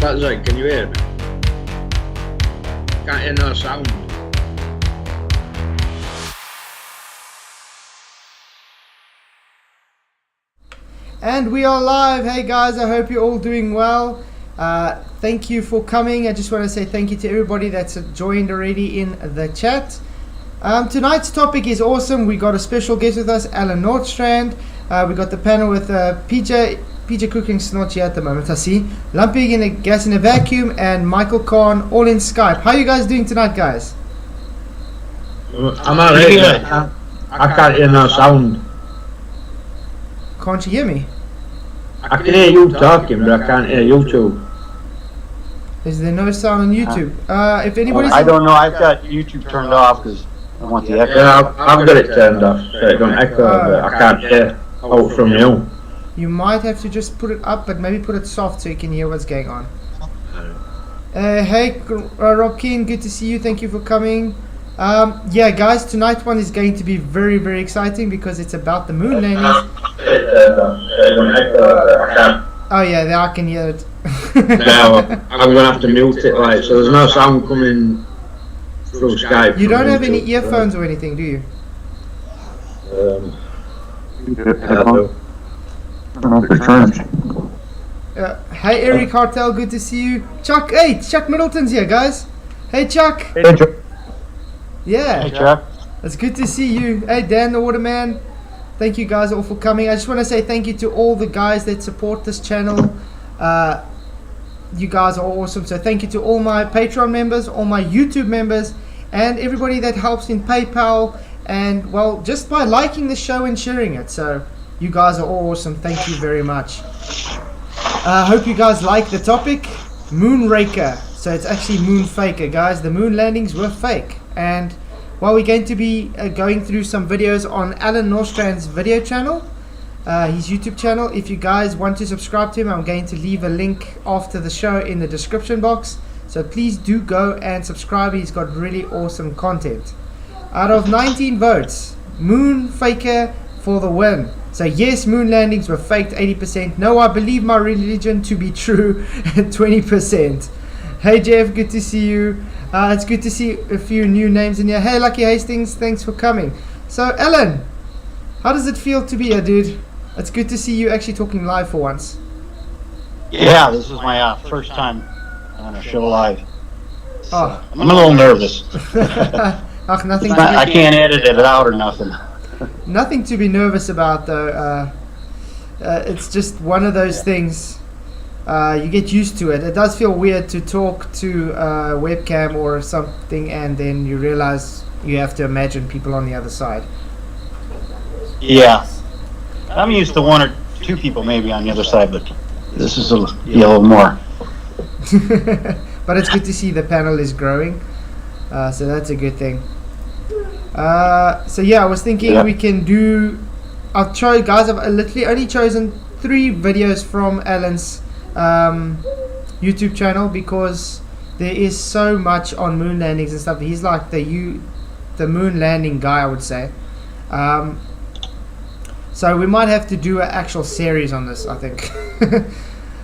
That's right, can you hear me? Can't hear no sound. And we are live. Hey guys, I hope you're all doing well. Thank you for coming. I just want to say thank you to everybody that's joined already in the chat. Tonight's topic is awesome. We got a special guest with us, Allan Norsrtand. We got the panel with PJ Cooking's not here at the moment, I see. Lumping in a Gas in a Vacuum and Michael Kahn, all in Skype. How are you guys doing tonight, guys? I'm alright. I can't hear no sound. Can't you hear me? I can hear you talking, but I can't hear you two. Is there no sound on YouTube? If anybody's... I don't know. I've got YouTube turned off because I want the echo. Yeah, I've got it turned off so it don't echo, but I can't hear out from you. You might have to just put it up, but maybe put it soft so you can hear what's going on. Hey, Rob Keen, good to see you. Thank you for coming. Yeah, guys, tonight's one is going to be very, very exciting because it's about the moon landings. Oh yeah, there I can hear it. Now I'm gonna have to mute it, like, so there's no sound coming through Skype. You don't have any earphones or anything, do you? I do. Hey Eric Hartel, good to see you. Chuck, hey, Chuck Middleton's here, guys. Hey Chuck. Hey, Chuck. Yeah. Hey, Chuck. It's good to see you. Hey Dan the Waterman. Thank you guys all for coming. I just want to say thank you to all the guys that support this channel. You guys are awesome. So thank you to all my Patreon members, all my YouTube members, and everybody that helps in PayPal, and well, just by liking the show and sharing it. So you guys are all awesome. Thank you very much. I hope you guys like the topic, Moonraker. So it's actually Moonfaker, guys. The moon landings were fake. And well, we're going to be going through some videos on Allan Norsrtand's video channel, his YouTube channel. If you guys want to subscribe to him, I'm going to leave a link after the show in the description box. So please do go and subscribe. He's got really awesome content. Out of 19 votes, Moonfaker for the win. So yes, moon landings were faked, 80%. No, I believe my religion to be true, 20%. Hey Jeff, good to see you. It's good to see a few new names in here. Hey Lucky Hastings, thanks for coming. So Allan, how does it feel to be here, dude? It's good to see you actually talking live for once. Yeah, this is my first time on a show live. So Oh. I'm a little nervous. Ach, nothing. I can't edit it out or nothing. Nothing to be nervous about, though. It's just one of those things. You get used to it. It does feel weird to talk to a webcam or something, and then you realize you have to imagine people on the other side. Yeah. I'm used to one or two people maybe on the other side, but this is a little more. But it's good to see the panel is growing. So that's a good thing. So yeah, I was thinking we can do... I've literally only chosen 3 videos from Allan's YouTube channel because there is so much on moon landings and stuff. He's like the moon landing guy, I would say. So we might have to do an actual series on this, I think.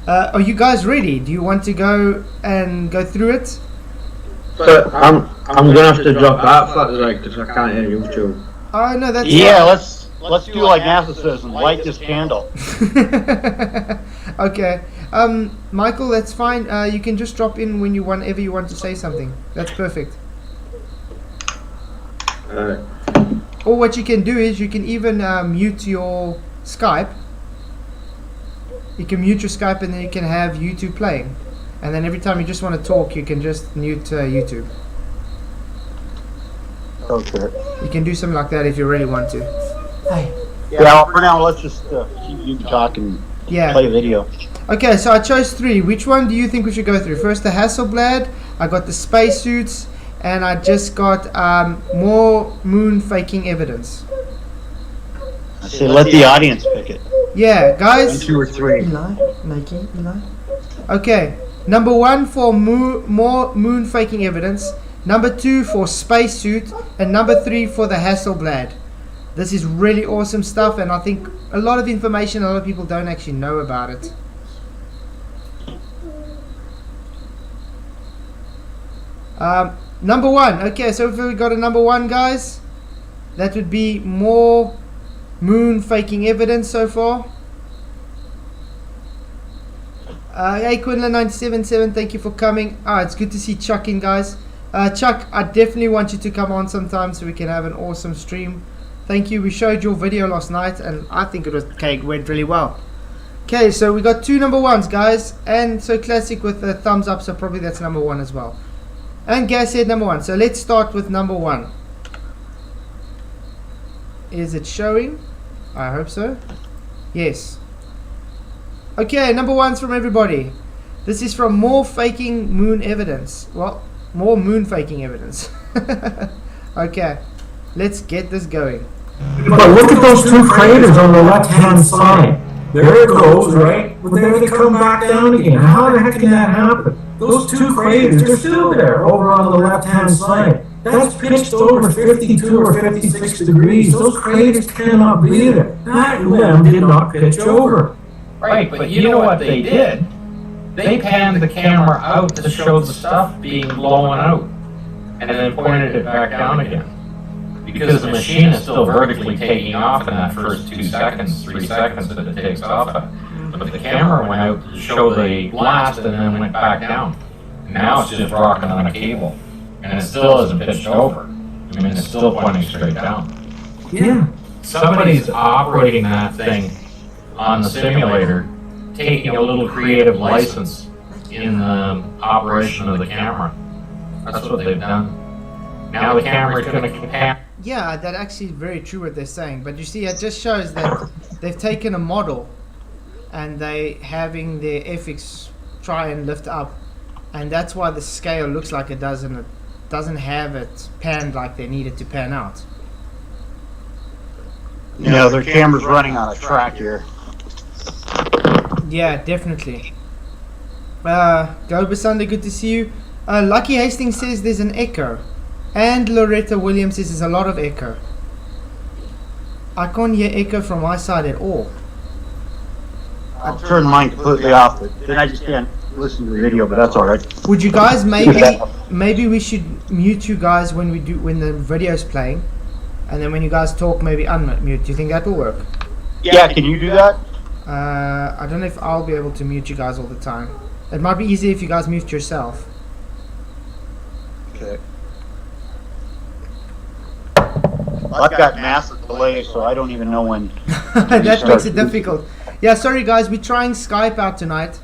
Are you guys ready? Do you want to go through it? But I'm gonna have to drop out for that because I can't hear you two. Oh no, that's Yeah, let's do like NASA says and light this candle. Okay. Michael, that's fine. You can just drop in whenever you want to say something. That's perfect. Or what you can do is you can even mute your Skype. You can mute your Skype and then you can have YouTube playing. And then every time you just want to talk, you can just mute YouTube. Okay. You can do something like that if you really want to. Hey. Yeah, for now, let's just keep you talking. Yeah. Play video. Okay, so I chose 3. Which one do you think we should go through? First, the Hasselblad. I got the Spacesuits. And I just got more moon faking evidence. I say let the audience pick it. Yeah, guys. 1, 2, or 3. Eli. Okay, number 1 for more moon faking evidence. Number 2 for Spacesuit. And number 3 for the Hasselblad. This is really awesome stuff, and I think a lot of information a lot of people don't actually know about it. Number one. Okay, so if we got a number one, guys, that would be more moon faking evidence so far. Hey, Quinlan977, thank you for coming. It's good to see Chuck in, guys. Chuck, I definitely want you to come on sometime so we can have an awesome stream. Thank you. We showed your video last night, and I think it went really well. Okay, so we got 2 number ones, guys, and so classic with the thumbs up, so probably that's number one as well. And Gas said number one, so let's start with number one. Is it showing? I hope so. Yes. Okay, number one's from everybody. This is from more faking moon evidence. Well, more moon faking evidence. Okay, let's get this going. But look at those 2 craters on the left-hand side. There it goes, right? But then they come back down again. How the heck can that happen? Those 2 craters, they're still there over on the left-hand side. That's pitched over 52 or 56 degrees. Those craters cannot be there. That limb did not pitch over. Right, but you know what they did? They panned the camera out to show the stuff being blown out, and then pointed it back down again. Because the machine is still vertically taking off in that first 2 seconds, 3 seconds that it takes off at. But the camera went out to show the blast and then went back down. And now it's just rocking on a cable. And it still isn't pitched over. I mean, it's still pointing straight down. Yeah. Somebody's operating that thing on the simulator, taking a little creative license in the operation of the camera. That's what they've done. Now the camera's going to pan. Yeah, that actually is very true what they're saying. But you see, it just shows that they've taken a model and they having their FX try and lift up, and that's why the scale looks like it does, and it doesn't have it panned like they need it to pan out. Yeah, their camera's running on a track here. Yeah, definitely. Globus Sunday, good to see you. Lucky Hastings says there's an echo. And Loretta Williams says there's a lot of echo. I can't hear echo from my side at all. I'll turn mine completely off, but then I just can't listen to the video, but that's alright. Would you guys maybe we should mute you guys when the video's playing, and then when you guys talk, maybe unmute. Do you think that will work? Yeah, can you do that? I don't know if I'll be able to mute you guys all the time. It might be easier if you guys mute yourself. Okay. I've got massive delay, so I don't even know when. That makes it difficult. Yeah, sorry guys, we're trying Skype out tonight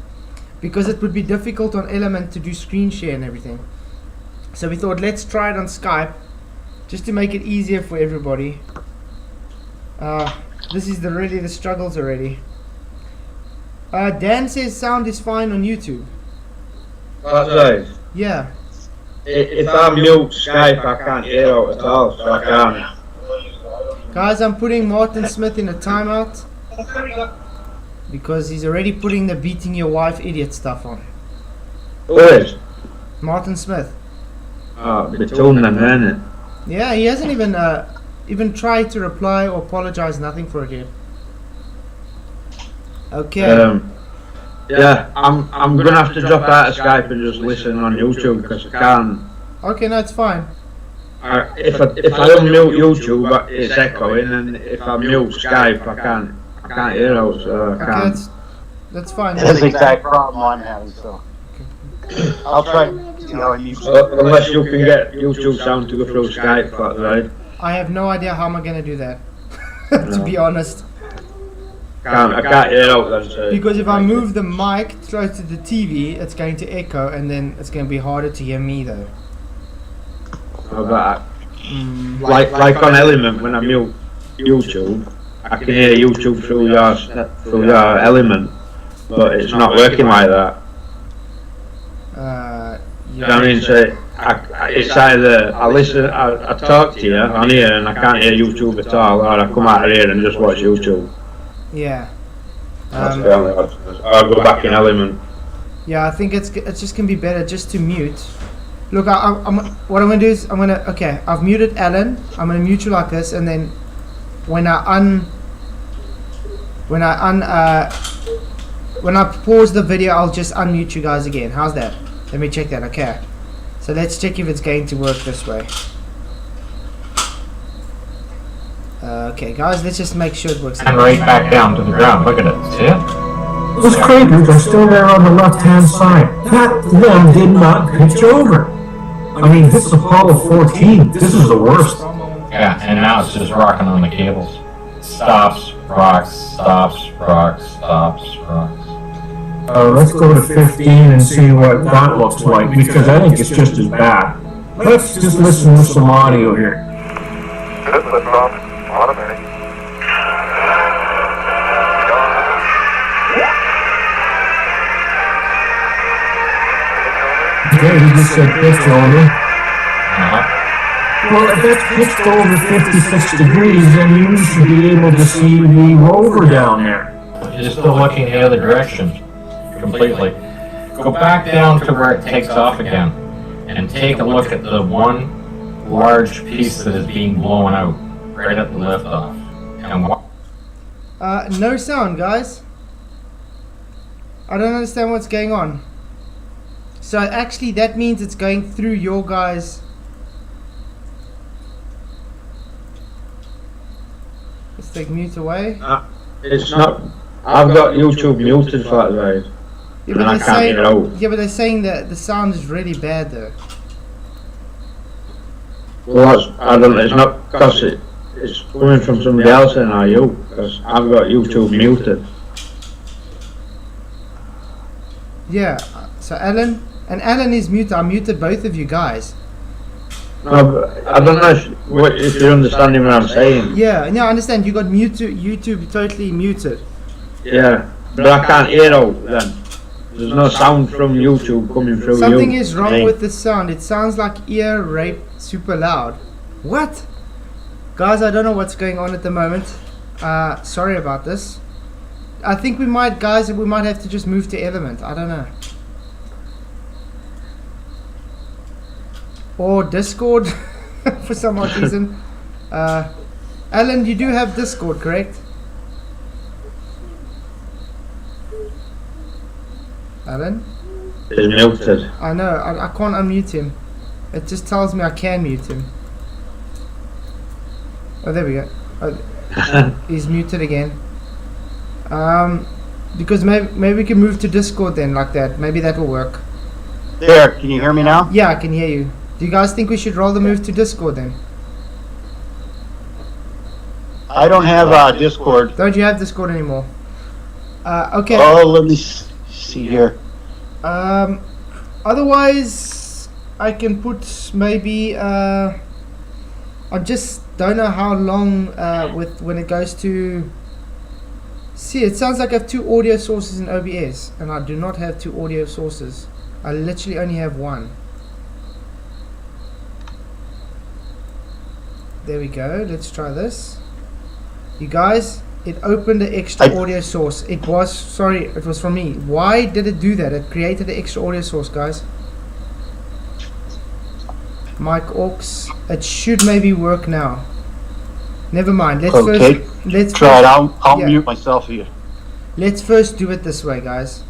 because it would be difficult on Element to do screen share and everything. So we thought let's try it on Skype just to make it easier for everybody. This is really the struggles already. Dan says sound is fine on YouTube. That's right. Yeah. If I mute Skype, I can't hear out at all, so I can't. Guys, I'm putting Martin Smith in a timeout because he's already putting the beating your wife idiot stuff on. Who is? Martin Smith. Between them, isn't it? Yeah, he hasn't even tried to reply or apologize, nothing for it yet. Okay. Yeah, I'm gonna have to drop out of Skype and just listen on YouTube because I can't. Okay, no, it's fine. If I unmute YouTube, it's echoing, and if I mute Skype, I can't hear out. So I can't. Okay, that's fine. That's the exact problem I'm having, so. I'll try to see how I mute. Unless you can get YouTube sound to go through Skype, that's right. I have no idea how I'm gonna do that. To be honest. I can't hear out then. So because if I move the mic close to the TV, it's going to echo, and then it's going to be harder to hear me though. Like on Element, when I mute YouTube, I can hear YouTube through your Element, but it's not working like that. Yeah. You know what I mean? So it's either I talk to you on here and I can't hear YouTube at all, or I come out of here and just watch YouTube. Yeah. That's the only option. I'll go back in Element. Yeah, I think it's just gonna be better just to mute. Look, what I'm gonna do is I've muted Alan. I'm gonna mute you like this, and then when I pause the video, I'll just unmute you guys again. How's that? Let me check that. Okay. So let's check if it's going to work this way. Okay, guys, let's just make sure it works. And right back down to the ground. Look at it. See it? Those craters are still there on the left-hand side. That one did not pitch over. I mean, this is Apollo 14. This is the worst. Yeah, and now it's just rocking on the cables. Stops, rocks, stops, rocks, stops, rocks. Let's go to 15 and see what that looks like, because I think it's just as bad. Let's just listen to some audio here. Good liftoff. Automatic. Okay, he just said pitch over. Uh-huh. Well, if it's pitched over 56 degrees, then you should be able to see the rover down there. You're still looking the other direction. Completely. Go back down to where it takes off again. And take a look at the one large piece that is being blown out. Right at the liftoff. And what? No sound, guys. I don't understand what's going on. So actually that means it's going through your guys. Let's take mute away. It's not. I've got YouTube muted for that, right? Yeah, And I can't get it out. yeah, but they're saying that the sound is really bad though. Well, that's, I don't know. It's not because it's coming from somebody else than are you? Because I've got YouTube muted. Yeah, so Alan is muted. I muted both of you guys. No, but I don't know if you're understanding what I'm saying. Yeah, no, I understand. You got YouTube totally muted. Yeah, but I can't hear out then. There's no sound from YouTube coming through Something you. is wrong with the sound. It sounds like ear rape super loud. What? Guys, I don't know what's going on at the moment. Sorry about this. I think we might have to just move to Element. I don't know. Or Discord for some odd reason. Alan, you do have Discord, correct? Alan? It's muted. I know, I can't unmute him. It just tells me I can mute him. Oh, there we go. Oh, he's muted again. Because maybe we can move to Discord then, like that. Maybe that will work. There, can you hear me now? Yeah, I can hear you. Do you guys think we should roll the move to Discord then? I don't have Discord. Don't you have Discord anymore? Okay. Oh, let me see here. Otherwise, I can put maybe. I just don't know how long when it goes to. See, it sounds like I have two audio sources in OBS, and I do not have two audio sources. I literally only have one. There we go. Let's try this. You guys, it opened an extra audio source. It was from me. Why did it do that? It created an extra audio source, guys. Mic aux. It should maybe work now. Never mind. Let's try it. I'll mute myself here. Let's first do it this way, guys.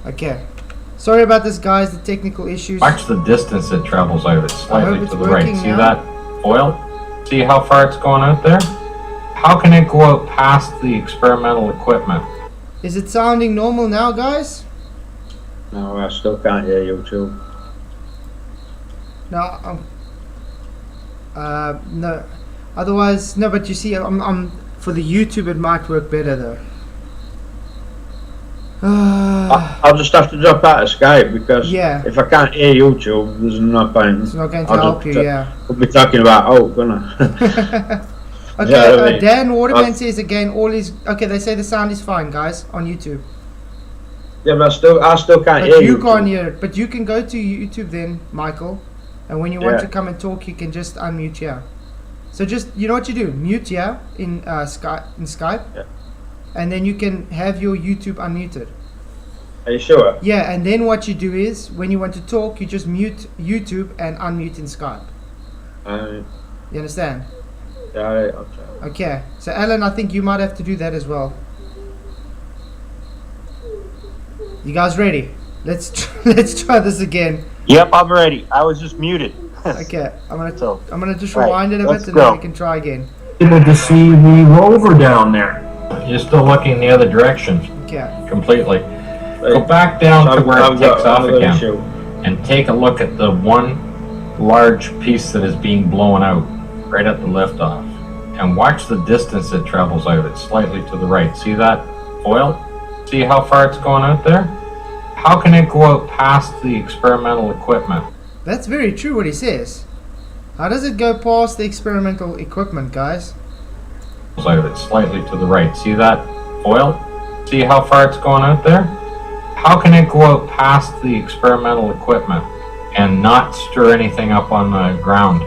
Okay. Sorry about this, guys. The technical issues. Watch the distance it travels out. It's slightly to the right. See now. that foil? See how far it's going out there? How can it go out past the experimental equipment? Is it sounding normal now, guys? No, I still can't hear YouTube. No. No. Otherwise, no. But you see, I'm for the YouTube. It might work better though. I'll just have to drop out of Skype because if I can't hear YouTube, there's no point. It's not going to help you, yeah. We'll be talking about gonna. Okay, Yeah, I mean, Dan Waterman says again, all is okay. They say the sound is fine, guys, on YouTube. Yeah, but I still can't hear But you. you can't hear it. But you can go to YouTube then, Michael, and when you want to come and talk, you can just unmute here. So just, you know what you do? Mute here in Skype, and then you can have your YouTube unmuted. Are you sure? Yeah, and then what you do is, when you want to talk, you just mute YouTube and unmute in Skype. You understand? Yeah, I'll try. Okay, so Alan, I think you might have to do that as well. You guys ready? Let's try this again. Yep, I'm ready. I was just muted. Okay, I'm gonna just right, rewind it a let's bit and go. then we can try again. Able to see the rover down there. You're still looking the other direction Okay. completely. Go back down to where it takes off again issue. and take a look at the one large piece that is being blown out right at the liftoff. And watch the distance it travels out. It's slightly to the right. See that foil? See how far it's going out there? How can it go out past the experimental equipment? That's very true what he says. How does it go past the experimental equipment, guys? Out. It's slightly to the right. See that foil? See how far it's going out there? How can it go out past the experimental equipment and not stir anything up on the ground?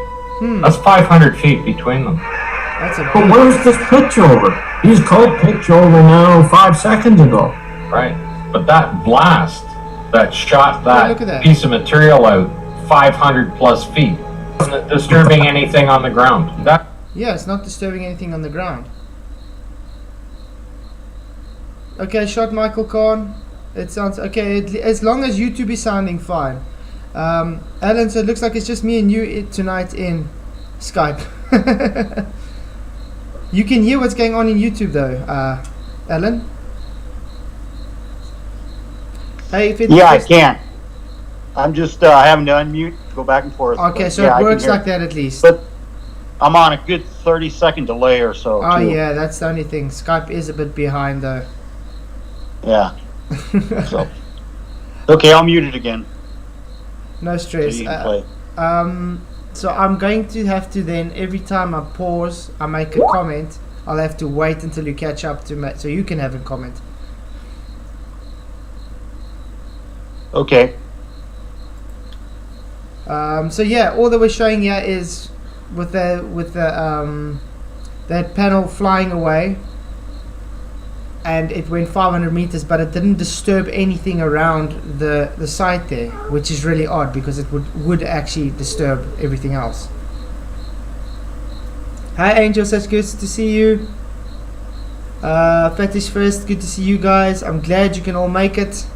That's 500 feet between them. That's a But where's this pitch over? He's called pitch over now 5 seconds ago. Right. But that blast that shot Hey, look at that that. piece of material out 500 plus feet isn't disturbing anything on the ground. That Yeah, it's not disturbing anything on the ground. Okay, shot Michael Kahn. It sounds okay, as long as YouTube is sounding fine. Alan, so it looks like it's just me and you tonight in Skype. You can hear what's going on in YouTube though, Alan? Hey, if it's Yeah, I just- can. I'm just having to unmute, go back and forth. Okay, but so yeah, I it can works hear. like that at least. But I'm on a good 30-second delay or so. Oh too. yeah, that's the only thing. Skype is a bit behind though. Yeah. So. Okay, I'll mute it again. No So stress. you can play. So I'm going to have to then, every time I pause, I make a comment, I'll have to wait until you catch up to me, so you can have a comment. Okay. So yeah, all that we're showing here is with the that panel flying away, and it went 500 meters, but it didn't disturb anything around the site there, which is really odd because it would actually disturb everything else. Hi Angel, such good to see you. Fetish first, good to see you guys. I'm glad you can all make it.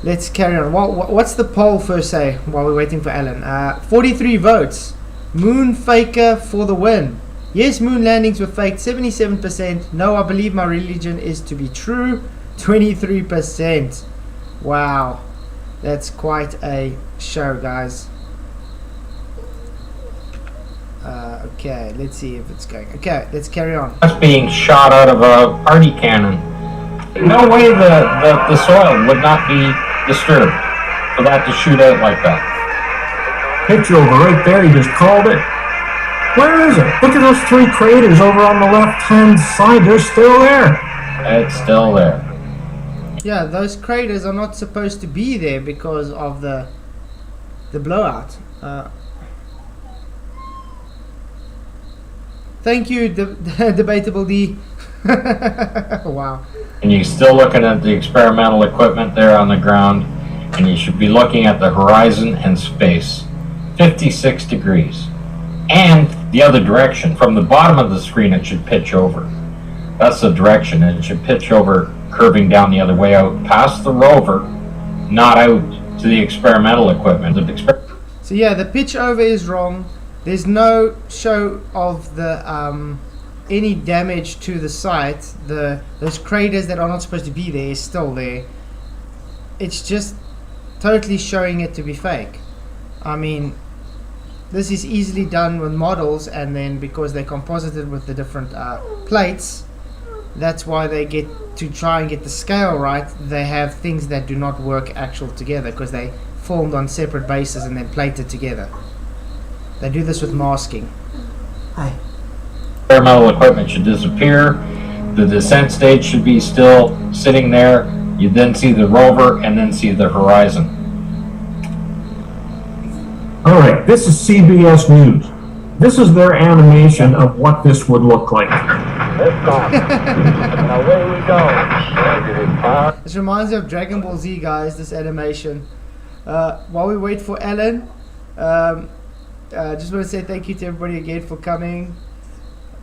Let's carry on. What's the poll first say while we're waiting for Alan? 43 votes. MOONFAKER for the win. Yes, moon landings were faked, 77%. No, I believe my religion is to be true, 23%. Wow. That's quite a show, guys. Okay, let's see if it's going. Okay, let's carry on. That's being shot out of a party cannon. No way the soil would not be disturbed for that to shoot out like that. Pitch over right there, he just called it. Where is it? Look at those 3 craters over on the left-hand side. They're still there. It's still there. Yeah, those craters are not supposed to be there because of the blowout. Thank you, Debatable D. Wow. And you're still looking at the experimental equipment there on the ground, and you should be looking at the horizon and space. 56 degrees. And the other direction. From the bottom of the screen, it should pitch over. That's the direction. It should pitch over, curving down the other way out, past the rover, not out to the experimental equipment. So yeah, the pitch over is wrong. There's no show of the any damage to the site. Those craters that are not supposed to be there is still there. It's just totally showing it to be fake. I mean, this is easily done with models, and then because they're composited with the different plates, that's why they get to try and get the scale right. They have things that do not work actual together because they formed on separate bases and then plated together. They do this with masking. Hi. Experimental equipment should disappear. The descent stage should be still sitting there. You then see the rover and then see the horizon. All right, this is CBS News. This is their animation of what this would look like. Now away we go. This reminds me of Dragon Ball Z, guys, this animation. While we wait for Alan, just want to say thank you to everybody again for coming.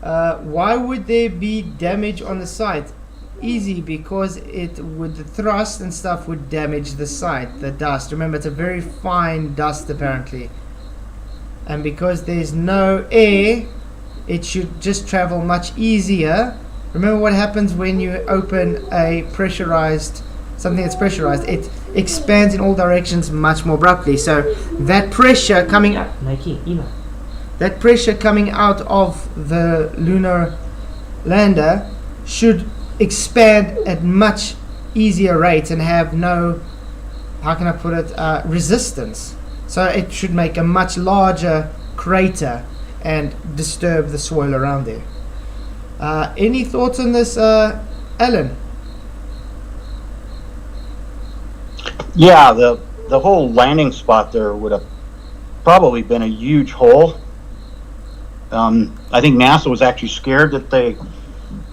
Why would there be damage on the site? easy because it would, the thrust and stuff would damage the site, the dust. Remember, it's a very fine dust apparently. And because there's no air, it should just travel much easier. Remember what happens when you open a pressurized, something that's pressurized, it expands in all directions much more abruptly. So that pressure coming out, that pressure coming out of the lunar lander should expand at much easier rates and have no, how can I put it, resistance. So it should make a much larger crater and disturb the soil around there. Any thoughts on this, Alan? Yeah, the whole landing spot there would have probably been a huge hole. I think NASA was actually scared that they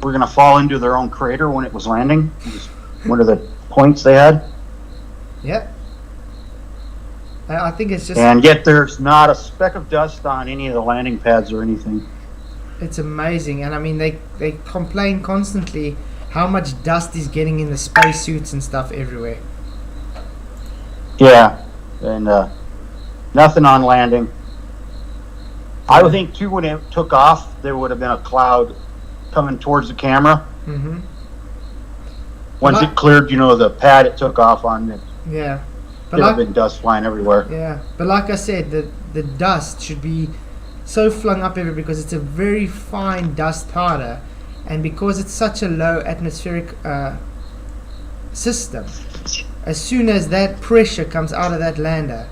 were going to fall into their own crater when it was landing. It was one of the points they had. Yeah. I think it's just... And yet there's not a speck of dust on any of the landing pads or anything. It's amazing. And I mean, they complain constantly how much dust is getting in the spacesuits and stuff everywhere. Yeah, and nothing on landing. I would think, too, when it took off, there would have been a cloud coming towards the camera. Mm-hmm. Once it cleared, the pad it took off on, it yeah. could have been dust flying everywhere. Yeah, but like I said, the dust should be so flung up everywhere because it's a very fine dust powder, and because it's such a low atmospheric system, as soon as that pressure comes out of that lander,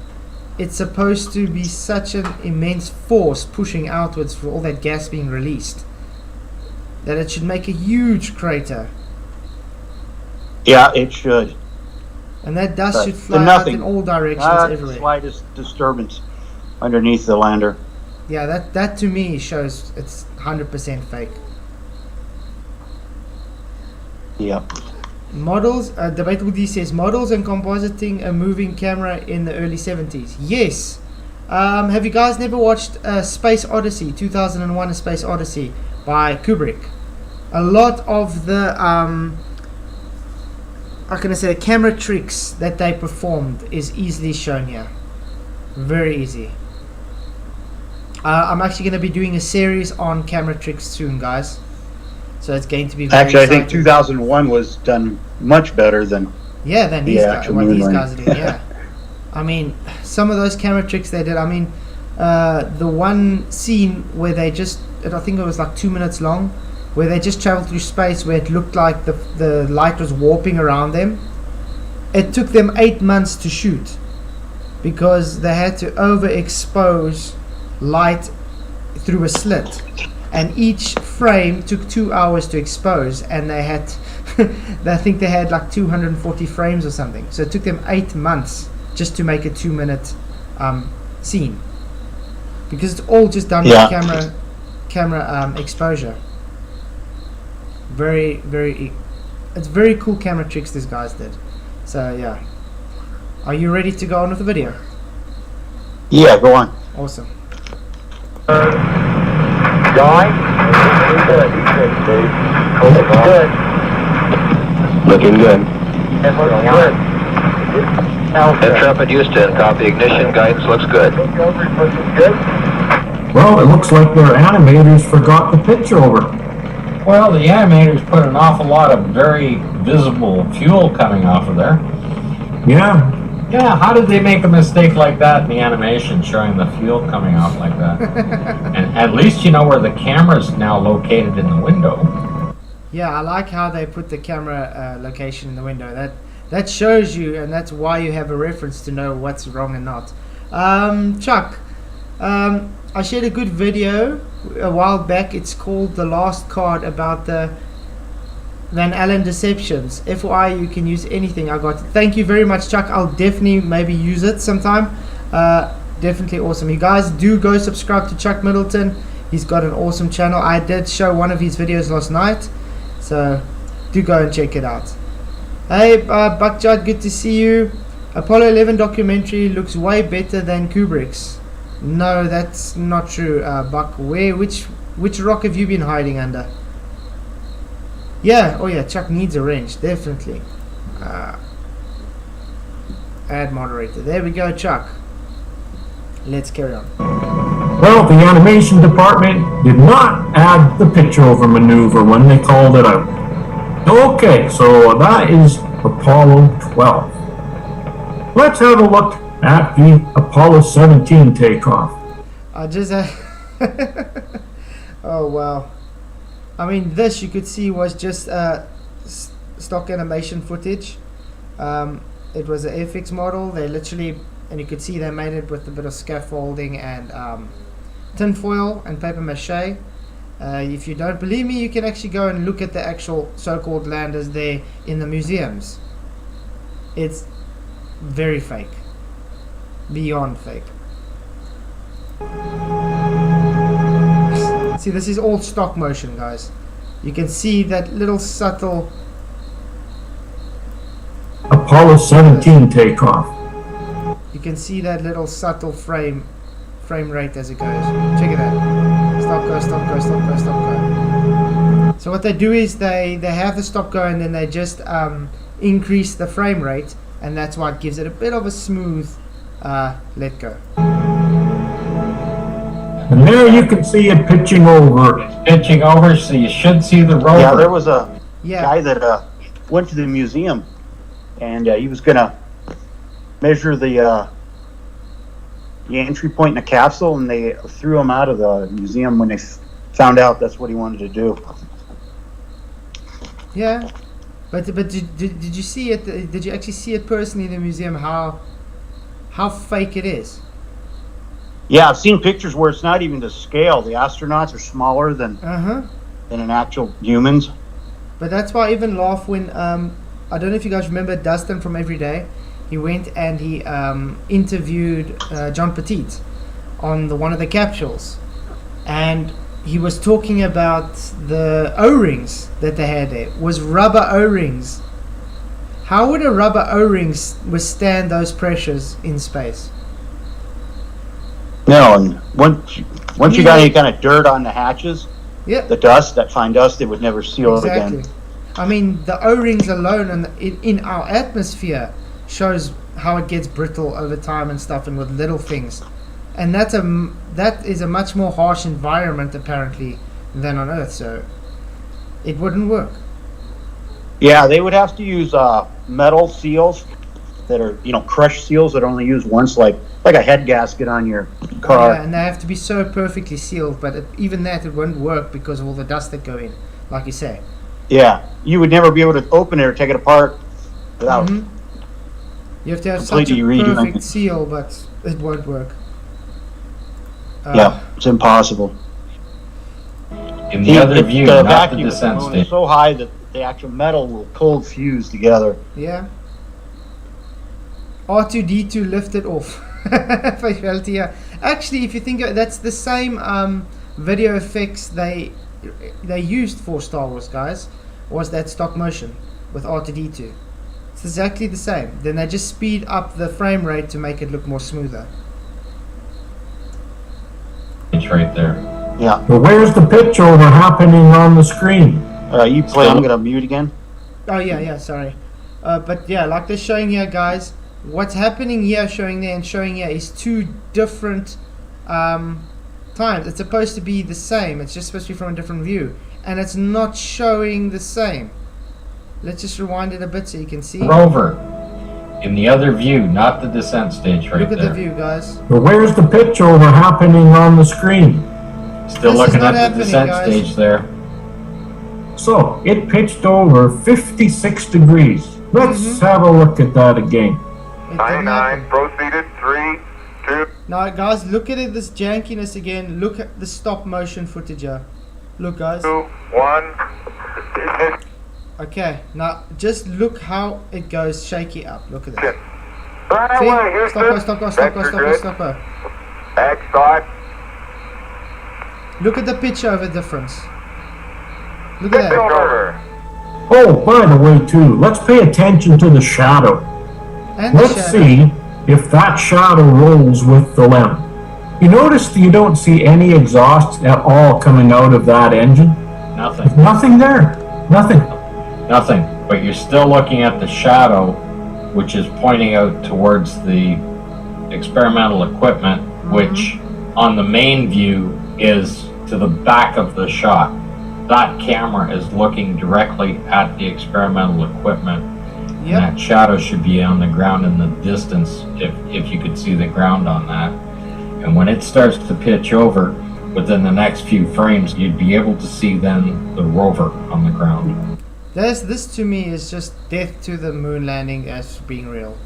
it's supposed to be such an immense force pushing outwards for all that gas being released that it should make a huge crater. Yeah, it should. And that dust But should fly out in all directions everywhere. Slightest disturbance underneath the lander. Yeah, that to me shows it's 100% fake. Yep. Models, Debatable D says, models and compositing a moving camera in the early 70s. Yes. Have you guys never watched Space Odyssey, 2001 A Space Odyssey by Kubrick? A lot of the, how can I say, the camera tricks that they performed is easily shown here. Very easy. I'm actually going to be doing a series on camera tricks soon, guys. So it's going to be very Actually, exciting. I think 2001 was done much better than than these guys, what moon these landing. guys are doing. Yeah, I mean, some of those camera tricks they did. I mean, the one scene where they just, I think it was like 2 minutes long, where they just traveled through space, where it looked like the light was warping around them. It took them 8 months to shoot because they had to overexpose light through a slit. And each frame took 2 hours to expose, and they had, I think they had like 240 frames or something. So it took them 8 months just to make a 2 minute scene, because it's all just done with camera exposure. Very, it's very cool camera tricks these guys did. So yeah, are you ready to go on with the video? Yeah, go on. Awesome. Guy? Good. Dave. Looking good. Looking good. That's looking good. Intrepid Houston, copy ignition, guidance looks good. Looking good. Well, it looks like their animators forgot the picture over. Well, the animators put an awful lot of very visible fuel coming off of there. Yeah. Yeah, how did they make a mistake like that in the animation, showing the fuel coming off like that? And at least you know where the camera's now located in the window. Yeah, I like how they put the camera location in the window. That shows you, and that's why you have a reference to know what's wrong and not. Chuck, I shared a good video a while back. It's called The Last Card, about the Van Allen deceptions. FYI, you can use anything I got. Thank you very much, Chuck. I'll definitely maybe use it sometime. Definitely awesome. You guys do go subscribe to Chuck Middleton. He's got an awesome channel. I did show one of his videos last night, so do go and check it out. Hey, Buckjud, good to see you. Apollo 11 documentary looks way better than Kubrick's. No, that's not true, Buck. Which rock have you been hiding under? Yeah, oh yeah, Chuck needs a wrench, definitely. Add moderator. There we go, Chuck. Let's carry on. Well, the animation department did not add the pitch over maneuver when they called it out. Okay, so that is Apollo 12. Let's have a look at the Apollo 17 takeoff. I just oh wow. I mean, this you could see was just stock animation footage. It was an FX model. They literally, and you could see they made it with a bit of scaffolding and tinfoil and paper mache. If you don't believe me, you can actually go and look at the actual so-called landers there in the museums. It's very fake. Beyond fake. See, this is all stop motion, guys. You can see that little subtle Apollo 17 takeoff. You can see that little subtle frame rate as it goes. Check it out. Stop go, stop go, stop go, stop go. So what they do is they have the stop go and then they just increase the frame rate, and that's why it gives it a bit of a smooth let go. And there you can see it pitching over. It's pitching over, so you should see the rover. Yeah, there was a guy that went to the museum, and he was going to measure the entry point in the capsule, and they threw him out of the museum when they found out that's what he wanted to do. Yeah, but did you see it? Did you actually see it personally in the museum? How fake it is? Yeah, I've seen pictures where it's not even to scale. The astronauts are smaller than an actual humans. But that's why I even laugh when I don't know if you guys remember Dustin from Everyday. He went and he interviewed John Petit on one of the capsules, and he was talking about the O-rings that they had there. It was rubber O-rings. How would a rubber O-rings withstand those pressures in space? No, and once you got any kind of dirt on the hatches, the dust, that fine dust, it would never seal again. I mean, the O-rings alone in our atmosphere shows how it gets brittle over time and stuff, and with little things. And that is a much more harsh environment apparently than on Earth, so it wouldn't work. Yeah, they would have to use metal seals that are, crushed seals that only use once, like a head gasket on your car. Yeah, and they have to be so perfectly sealed, but even that it won't work because of all the dust that go in, like you say. Yeah, you would never be able to open it or take it apart without You have to have such a perfect seal, but it won't work. Yeah, it's impossible. In the other view, the not vacuum the descent is stage. so high that the actual metal will cold fuse together. Yeah. R2-D2 lifted off. Fatality, yeah. Actually, if you think of it, that's the same video effects they used for Star Wars, guys. Was that stop motion with R2-D2? It's exactly the same. Then they just speed up the frame rate to make it look more smoother. It's right there. Yeah. But where's the pitch over happening on the screen? You play. I'm gonna mute again. Oh yeah, sorry. But yeah, like they're showing here, guys. What's happening here, showing there, and showing here is two different times. It's supposed to be the same. It's just supposed to be from a different view, and it's not showing the same. Let's just rewind it a bit so you can see. Rover. In the other view, not the descent stage right there. Look at the view, guys. But where's the pitch over happening on the screen? Still This is looking not at the descent guys. stage there. So, it pitched over 56 degrees. Let's have a look at that again. It didn't 99, happen. proceeded, 3, 2. Now, guys, look at it, this jankiness again. Look at the stop motion footage here. Look, guys. 2, 1. Okay, now just look how it goes shaky up. Look at that. Right See? away, Houston. Stop. Back start. Look at the pitch over difference. Look at that. Over. Oh, by the way, too, let's pay attention to the shadow. And the Let's shadow. see if that shadow rolls with the LEM. You notice that you don't see any exhaust at all coming out of that engine? Nothing. Nothing there. Nothing. Nothing, but you're still looking at the shadow, which is pointing out towards the experimental equipment, which on the main view is to the back of the shot. That camera is looking directly at the experimental equipment. And that shadow should be on the ground in the distance, if you could see the ground on that. And when it starts to pitch over, within the next few frames, you'd be able to see then the rover on the ground. This to me is just death to the moon landing as being real.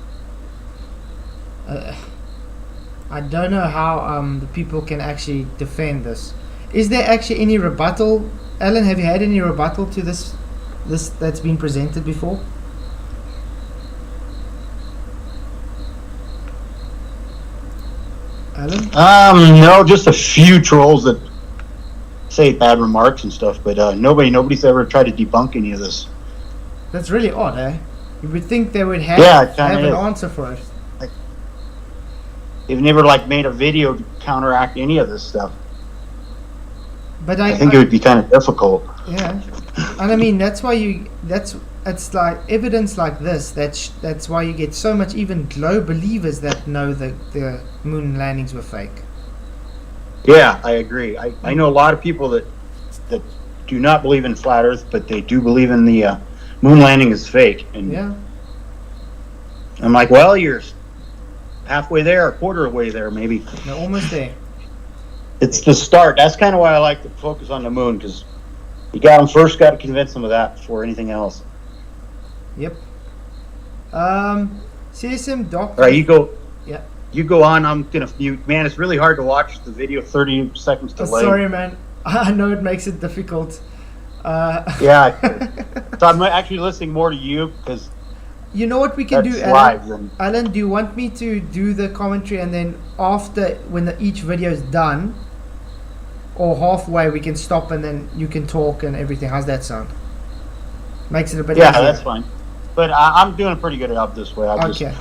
I don't know how the people can actually defend this. Is there actually any rebuttal? Alan, have you had any rebuttal to this that's been presented before? Alan? No, just a few trolls that say bad remarks and stuff, but nobody's ever tried to debunk any of this. That's really odd, eh? You would think they would have an answer for it. They've never made a video to counteract any of this stuff. But I think it would be kind of difficult. Yeah, and I mean it's like evidence like this. That's why you get so much even glow believers that know the moon landings were fake. Yeah, I agree. I know a lot of people that do not believe in flat Earth, but they do believe in the moon landing is fake. And yeah, I'm like, well, you're halfway there, a quarter of the way there, maybe. They're almost there. It's the start. That's kind of why I like to focus on the moon, because you got them first, got to convince them of that before anything else. Yep. CSM Doc. All right, you go. Yeah. You go on. I'm gonna mute. Man, it's really hard to watch the video. 30 seconds delay. Sorry, man. I know it makes it difficult. Yeah. So I'm actually listening more to you because. You know what we can do, Alan? Alan, do you want me to do the commentary and then after, when each video is done, or halfway, we can stop and then you can talk and everything? How's that sound? Makes it a bit easier. Yeah, that's fine. But I'm doing a pretty good job this way. Okay.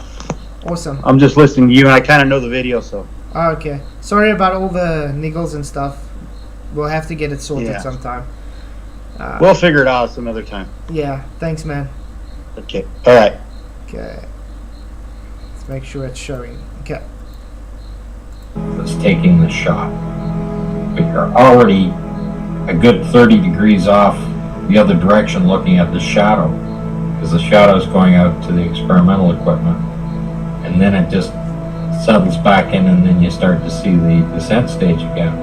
Awesome. I'm just listening to you, and I kind of know the video, so. Okay. Sorry about all the niggles and stuff. We'll have to get it sorted sometime. We'll figure it out some other time. Yeah. Thanks, man. Okay. All right. Okay. Let's make sure it's showing. Okay. It's taking the shot. But you're already a good 30 degrees off the other direction looking at the shadow, because the shadow is going out to the experimental equipment. And then it just settles back in, and then you start to see the descent stage again.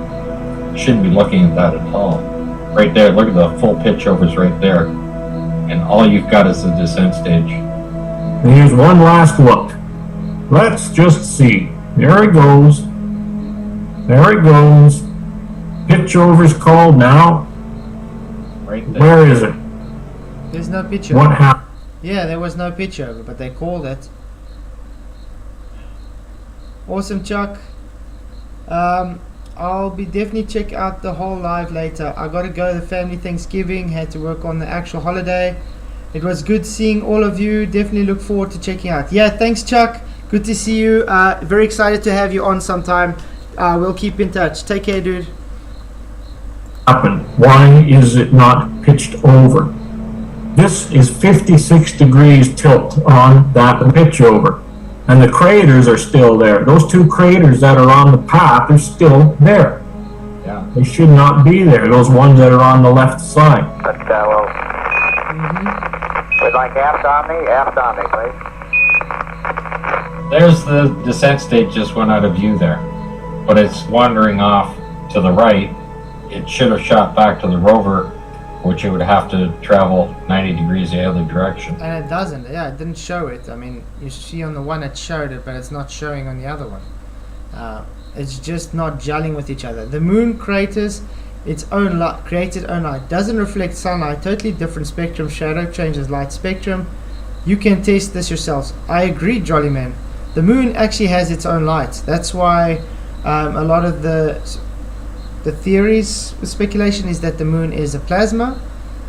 You shouldn't be looking at that at all. Right there, look at the full pitch overs right there. And all you've got is the descent stage. Here's one last look. Let's just see. There it goes. There it goes. Pitch over's called now. Right there. Where is it? There's no pitch over. What happened? Yeah, there was no pitch over, but they called it. Awesome, Chuck. I'll be definitely check out the whole live later. I got to go to the family Thanksgiving. Had to work on the actual holiday. It was good seeing all of you. Definitely look forward to checking out. Yeah, thanks, Chuck. Good to see you. Very excited to have you on sometime. We'll keep in touch. Take care, dude. Why is it not pitched over? This is 56 degrees tilt on that pitch over. And the craters are still there. Those two craters that are on the path are still there. Yeah. They should not be there. Those ones that are on the left side. That's shallow. We'd like aft Omni, please. There's the descent stage just went out of view there. But it's wandering off to the right. It should have shot back to the rover, which it would have to travel 90 degrees the other direction. And it doesn't. Yeah, it didn't show it. I mean, you see on the one it showed it, but it's not showing on the other one. It's just not gelling with each other. The moon craters its own light, creates its own light. Doesn't reflect sunlight. Totally different spectrum. Shadow changes light spectrum. You can test this yourselves. I agree, Jolly Man. The moon actually has its own light. That's why a lot of the theories, the speculation is that the moon is a plasma,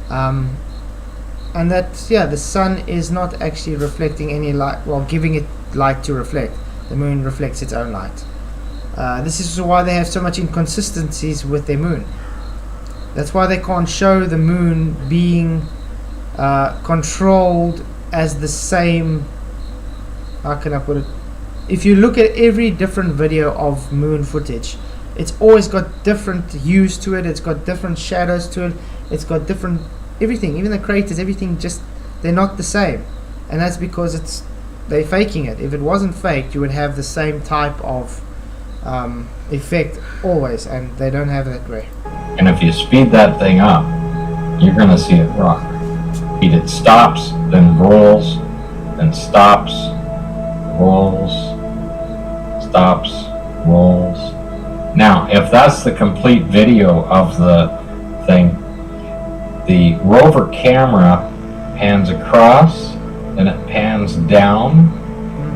and that the sun is not actually reflecting any light, well, giving it light to reflect. The moon reflects its own light. This is why they have so much inconsistencies with their moon. That's why they can't show the moon being controlled as the same. How can I put it? If you look at every different video of moon footage, it's always got different hues to it. It's got different shadows to it. It's got different everything. Even the craters, everything, just they're not the same, and that's because they're faking it. If it wasn't faked, you would have the same type of effect always, and they don't have that way. And if you speed that thing up, you're going to see it rock. It stops, then rolls, then stops, rolls, stops, rolls. Now, if that's the complete video of the thing, the rover camera pans across, then it pans down,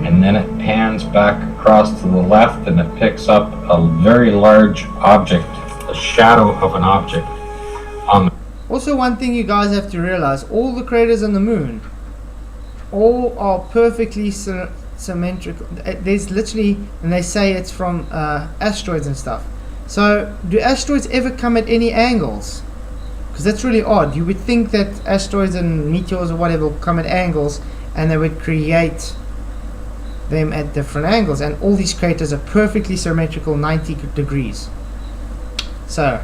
and then it pans back across to the left, and it picks up a very large object, a shadow of an object on the. Also, one thing you guys have to realize, all the craters on the moon, all are perfectly symmetrical. There's literally, and they say it's from asteroids and stuff. So, do asteroids ever come at any angles? Because that's really odd. You would think that asteroids and meteors or whatever will come at angles, and they would create them at different angles. And all these craters are perfectly symmetrical, 90 degrees. So,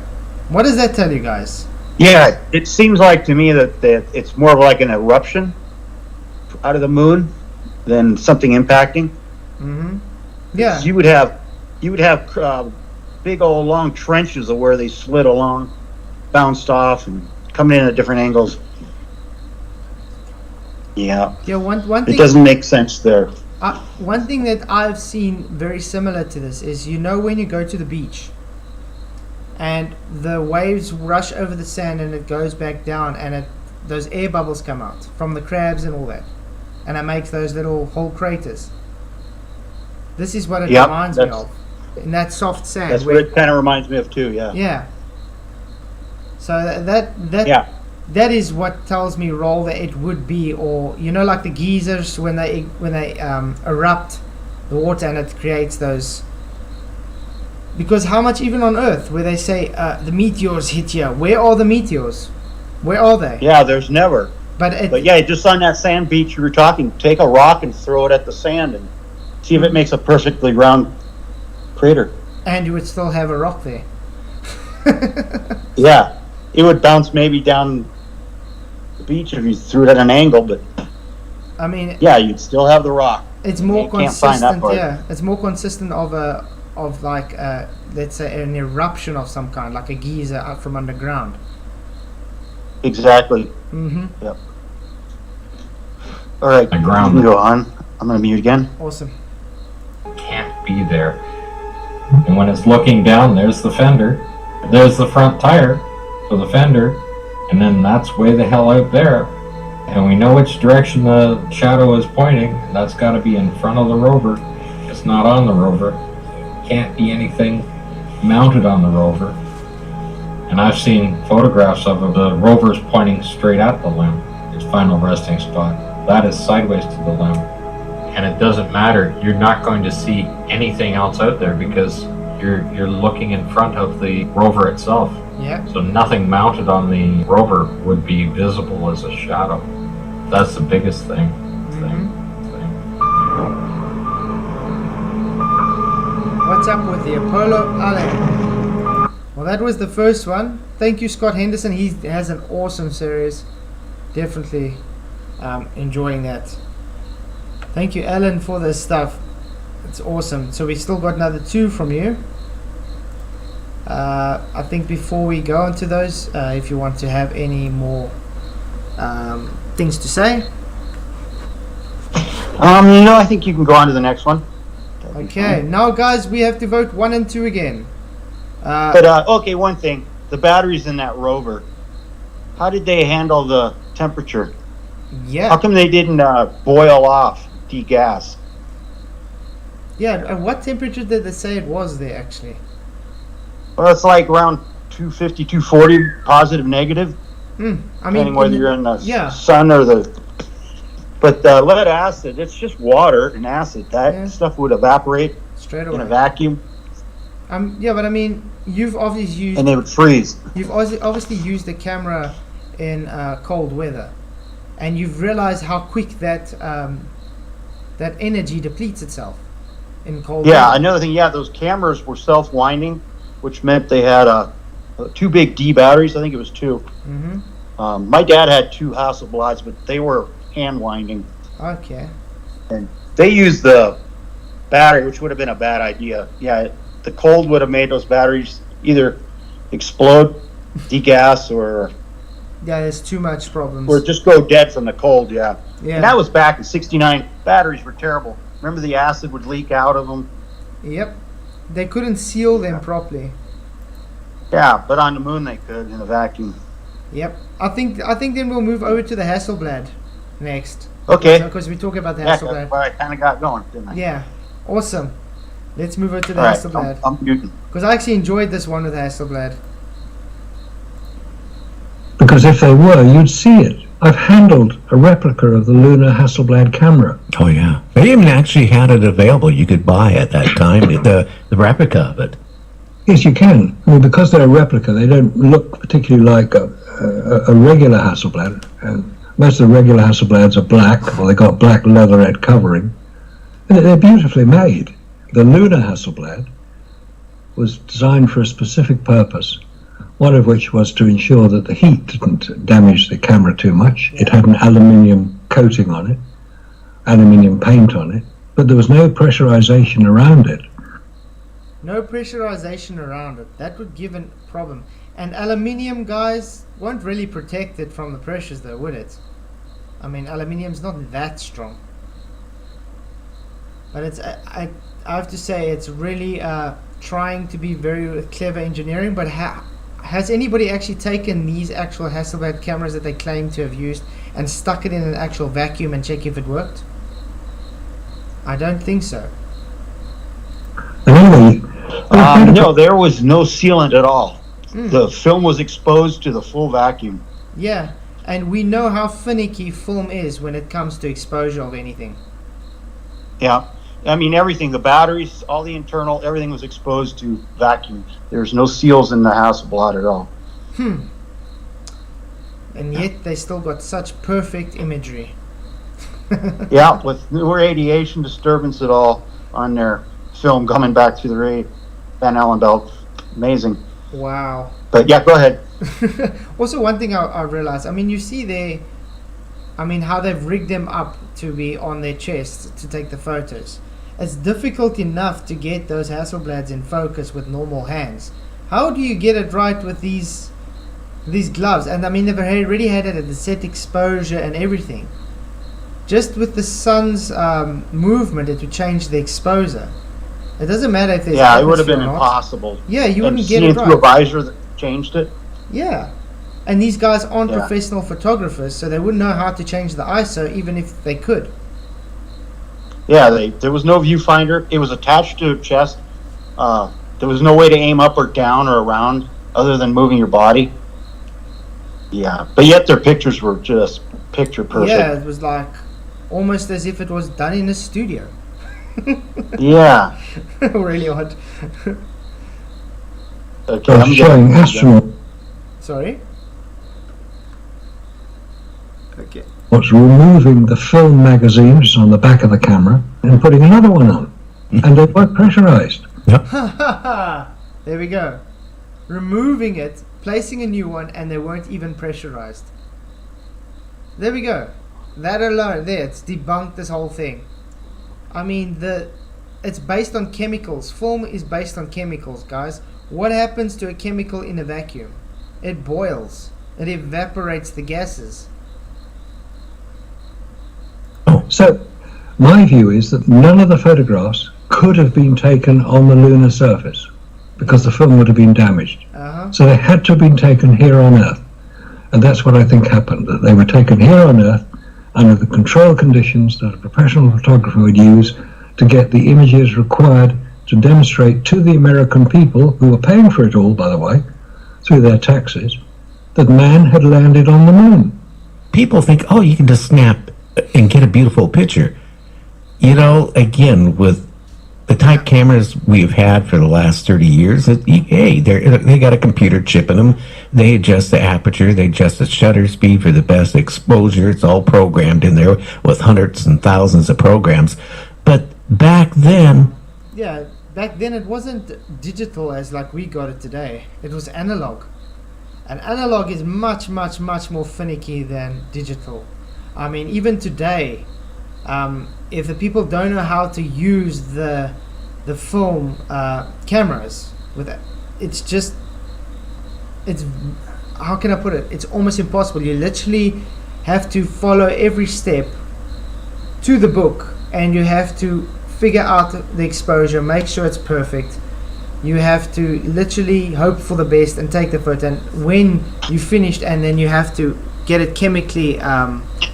what does that tell you guys? Yeah, it seems like to me that it's more of like an eruption out of the moon than something impacting. Mm-hmm. Yeah. You would have big old long trenches of where they slid along, bounced off, and coming in at different angles. Yeah. Yeah. One thing. It doesn't make sense there. One thing that I've seen very similar to this is, when you go to the beach and the waves rush over the sand and it goes back down, and those air bubbles come out from the crabs and all that, and it makes those little whole craters. This is what it reminds me of, in that soft sand. That's what it kind of reminds me of too. Yeah. Yeah. So that is what tells me role that it would be, or like the geysers when they erupt the water and it creates those. Because how much, even on Earth, where they say the meteors hit here, where are the meteors? Where are they? Yeah, there's never. But yeah, just on that sand beach you were talking, take a rock and throw it at the sand and see if it makes a perfectly round crater. And you would still have a rock there. Yeah, it would bounce maybe down the beach if you threw it at an angle, but I mean, yeah, you'd still have the rock. It's more consistent. Yeah, it's more consistent of like let's say an eruption of some kind, like a geyser up from underground. Exactly. Mm-hmm. Yep. All right, you can go on. I'm gonna mute again. Awesome. Can't be there. And when it's looking down, there's the fender, there's the front tire for the fender, and then that's way the hell out there. And we know which direction the shadow is pointing. That's got to be in front of the rover. It's not on the rover. Can't be anything mounted on the rover. And I've seen photographs of the rovers pointing straight at the limb, its final resting spot. That is sideways to the limb. And it doesn't matter. You're not going to see anything else out there because you're looking in front of the rover itself. Yeah. So nothing mounted on the rover would be visible as a shadow. That's the biggest thing. What's up with the Apollo, Allan? Well, that was the first one. Thank you, Scott Henderson. He has an awesome series. Definitely enjoying that. Thank you, Allan, for this stuff. It's awesome. So we still got another 2 from you. I think before we go into those, if you want to have any more things to say. No, I think you can go on to the next one. Okay, now guys, we have to vote 1 and 2 again. Okay, one thing. The batteries in that rover, how did they handle the temperature? Yeah. How come they didn't boil off, degas? Yeah, and what temperature did they say it was there actually? Well, it's like around 250, 240, positive, negative. I mean, depending whether you're in the yeah. sun or the... But lead acid, it's just water and acid. That stuff would evaporate straight away in a vacuum. Yeah, but I mean, you've obviously used... And they would freeze. You've obviously used the camera in cold weather. and you've realized how quick that that energy depletes itself in cold Yeah, weather. another thing, those cameras were self-winding, which meant they had two big D batteries. I think it was two. Mm-hmm. My dad had two Hasselblads, but they were hand-winding. Okay. And they used the battery, which would have been a bad idea. Yeah, the cold would have made those batteries either explode, degas, or Yeah, there's too much problems. just go dead from the cold. Yeah. Yeah. And that was back in '69. Batteries were terrible. Remember, the acid would leak out of them. Yep. They couldn't seal them properly. Yeah, but on the moon they could in a vacuum. Yep. I think then we'll move over to the Hasselblad next. Okay. Because we talk about the Yeah, Hasselblad. that's where I kind of got going, didn't I? Yeah. Awesome. Let's move over to the All right, Hasselblad. I'm muting. Because I actually enjoyed this one with Hasselblad. Because if they were, you'd see it. I've handled a replica of the lunar Hasselblad camera. Oh, yeah. They even actually had it available. You could buy at that time the replica of it. Yes, you can. I mean, because they're a replica, they don't look particularly like a regular Hasselblad. And most of the regular Hasselblads are black, or they got black leatherette covering. And they're beautifully made. The lunar Hasselblad was designed for a specific purpose, one of which was to ensure that the heat didn't damage the camera too much. It had an aluminium coating on it, aluminium paint on it, but there was no pressurization around it. No pressurization around it. That would give a problem. And aluminium, guys, won't really protect it from the pressures though, would it? I mean, aluminium's not that strong. But it's, I have to say, it's really trying to be very clever engineering. But has anybody actually taken these actual Hasselblad cameras that they claim to have used and stuck it in an actual vacuum and check if it worked? I don't think so. Anyway, No, there was no sealant at all. The film was exposed to the full vacuum. Yeah, and we know how finicky film is when it comes to exposure of anything. Yeah. I mean, everything, the batteries, all the internal, everything was exposed to vacuum. There's no seals in the Hasselblad at all. And yet they still got such perfect imagery. Yeah, with no radiation disturbance at all on their film coming back through the Van Allen belt. Amazing. Wow. But yeah, go ahead. Also, one thing I realized, I mean, you see there, I mean, how they've rigged them up to be on their chest to take the photos. It's difficult enough to get those Hasselblads in focus with normal hands. How do you get it right with these gloves? And I mean, they've already had it at the set exposure and everything. Just with the sun's movement, it would change the exposure. It doesn't matter if there's Yeah, it would have been atmosphere or not. impossible. Yeah, you wouldn't And get seeing it through a right. visor that changed it. Yeah. And these guys aren't Yeah. professional photographers, so they wouldn't know how to change the ISO even if they could. Yeah, there was no viewfinder. It was attached to a chest. There was no way to aim up or down or around other than moving your body. Yeah, but yet their pictures were just picture perfect. Yeah, it was like almost as if it was done in a studio. Yeah. Really odd. Okay, of I'm showing getting astronauts Sorry? Okay. removing the film magazines on the back of the camera and putting another one on. And they weren't pressurized. There we go. Removing it, placing a new one, and they weren't even pressurized. There we go. That alone, there, it's debunked this whole thing. I mean, it's based on chemicals. Film is based on chemicals, guys. What happens to a chemical in a vacuum? It boils. It evaporates the gases. So, my view is that none of the photographs could have been taken on the lunar surface because the film would have been damaged. So they had to have been taken here on Earth. And that's what I think happened, that they were taken here on Earth under the control conditions that a professional photographer would use to get the images required to demonstrate to the American people, who were paying for it all, by the way, through their taxes, that man had landed on the moon. People think, oh, you can just snap and get a beautiful picture. You know, again, with the type cameras we've had for the last 30 years, hey, they got a computer chip in them. They adjust the aperture, they adjust the shutter speed for the best exposure. It's all programmed in there with hundreds and thousands of programs. But back then, Yeah, back then it wasn't digital as like we got it today. It was analog. And analog is much, much, much more finicky than digital. I mean, even today, if the people don't know how to use the film cameras with it, it's how can I put it? It's almost impossible. You literally have to follow every step to the book, and you have to figure out the exposure, make sure it's perfect. You have to literally hope for the best and take the photo, and when you finished, and then you have to get it chemically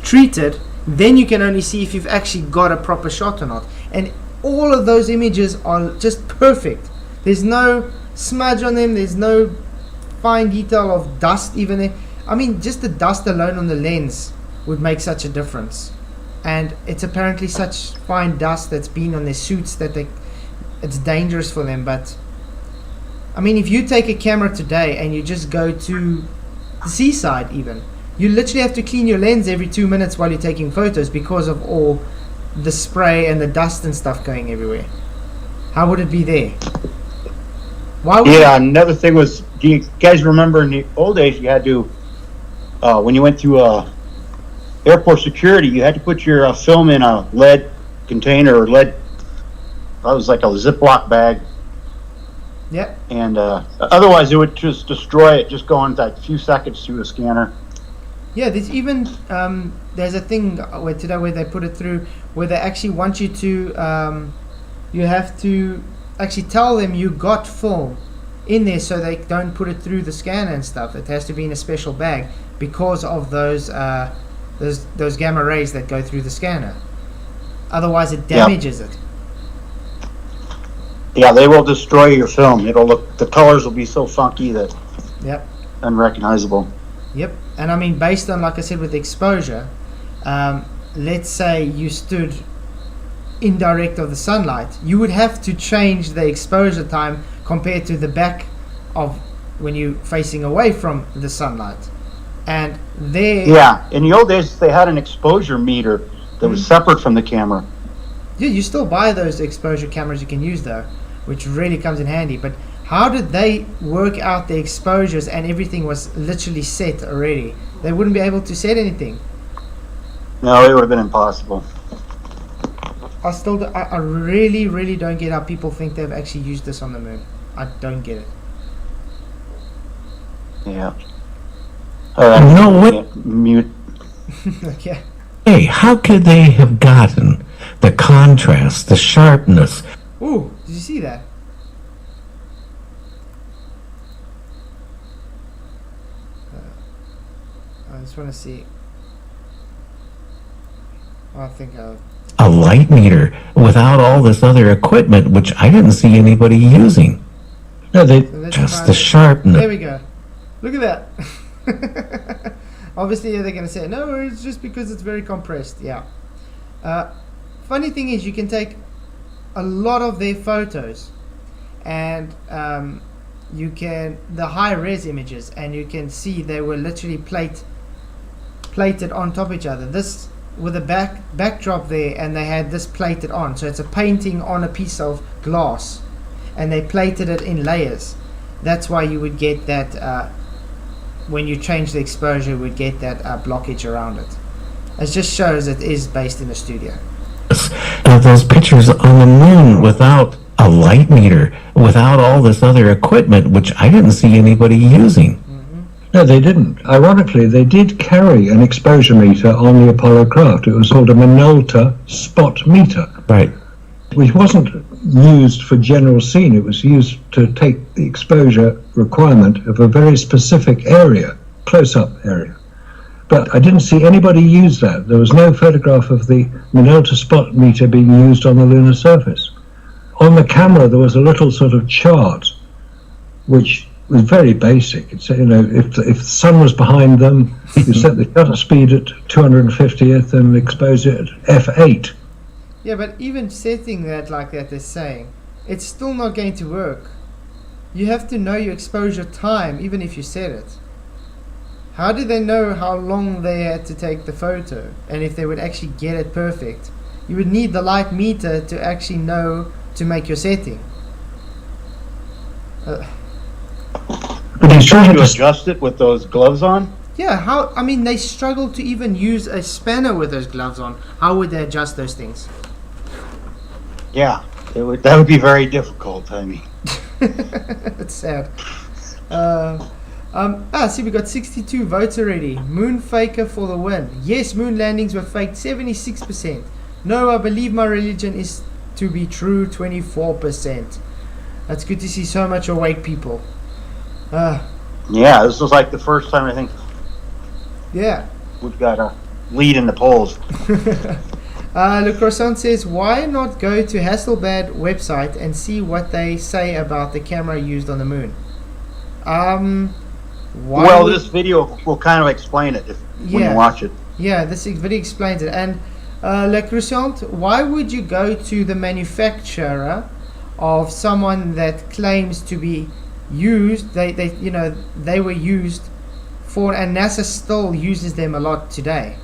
treated, then you can only see if you've actually got a proper shot or not. And all of those images are just perfect. There's no smudge on them, there's no fine detail of dust even there. I mean, just the dust alone on the lens would make such a difference. And it's apparently such fine dust that's been on their suits that it's dangerous for them. But I mean, if you take a camera today and you just go to the seaside even, you literally have to clean your lens every 2 minutes while you're taking photos because of all the spray and the dust and stuff going everywhere. How would it be there? Why would Another thing was, do you guys remember in the old days you had to, when you went through airport security, you had to put your film in a lead container or lead, that was like a Ziploc bag. Yeah. And otherwise it would just destroy it, just going that few seconds through a scanner. Yeah, there's even there's a thing where they put it through where they actually want you to you have to actually tell them you got film in there so they don't put it through the scanner and stuff. It has to be in a special bag because of those gamma rays that go through the scanner. Otherwise it damages it. Yeah, they will destroy your film. It'll look, the colors will be so funky that unrecognizable. Yep. And I mean, based on, like I said, with the exposure, let's say you stood indirect of the sunlight, you would have to change the exposure time compared to the back of when you're facing away from the sunlight. And there... Yeah, in the old days they had an exposure meter that was separate from the camera. Yeah, you still buy those exposure cameras you can use though, which really comes in handy. But how did they work out the exposures and everything was literally set already? They wouldn't be able to set anything. No, it would have been impossible. I really, really don't get how people think they've actually used this on the moon. I don't get it. Yeah. No way. Mute. Okay. Hey, how could they have gotten the contrast, the sharpness? Ooh, did you see that? I just want to see. I think A light meter without all this other equipment, which I didn't see anybody using. No, just the sharpness. There we go. Look at that. Obviously, they're going to say, no, it's just because it's very compressed. Yeah. Funny thing is, you can take a lot of their photos and you can, the high-res images, and you can see they were literally plated on top of each other. This with a backdrop there, and they had this plated on. So it's a painting on a piece of glass, and they plated it in layers. That's why you would get that when you change the exposure, you would get that blockage around it. It just shows it is based in a studio. Those pictures on the moon without a light meter, without all this other equipment, which I didn't see anybody using. No, they didn't. Ironically, they did carry an exposure meter on the Apollo craft. It was called a Minolta spot meter. Right. Which wasn't used for general scene. It was used to take the exposure requirement of a very specific area, close-up area. But I didn't see anybody use that. There was no photograph of the Minolta spot meter being used on the lunar surface. On the camera, there was a little sort of chart, which was very basic. It's, you know, if the sun was behind them, you set the shutter speed at 250th and expose it at f8. Yeah, but even setting that like that, they're saying, it's still not going to work. You have to know your exposure time, even if you set it. How did they know how long they had to take the photo, and if they would actually get it perfect? You would need the light meter to actually know to make your setting. But he's Trying trying to to adjust it with those gloves on? Yeah, how? I mean, they struggle to even use a spanner with those gloves on. How would they adjust those things? Yeah, that would be very difficult, I mean. It's sad. See, we got 62 votes already. MOONFAKER for the win. Yes, moon landings were faked, 76%. No, I believe my religion is to be true, 24%. That's good to see so much awake people. Yeah, this was like the first time I think Yeah. we've got a lead in the polls. Le Croissant says, why not go to Hasselblad website and see what they say about the camera used on the moon? Well, this video will kind of explain it when you watch it. Yeah, this video explains it. And Le Croissant, why would you go to the manufacturer of someone that claims to be used? They were used for, and NASA still uses them a lot today.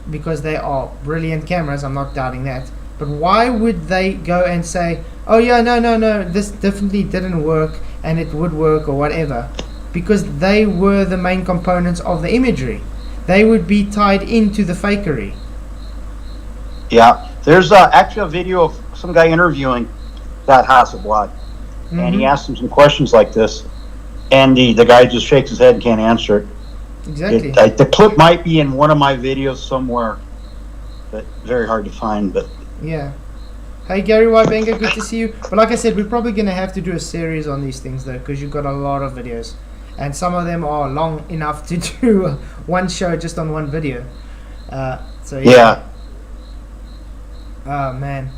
Because they are brilliant cameras, I'm not doubting that. But why would they go and say, oh yeah, no, this definitely didn't work and it would work or whatever? Because they were the main components of the imagery. They would be tied into the fakery. Yeah, there's actually a video of some guy interviewing that Hasselblad. And he asked him some questions like this. And the guy just shakes his head and can't answer it. Exactly. The clip might be in one of my videos somewhere, but very hard to find. But yeah. Hey Gary Wybenga, good to see you. But like I said, we're probably going to have to do a series on these things though, because you've got a lot of videos. And some of them are long enough to do one show just on one video. So yeah. Oh man.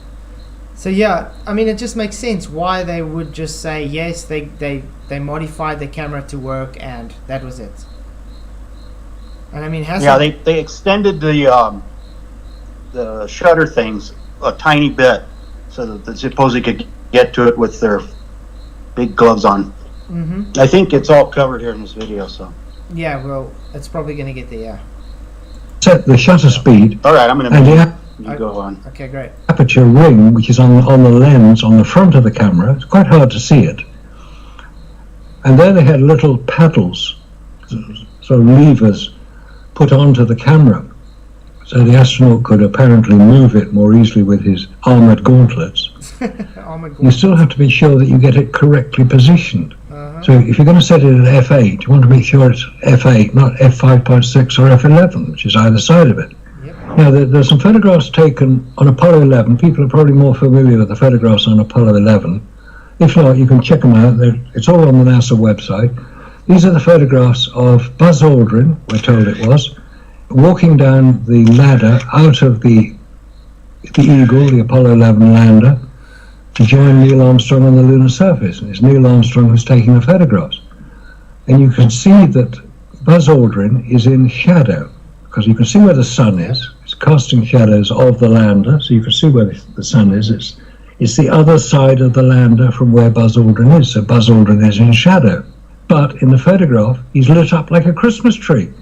So yeah, I mean, it just makes sense why they would just say yes, they modified the camera to work and that was it. And I mean, they extended the shutter things a tiny bit so that they supposedly could get to it with their big gloves on. I think it's all covered here in this video. So yeah, well, it's probably going to get there. Yeah. set the shutter speed. All right, I'm going to go on. Okay, great. Aperture ring, which is on the lens on the front of the camera. It's quite hard to see it. And there they had little paddles, sort of levers, put onto the camera, so the astronaut could apparently move it more easily with his armored gauntlets. You still have to be sure that you get it correctly positioned. So if you're going to set it at f8, you want to make sure it's f8, not f5.6 or f11, which is either side of it. Now, there's some photographs taken on Apollo 11. People are probably more familiar with the photographs on Apollo 11. If not, you can check them out. It's all on the NASA website. These are the photographs of Buzz Aldrin, we're told it was, walking down the ladder out of the Eagle, the Apollo 11 lander, to join Neil Armstrong on the lunar surface. And it's Neil Armstrong who's taking the photographs. And you can see that Buzz Aldrin is in shadow, because you can see where the sun is. It's casting shadows of the lander, so you can see where the sun is. It's the other side of the lander from where Buzz Aldrin is, so Buzz Aldrin is in shadow. But in the photograph, he's lit up like a Christmas tree.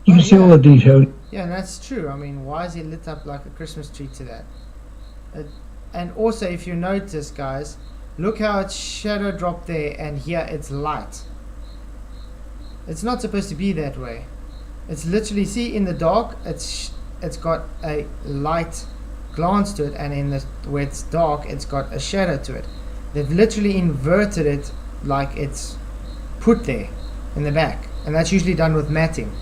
You can see all the detail. Yeah, that's true. I mean, why is he lit up like a Christmas tree to that? And also, if you notice, guys, look how it's shadow dropped there, and here it's light. It's not supposed to be that way. It's literally, see, in the dark, it's got a light glance to it, and in where it's dark, it's got a shadow to it. They've literally inverted it like it's put there in the back, and that's usually done with matting.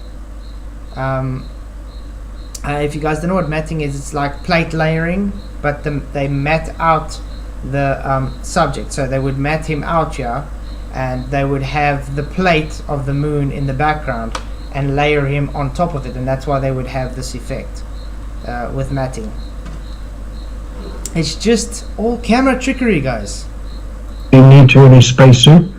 If you guys don't know what matting is, it's like plate layering, but they mat out the subject. So they would mat him out here, and they would have the plate of the moon in the background and layer him on top of it, and that's why they would have this effect with matting. It's just all camera trickery, guys. You need to in a spacesuit.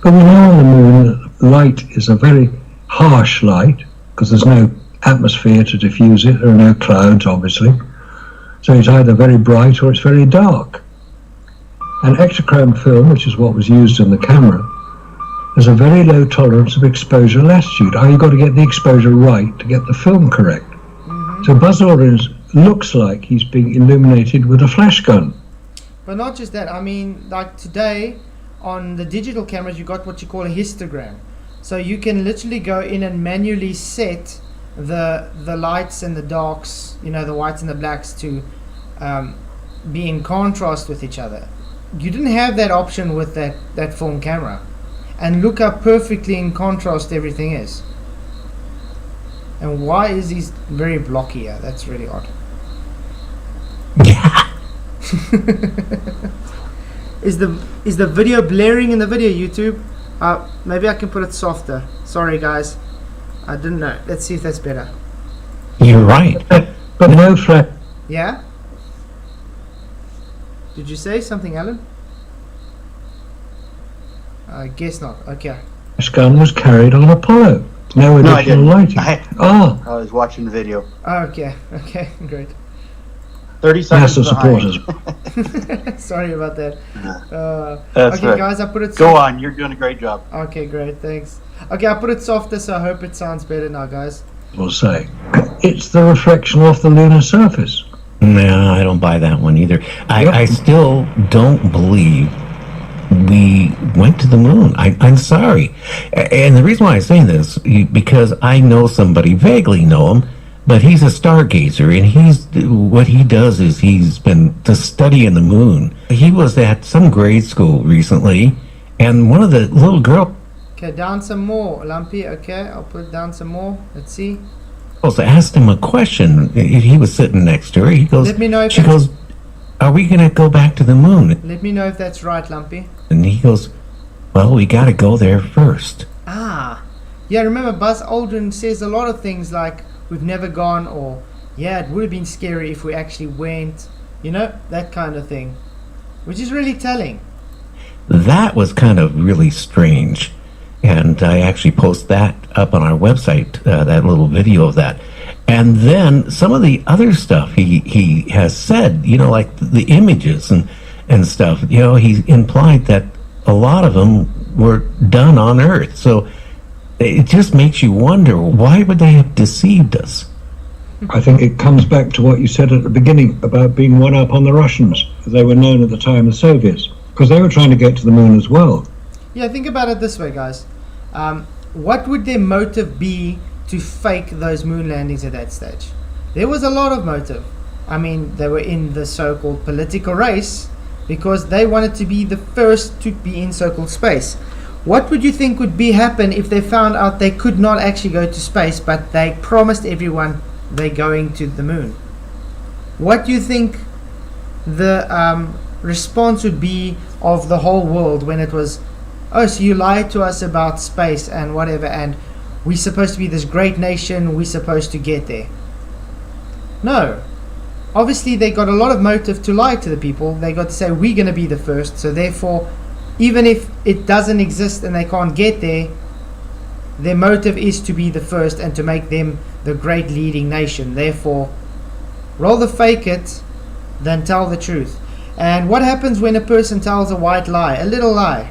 But we know on the moon that light is a very harsh light, because there's no atmosphere to diffuse it. There are no clouds, obviously. So it's either very bright or it's very dark. An exochrome film, which is what was used in the camera, has a very low tolerance of exposure latitude. You've got to get the exposure right to get the film correct. So Buzz Aldrin looks like he's being illuminated with a flash gun. But not just that, I mean, like today on the digital cameras you got what you call a histogram. So you can literally go in and manually set the lights and the darks, you know, the whites and the blacks to be in contrast with each other. You didn't have that option with that film camera. And look how perfectly in contrast everything is. And why is he very blocky here? That's really odd. Yeah. Is the video blaring in the video, YouTube? Maybe I can put it softer. Sorry guys, I didn't know. Let's see if that's better. You're right. But no flash Yeah? Did you say something, Alan? I guess not. Okay. gun was carried on Apollo. No No, I additional didn't. lighting. I was watching the video. Okay. Okay. Great. 30 seconds NASA behind. supporters. Sorry about that. That's Okay, right. guys, I put it. Go on, you're doing a great job. Okay, great. Thanks. Okay, I put it softer, so I hope it sounds better now, guys. Will say it's the reflection off the lunar surface. No, I don't buy that one either. I still don't believe we went to the moon. I'm sorry. And the reason why I say this, because I know somebody, vaguely know him, but he's a stargazer, and what he does is he's been studying the moon. He was at some grade school recently, and one of the little girls Okay, down some more, Lumpy. Okay, I'll put down some more. Let's see. asked him a question. He was sitting next to her. He goes, Let me know if she that's- goes, "Are we going to go back to the moon?" Let me know if that's right, Lumpy. And he goes, "Well, we got to go there first." Ah, yeah. Remember, Buzz Aldrin says a lot of things like "we've never gone" or "yeah, it would have been scary if we actually went." You know, that kind of thing, which is really telling. That was kind of really strange. And I actually post that up on our website, that little video of that. And then some of the other stuff he has said, like the images and stuff, he implied that a lot of them were done on Earth. So it just makes you wonder, why would they have deceived us? I think it comes back to what you said at the beginning about being one up on the Russians. They were known at the time as Soviets, because they were trying to get to the moon as well. Yeah, think about it this way, guys. What would their motive be to fake those moon landings at that stage? There was a lot of motive. I mean, they were in the so-called political race because they wanted to be the first to be in so-called space. What would you think would happen if they found out they could not actually go to space, but they promised everyone they're going to the moon? What do you think the response would be of the whole world when it was, oh, so you lied to us about space and whatever, and we're supposed to be this great nation, we're supposed to get there? No. Obviously, they got a lot of motive to lie to the people. They got to say, we're going to be the first, so therefore, even if it doesn't exist and they can't get there, their motive is to be the first and to make them the great leading nation. Therefore, rather fake it than tell the truth. And what happens when a person tells a white lie, a little lie?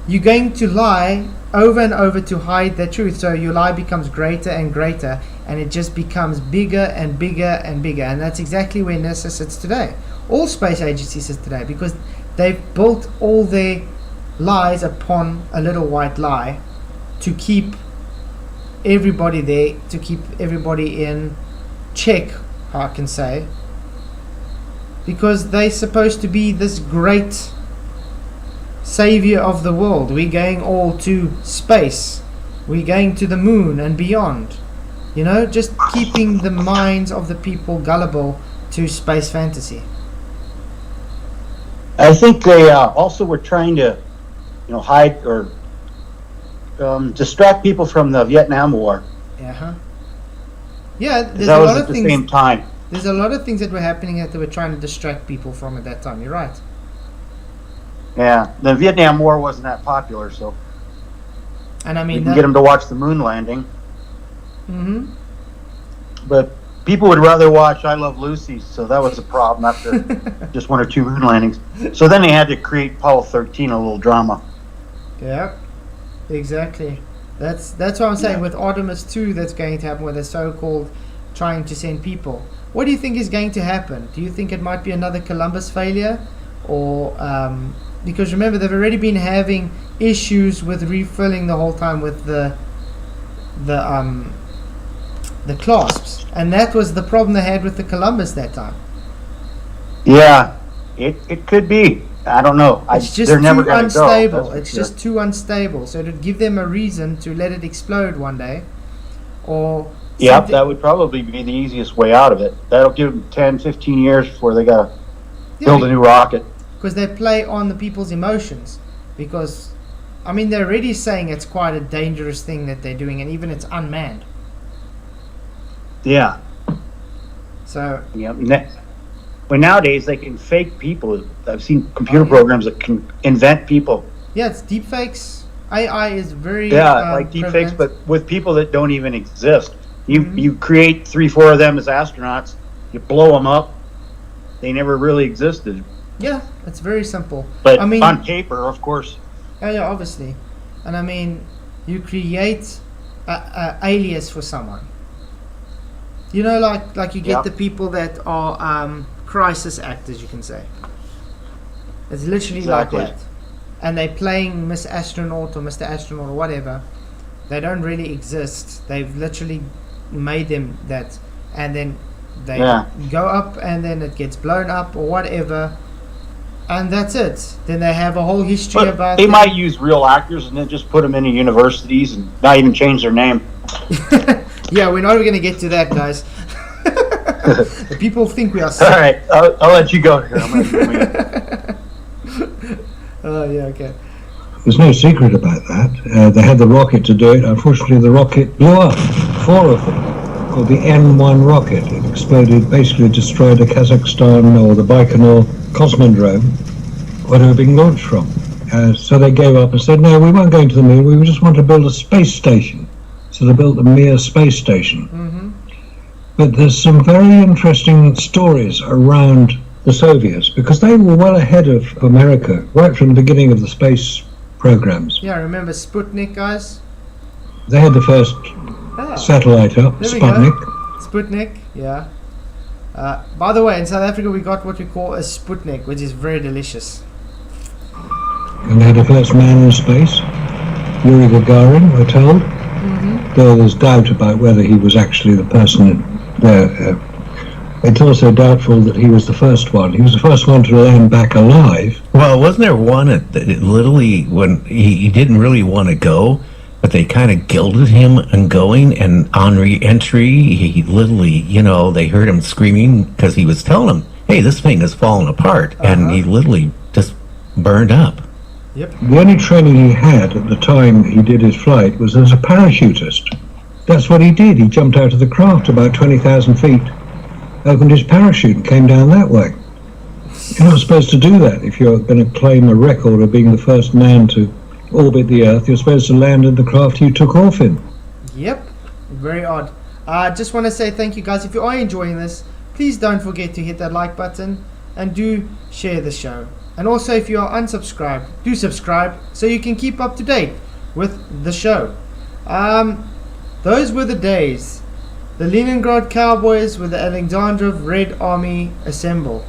You're going to lie over and over to hide the truth. So your lie becomes greater and greater, and it just becomes bigger and bigger and bigger. And that's exactly where NASA sits today. All space agencies sit today, because they've built all their lies upon a little white lie to keep everybody there, to keep everybody in check, I can say. Because they're supposed to be this great savior of the world. We're going all to space. We're going to the moon and beyond. Just keeping the minds of the people gullible to space fantasy. I think they also were trying to, hide or distract people from the Vietnam War. Yeah, there's That a was lot at of the things. same time. There's a lot of things that were happening that they were trying to distract people from at that time. You're right. Yeah, the Vietnam War wasn't that popular, so And I you mean, can get them to watch the moon landing. Mm-hmm. But people would rather watch I Love Lucy, so that was a problem after just 1 or 2 moon landings. So then they had to create Apollo 13, a little drama. Yeah, exactly. That's what I'm saying with Artemis 2 that's going to happen, where they're so-called trying to send people. What do you think is going to happen? Do you think it might be another Columbus failure? Or, because remember, they've already been having issues with refilling the whole time with the clasps. And that was the problem they had with the Columbus that time. Yeah, it could be. I don't know. It's just they're never too gonna unstable. go, It's just too unstable. So it'd give them a reason to let it explode one day. Or Yep, something. that would probably be the easiest way out of it. That'll give them 10, 15 years before they got to build a new rocket. Because they play on the people's emotions. Because, I mean, they're already saying it's quite a dangerous thing that they're doing, and even it's unmanned. Yeah. So, But nowadays they can fake people. I've seen computer programs that can invent people. yeah, it's deepfakes. AI is very Like deepfakes, prevalent. but with people that don't even exist. You create 3, 4 of them as astronauts. You blow them up. They never really existed. Yeah, it's very simple. But I mean, on paper, of course. yeah, obviously. And I mean, you create a alias for someone. You know, like you get the people that are crisis actors, you can say. It's literally Exactly. like that. And they're playing Miss Astronaut or Mr. Astronaut or whatever. They don't really exist. They've literally made them that. And then they go up and then it gets blown up or whatever. And that's it. Then they have a whole history But about they them. might use real actors and then just put them into universities and not even change their name. Yeah, we're not going to get to that, guys. The people think we are All sick. right, I'll let you go here. I'm gonna Oh, yeah, okay. There's no secret about that. They had the rocket to do it. Unfortunately, the rocket blew up. 4 of them, called the N1 rocket. It exploded, basically destroyed the Kazakhstan or the Baikonur Cosmodrome, where they were being launched from. So they gave up and said, no, we weren't going to the moon. We just want to build a space station. So they built the Mir space station. Mm-hmm. But there's some very interesting stories around the Soviets, because they were well ahead of America right from the beginning of the space programs. Yeah, remember Sputnik, guys? They had the first satellite up, There we Sputnik. go. Sputnik, yeah. By the way, in South Africa we got what we call a Sputnik, which is very delicious. And they had the first man in space, Yuri Gagarin, we're told. Though there's doubt about whether he was actually the person there. It's also doubtful that he was the first one. He was the first one to land back alive. Well, wasn't there one that literally, when he didn't really want to go, but they kind of guilted him on going, and on re-entry, he literally, they heard him screaming because he was telling them, hey, this thing is falling apart, and he literally just burned up. Yep. The only training he had at the time he did his flight was as a parachutist. That's what he did. He jumped out of the craft about 20,000 feet, opened his parachute and came down that way. You're not supposed to do that if you're going to claim a record of being the first man to orbit the Earth. You're supposed to land in the craft you took off in. Yep. Very odd. I just want to say thank you, guys. If you are enjoying this, please don't forget to hit that like button and do share the show. And also, if you are unsubscribed, do subscribe so you can keep up to date with the show. Those were the days. The Leningrad Cowboys with the Alexandrov Red Army Ensemble.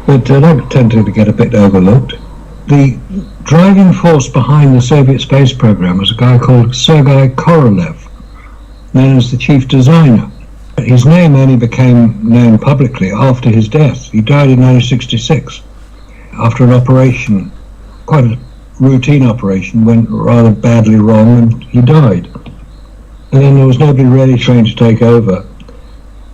But that tended to get a bit overlooked. The driving force behind the Soviet space program was a guy called Sergei Korolev, known as the chief designer. His name only became known publicly after his death. He died in 1966 after an operation, quite a routine operation, went rather badly wrong and he died. And then there was nobody really trained to take over.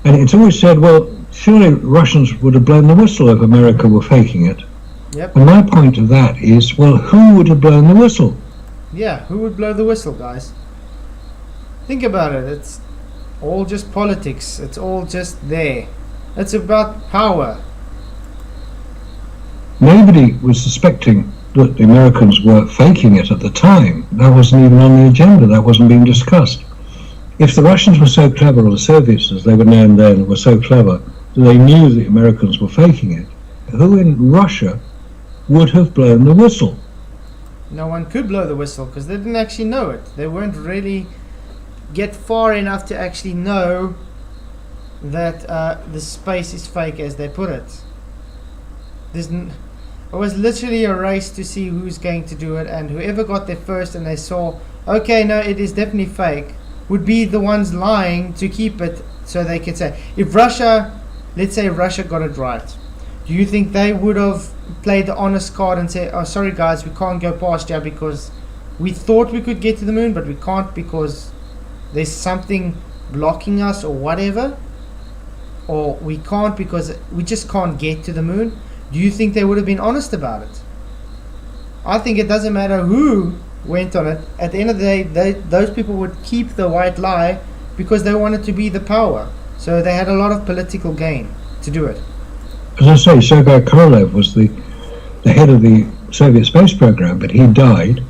And it's always said, well, surely Russians would have blown the whistle if America were faking it. Yep. And my point of that is, well, who would have blown the whistle? Yeah, who would blow the whistle, guys? Think about it. It's all just politics. It's all just there. It's about power. Nobody was suspecting that the Americans were faking it at the time. That wasn't even on the agenda. That wasn't being discussed. if the Russians were so clever, or the Soviets, as they were known then, were so clever, that they knew the Americans were faking it, who in Russia would have blown the whistle? No one could blow the whistle because they didn't actually know it. They weren't really get far enough to actually know that the space is fake, as they put it. It was literally a race to see who's going to do it, and whoever got there first and they saw, okay, no, it is definitely fake, would be the ones lying to keep it so they could say, if Russia, let's say Russia got it right, do you think they would have played the honest card and said, oh, sorry guys, we can't go past here because we thought we could get to the moon, but we can't because there's something blocking us or whatever, or we can't because we just can't get to the moon? Do you think they would have been honest about it? I think it doesn't matter who went on it. At the end of the day, those people would keep the white lie because they wanted to be the power. So they had a lot of political gain to do it. As I say, Sergei Korolev was the head of the Soviet space program, but he died.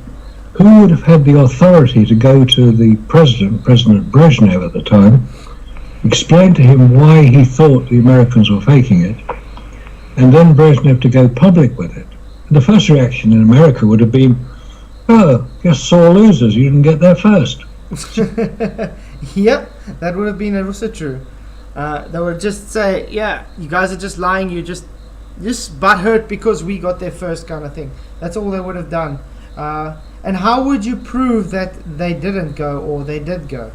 Who would have had the authority to go to the President Brezhnev at the time, explain to him why he thought the Americans were faking it, and then Brezhnev to go public with it? And the first reaction in America would have been, oh, you're sore losers, you didn't get there first. Yep, that would have been also true. They would just say, yeah, you guys are just lying, you just butthurt because we got there first, kind of thing. That's all they would have done. And how would you prove that they didn't go or they did go?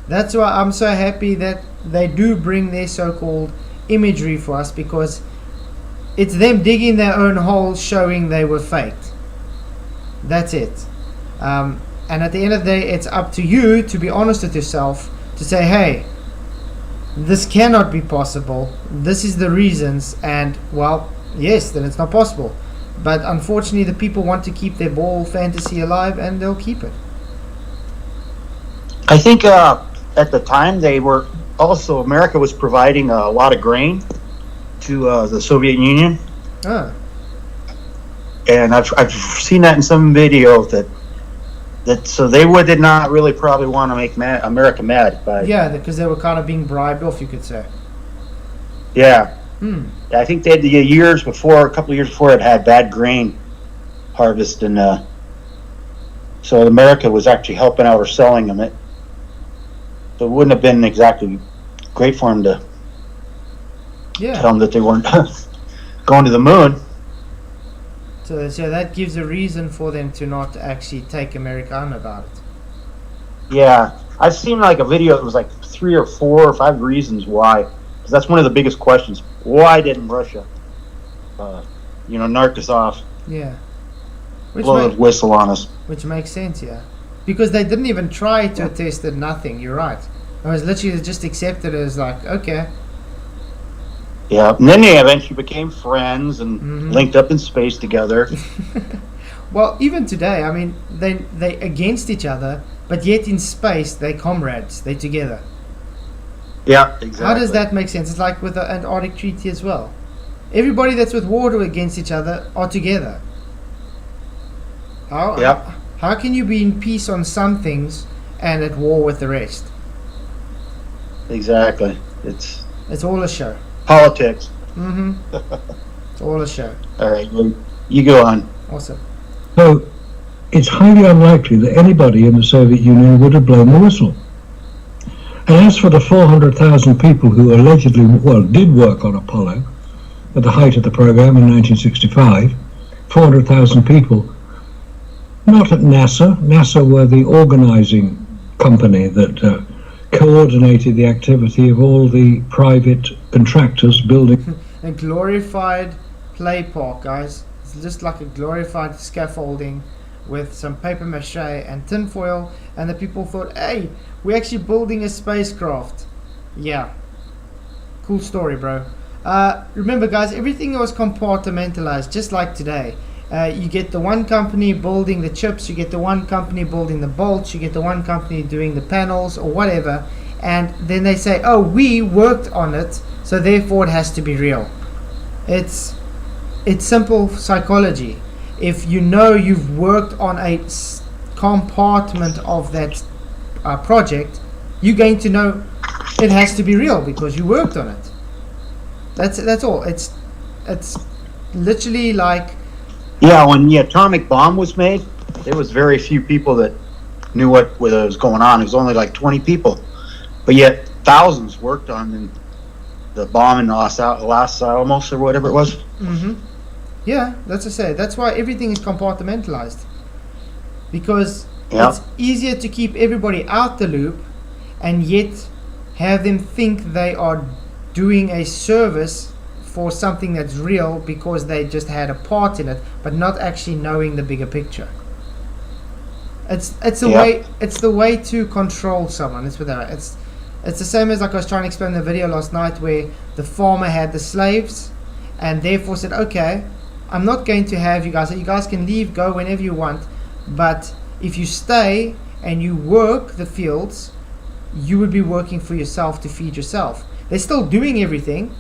That's why I'm so happy that they do bring their so-called imagery for us, because it's them digging their own hole showing they were faked. That's it. And at the end of the day, it's up to you to be honest with yourself, to say, hey, this cannot be possible, this is the reasons, and well, yes, then it's not possible. But unfortunately, the people want to keep their ball fantasy alive, and they'll keep it. I think at the time they were also, America was providing a lot of grain to the Soviet Union. And I've seen that in some video that so they did not really probably want to make America mad. Yeah, because they were kind of being bribed off, you could say. Yeah. I think they had a couple of years before, it had bad grain harvest, and so America was actually helping out or selling them it. So it wouldn't have been exactly great for them to tell them that they weren't going to the moon. So that gives a reason for them to not actually take America on about it. Yeah, I've seen like a video. It was like 3 or 4 or 5 reasons why. Because that's one of the biggest questions. Why didn't Russia, narc us off? Yeah. Blow the whistle on us. Which makes sense, yeah. Because they didn't even try to test it, nothing. You're right. It was literally just accepted as like, okay. Yeah, and then they eventually became friends and linked up in space together. Well, even today, I mean, they against each other, but yet in space, they're comrades. They're together. Yeah, exactly. How does that make sense? It's like with the Antarctic Treaty as well. Everybody that's with war against each other are together. How can you be in peace on some things and at war with the rest? Exactly. It's all a show. Politics. It's all a show. All right, you go on. Awesome. So it's highly unlikely that anybody in the Soviet Union would have blown the whistle. And as for the 400,000 people who allegedly, did work on Apollo at the height of the program in 1965, 400,000 people, not at NASA. NASA were the organizing company that coordinated the activity of all the private contractors building. A glorified play park, guys. It's just like a glorified scaffolding with some paper mache and tinfoil, and the people thought, hey, we're actually building a spacecraft. Yeah. Cool story, bro. Remember, guys, everything was compartmentalized, just like today. You get the one company building the chips, you get the one company building the bolts, you get the one company doing the panels or whatever, and then they say, oh, we worked on it, so therefore it has to be real. It's simple psychology. If you know you've worked on a compartment of that project, you're going to know it has to be real because you worked on it. That's all. It's literally like, Yeah, when the atomic bomb was made, there was very few people that knew what was going on. It was only like 20 people, but yet thousands worked on the bomb in Los Alamos or whatever it was. yeah, that's to say. That's why everything is compartmentalized, because Yeah. it's easier to keep everybody out the loop, and yet have them think they are doing a service for something that's real because they just had a part in it, but not actually knowing the bigger picture. It's the way to control someone. It's the same as, like I was trying to explain in the video last night, where the farmer had the slaves and therefore said, okay, I'm not going to have you guys can leave, go whenever you want, but if you stay and you work the fields, you would be working for yourself to feed yourself. They're still doing everything,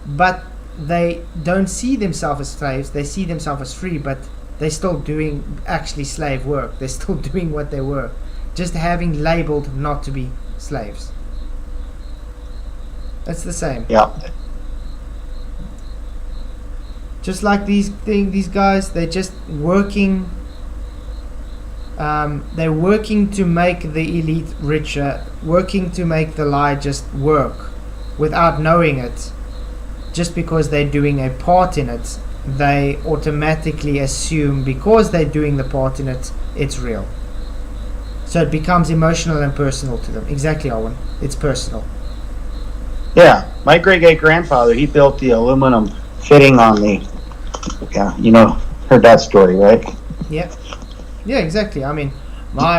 but they don't see themselves as slaves. They see themselves as free, but they're still doing actually slave work. They're still doing what they were, just having labeled not to be slaves. That's the same. Yeah. Just like these guys, they're just working. They're working to make the elite richer, working to make the lie just work without knowing it. Just because they're doing a part in it, they automatically assume because they're doing the part in it, it's real. So it becomes emotional and personal to them. Exactly, Owen. It's personal. Yeah, my great-great-grandfather, he built the aluminum fitting on the, heard that story, right? Yeah. Yeah, exactly. I mean,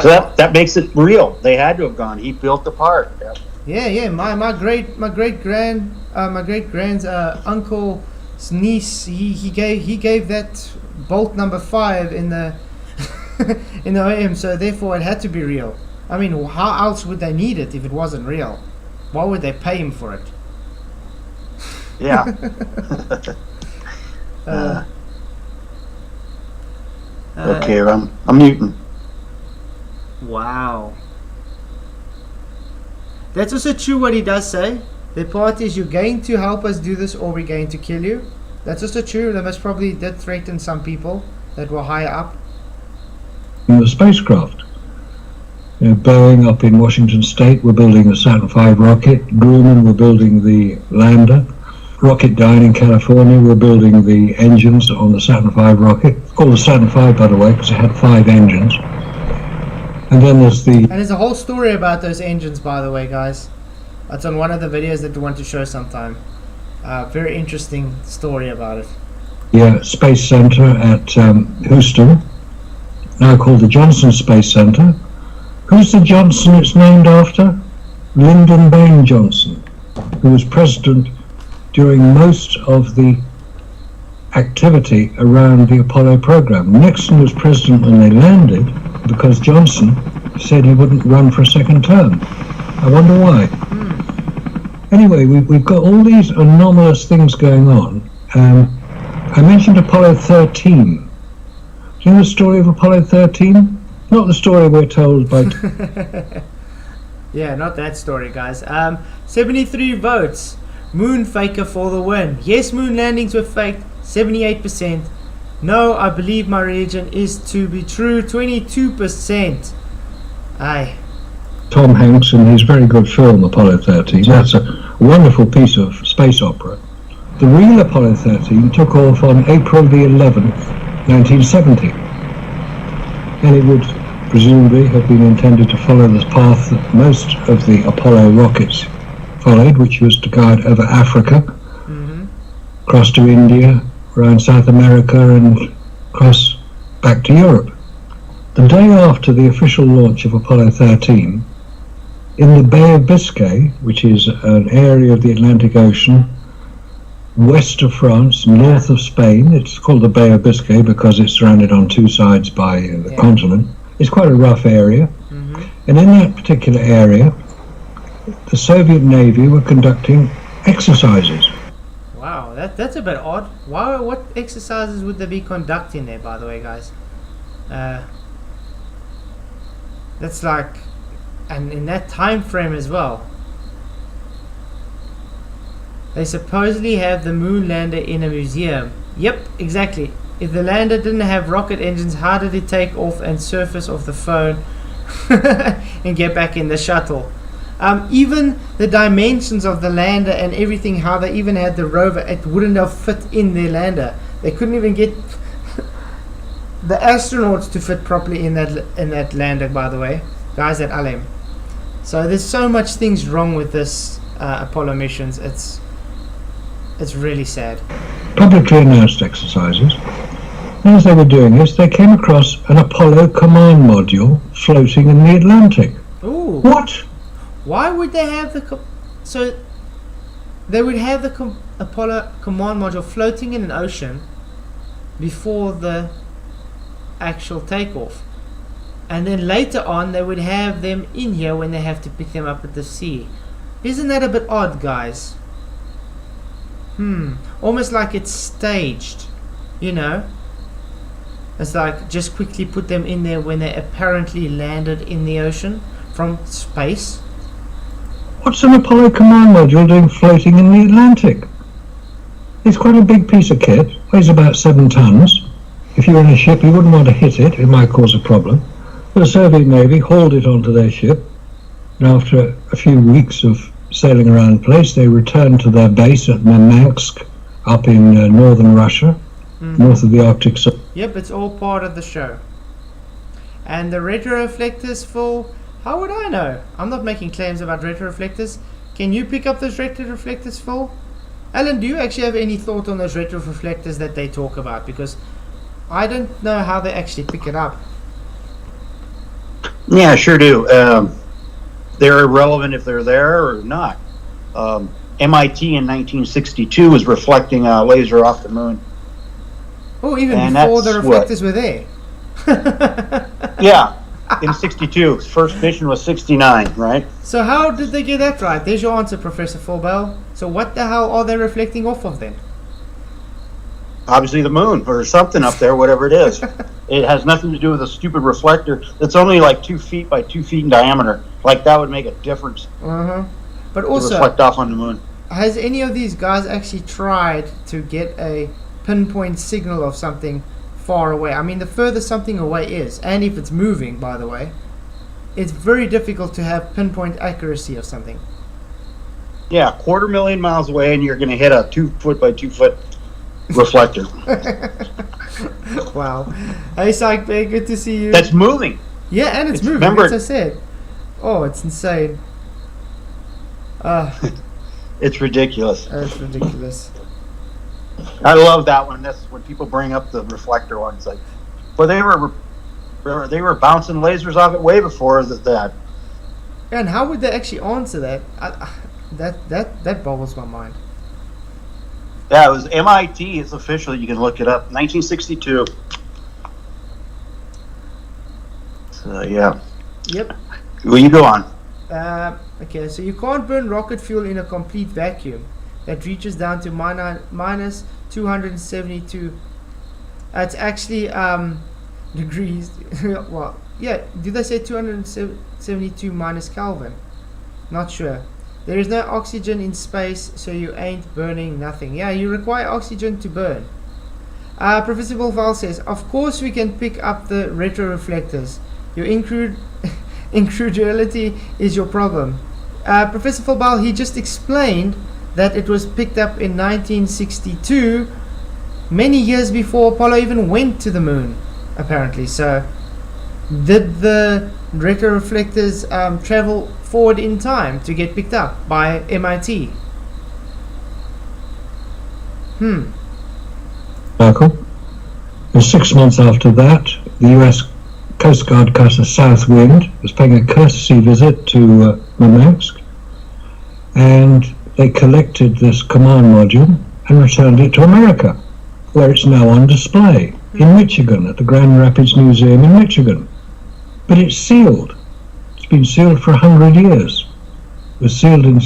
So that makes it real. They had to have gone. He built the part. Yeah. My great grand's uncle's niece. He gave that bolt number 5 in the in the OM. So therefore, it had to be real. I mean, how else would they need it if it wasn't real? Why would they pay him for it? Yeah. Okay, I'm muting. Wow. That's also true what he does say. The part is, you're going to help us do this or we're going to kill you. That's also true. That most probably did threaten some people that were higher up. In the spacecraft. Boeing up in Washington State were building the Saturn V rocket. Grumman were building the lander. Rocketdyne in California were building the engines on the Saturn V rocket. Called the Saturn V, by the way, because it had 5 engines. And then there's a whole story about those engines, by the way, guys. That's on one of the videos that we want to show sometime. Very interesting story about it. Yeah, Space Center at Houston, now called the Johnson Space Center. Who's the Johnson it's named after? Lyndon Baines Johnson, who was president during most of the activity around the Apollo program. Nixon was president when they landed because Johnson said he wouldn't run for a second term. I wonder why. Anyway, we've got all these anomalous things going on. I mentioned Apollo 13. Do you know the story of Apollo 13? Not the story we're told by... Yeah, not that story, guys. 73 votes. MOONFAKER for the win. Yes, moon landings were faked. 78%. No, I believe my religion is to be true. 22%. Aye. Tom Hanks in his very good film Apollo 13. That's a wonderful piece of space opera. The real Apollo 13 took off on April the 11th, 1970. And it would presumably have been intended to follow the path that most of the Apollo rockets followed, which was to guide over Africa, across to India, around South America, and across back to Europe. The day after the official launch of Apollo 13, in the Bay of Biscay, which is an area of the Atlantic Ocean, west of France, north of Spain, it's called the Bay of Biscay because it's surrounded on 2 sides by the continent. It's quite a rough area. And in that particular area, the Soviet Navy were conducting exercises. Wow, that's a bit odd. Why? What exercises would they be conducting there, by the way, guys? That's like and in that time frame as well. They supposedly have the moon lander in a museum. Yep, exactly. If the lander didn't have rocket engines, how did it take off and surface off the phone and get back in the shuttle? Even the dimensions of the lander and everything, how they even had the rover, it wouldn't have fit in their lander. They couldn't even get the astronauts to fit properly in that lander, by the way, guys at Alem. So there's so much things wrong with this Apollo missions. It's really sad. Publicly announced exercises. As they were doing this, they came across an Apollo command module floating in the Atlantic. Ooh. What? Why would they have so they would have the Apollo command module floating in an ocean before the actual takeoff, and then later on they would have them in here when they have to pick them up at the sea? Isn't that a bit odd, guys? Almost like it's staged, you know? It's like just quickly put them in there when they apparently landed in the ocean from space. What's an Apollo command module doing floating in the Atlantic? It's quite a big piece of kit, weighs about 7 tons. If you're in a ship, you wouldn't want to hit it, it might cause a problem. The Soviet Navy hauled it onto their ship, and after a few weeks of sailing around the place, they returned to their base at Murmansk, up in northern Russia, north of the Arctic Circle. Yep, it's all part of the show. And the retroreflectors, Phil, how would I know? I'm not making claims about retroreflectors. Can you pick up those retroreflectors, Phil? Alan, do you actually have any thought on those retroreflectors that they talk about? Because I don't know how they actually pick it up. Yeah, I sure do. They're irrelevant if they're there or not. MIT in 1962 was reflecting a laser off the moon. Oh, even And before the that's reflectors were there. Yeah, in 62. First mission was 69, right? So how did they get that right? There's your answer, Professor Fulbell. So what the hell are they reflecting off of then? Obviously the moon or something up there, whatever it is. It has nothing to do with a stupid reflector that's only like 2 feet by 2 feet in diameter. Like that would make a difference But to also, reflect off on the moon. has any of these guys actually tried to get a pinpoint signal of something far away? I mean, the further something away is, and if it's moving, by the way, it's very difficult to have pinpoint accuracy of something. Yeah, 250,000 miles away and you're going to hit a 2 foot by 2 foot reflector. Wow. Hey, Psych Bay, good to see you. That's moving. Yeah, and it's moving, remember- as I said. Oh, it's insane. It's ridiculous. That's ridiculous. I love that one. That's when people bring up the reflector one. It's like, well, they were bouncing lasers off it way before that. And how would they actually answer that? That boggles my mind. Yeah, it was MIT. It's official. You can look it up. 1962. So yeah. Yep. Well, you go on. Okay, so you can't burn rocket fuel in a complete vacuum. That reaches down to minus 272. It's actually degrees. Well, yeah. Did they say 272 minus Kelvin? Not sure. There is no oxygen in space, so you ain't burning nothing. Yeah, you require oxygen to burn. Professor Wolfval says, of course we can pick up the retroreflectors. Your incredulity is your problem. Professor Fulbell, he just explained that it was picked up in 1962, many years before Apollo even went to the moon, apparently. So, did the retroreflectors travel forward in time to get picked up by MIT? Michael. And 6 months after that, the US Coast Guard cutter Southwind was paying a courtesy visit to Murmansk, and they collected this command module and returned it to America, where it's now on display in Michigan at the Grand Rapids Museum in Michigan. But it's sealed. It's been sealed for 100 years. It was sealed in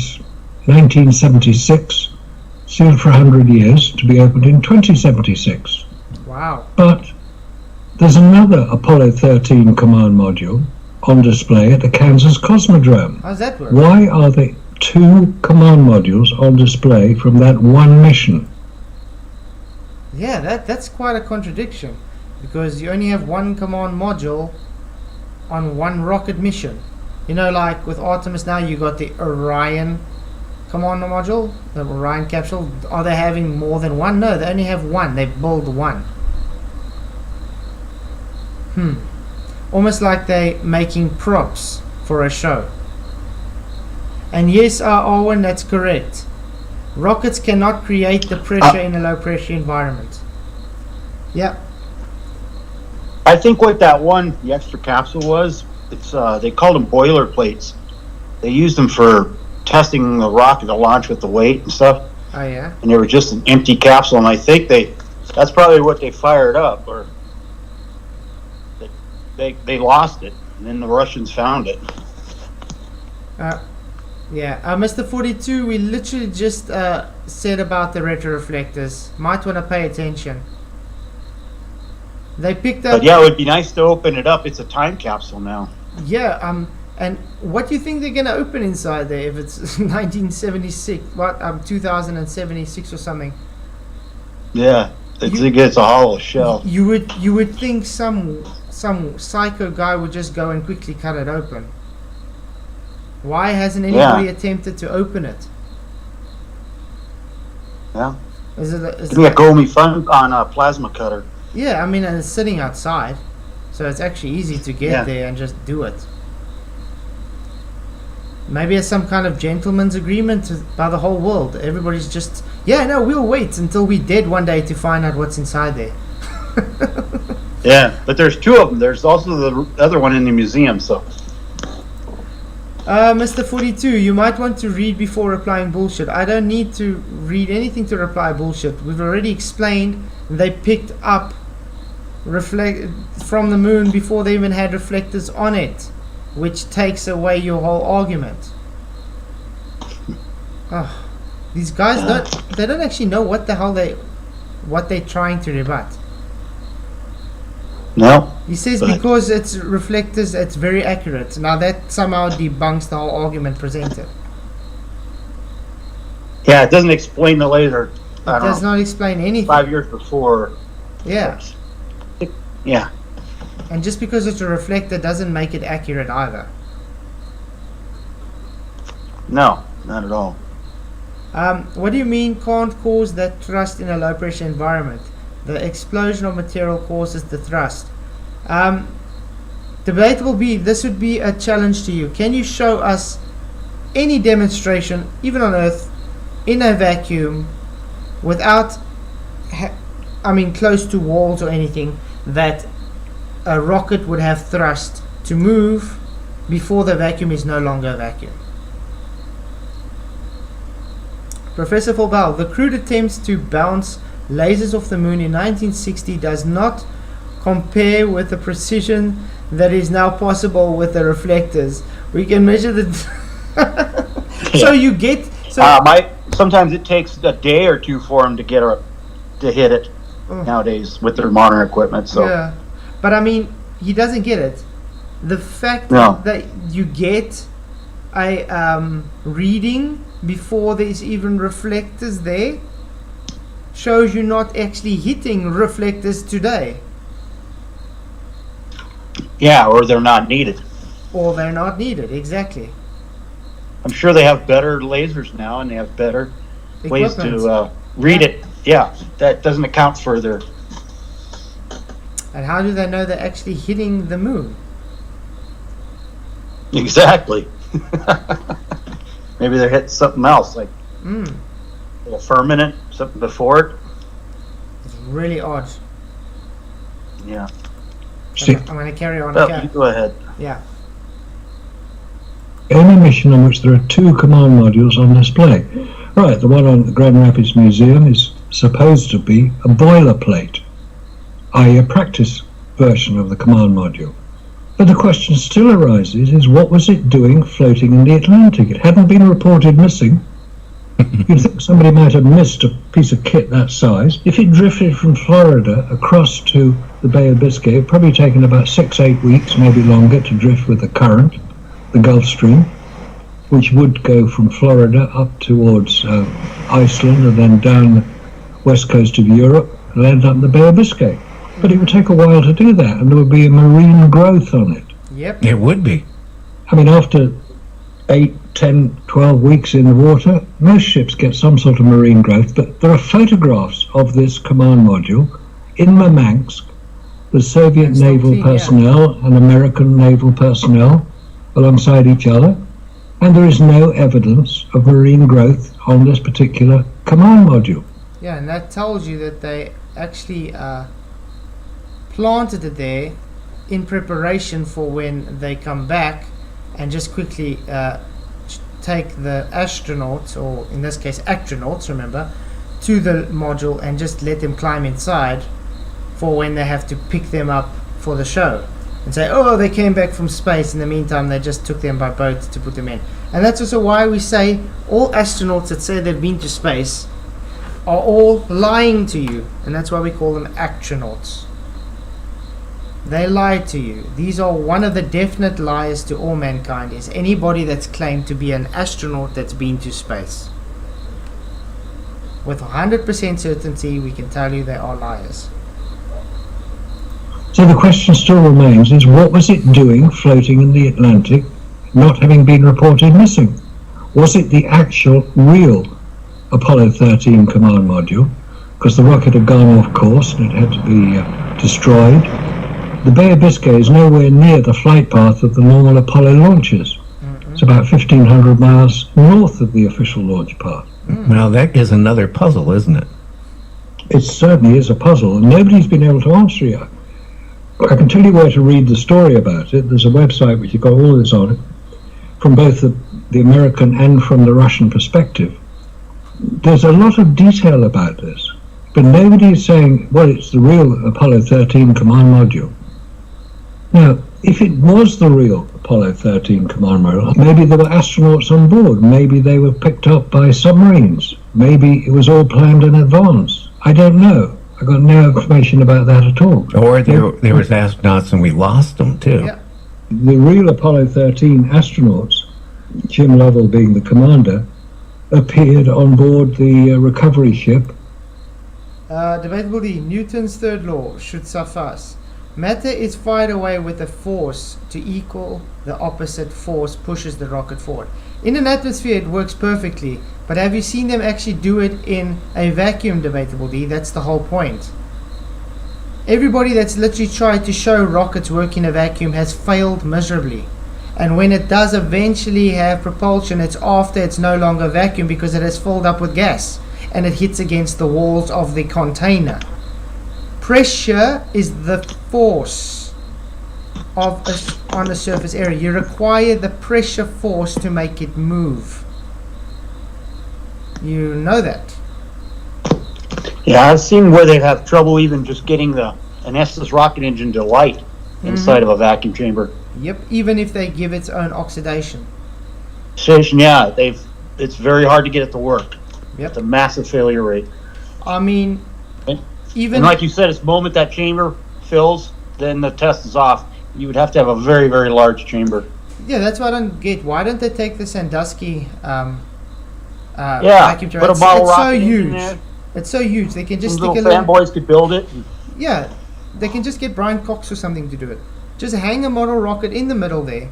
1976, sealed for 100 years to be opened in 2076. Wow. But there's another Apollo 13 command module on display at the Kansas Cosmodrome. How's that work? Why are there 2 command modules on display from that one mission? Yeah, that's quite a contradiction, because you only have one command module on one rocket mission. You know, like with Artemis now, you got the Orion command module, the Orion capsule. Are they having more than one? No, they only have one. They build one. Almost like they making props for a show. And yes, Owen, that's correct. Rockets cannot create the pressure in a low pressure environment. Yeah. I think what that one, the extra capsule was, it's they called them boilerplates. They used them for testing the rocket to launch with the weight and stuff. Oh yeah. And they were just an empty capsule, and I think that's probably what they fired up, or they lost it, and then the Russians found it. Yeah, Mr. 42, we literally just said about the retroreflectors. Might want to pay attention. They picked up... But yeah, it would be nice to open it up. It's a time capsule now. Yeah, and what do you think they're going to open inside there if it's 1976, 2076 or something? Yeah, it's a hollow shell. You would think some psycho guy would just go and quickly cut it open. Why hasn't anybody attempted to open it? Yeah. Is it Give me a Gomi fun on a plasma cutter. Yeah, I mean, and it's sitting outside, so it's actually easy to get there and just do it. Maybe it's some kind of gentleman's agreement by the whole world. Everybody's just, we'll wait until we're dead one day to find out what's inside there. Yeah, but there's 2 of them. There's also the other one in the museum, so... Mr. 42, you might want to read before replying bullshit. I don't need to read anything to reply bullshit. We've already explained they picked up from the moon before they even had reflectors on it, which takes away your whole argument. Oh, these guys don't actually know what the hell they're trying to rebut. No. He says because it's reflectors, it's very accurate. Now that somehow debunks the whole argument presented. Yeah, it doesn't explain the laser. It does not explain anything. 5 years before. Yeah. Yeah. And just because it's a reflector doesn't make it accurate either. No, not at all. What do you mean can't cause that thrust in a low pressure environment? The explosion of material causes the thrust. Debatable B, this would be a challenge to you. Can you show us any demonstration, even on Earth, in a vacuum, without, close to walls or anything, that a rocket would have thrust to move before the vacuum is no longer a vacuum? Professor Forbell, the crude attempts to bounce lasers off the moon in 1960 does not compare with the precision that is now possible with the reflectors. We can measure the so you get sometimes it takes a day or 2 for them to hit it nowadays with their modern equipment. So yeah, but he doesn't get it. The fact that you get a reading before there's even reflectors there shows you're not actually hitting reflectors today. Yeah, or they're not needed. Or they're not needed, exactly. I'm sure they have better lasers now, and they have better ways to read it. Yeah, that doesn't account for their... And how do they know they're actually hitting the moon? Exactly. Maybe they're hitting something else, like a firmament, something before it. It's really odd. Yeah. I'm going to carry on. You go ahead. Yeah. Any mission on which there are 2 command modules on display. Right, the one on the Grand Rapids Museum is supposed to be a boilerplate, i.e. a practice version of the command module. But the question still arises is what was it doing floating in the Atlantic? It hadn't been reported missing. You'd think somebody might have missed a piece of kit that size. If it drifted from Florida across to the Bay of Biscay, it'd probably taken about 6-8 weeks, maybe longer, to drift with the current, the Gulf Stream, which would go from Florida up towards Iceland and then down the west coast of Europe and end up in the Bay of Biscay. But it would take a while to do that, and there would be a marine growth on it. Yep. It would be. I mean, after 8, 10, 12 weeks in the water, most ships get some sort of marine growth, but there are photographs of this command module in Murmansk, the Soviet naval personnel and American naval personnel alongside each other, and there is no evidence of marine growth on this particular command module. Yeah, and that tells you that they actually planted it there in preparation for when they come back and just quickly take the astronauts, or in this case astronauts, remember, to the module and just let them climb inside for when they have to pick them up for the show and say, oh, they came back from space. In the meantime, they just took them by boat to put them in. And that's also why we say all astronauts that say they've been to space are all lying to you, and that's why we call them astronauts. They lied to you. These are one of the definite lies to all mankind, is anybody that's claimed to be an astronaut that's been to space. With 100% certainty, we can tell you they are liars. So the question still remains is, what was it doing floating in the Atlantic, not having been reported missing? Was it the actual, real Apollo 13 command module? Because the rocket had gone off course and it had to be destroyed. The Bay of Biscay is nowhere near the flight path of the normal Apollo launches. It's about 1,500 miles north of the official launch path. Now that is another puzzle, isn't it? It certainly is a puzzle, and nobody's been able to answer it. I can tell you where to read the story about it. There's a website which has got all this on it, from both the American and from the Russian perspective. There's a lot of detail about this, but nobody is saying, well, it's the real Apollo 13 command module. Now, if it was the real Apollo 13 command module, maybe there were astronauts on board, maybe they were picked up by submarines, maybe it was all planned in advance. I don't know. I got no information about that at all. Or there was astronauts and we lost them too. Yeah. The real Apollo 13 astronauts, Jim Lovell being the commander, appeared on board the recovery ship. Debatably, Newton's third law should suffice. Matter is fired away with a force to equal the opposite force pushes the rocket forward. In an atmosphere it works perfectly, but have you seen them actually do it in a vacuum, Debatable D? That's the whole point. Everybody that's literally tried to show rockets work in a vacuum has failed miserably. And when it does eventually have propulsion, it's after it's no longer vacuum because it has filled up with gas and it hits against the walls of the container. Pressure is the force on a surface area. You require the pressure force to make it move. You know that. Yeah, I've seen where they have trouble even just getting an Estes rocket engine to light inside of a vacuum chamber. Yep, even if they give its own oxidation. Yeah, it's very hard to get it to work. Yep. It's a massive failure rate. I mean, And like you said, it's the moment that chamber fills, then the test is off. You would have to have a very, very large chamber. Yeah, that's what I don't get. Why don't they take the Sandusky Yeah, vacuum chamber? put a bottle It's so rocket huge. in there. It's so huge. They can just Some stick little a little. fanboys could build it. Yeah, they can just get Brian Cox or something to do it. Just hang a model rocket in the middle there,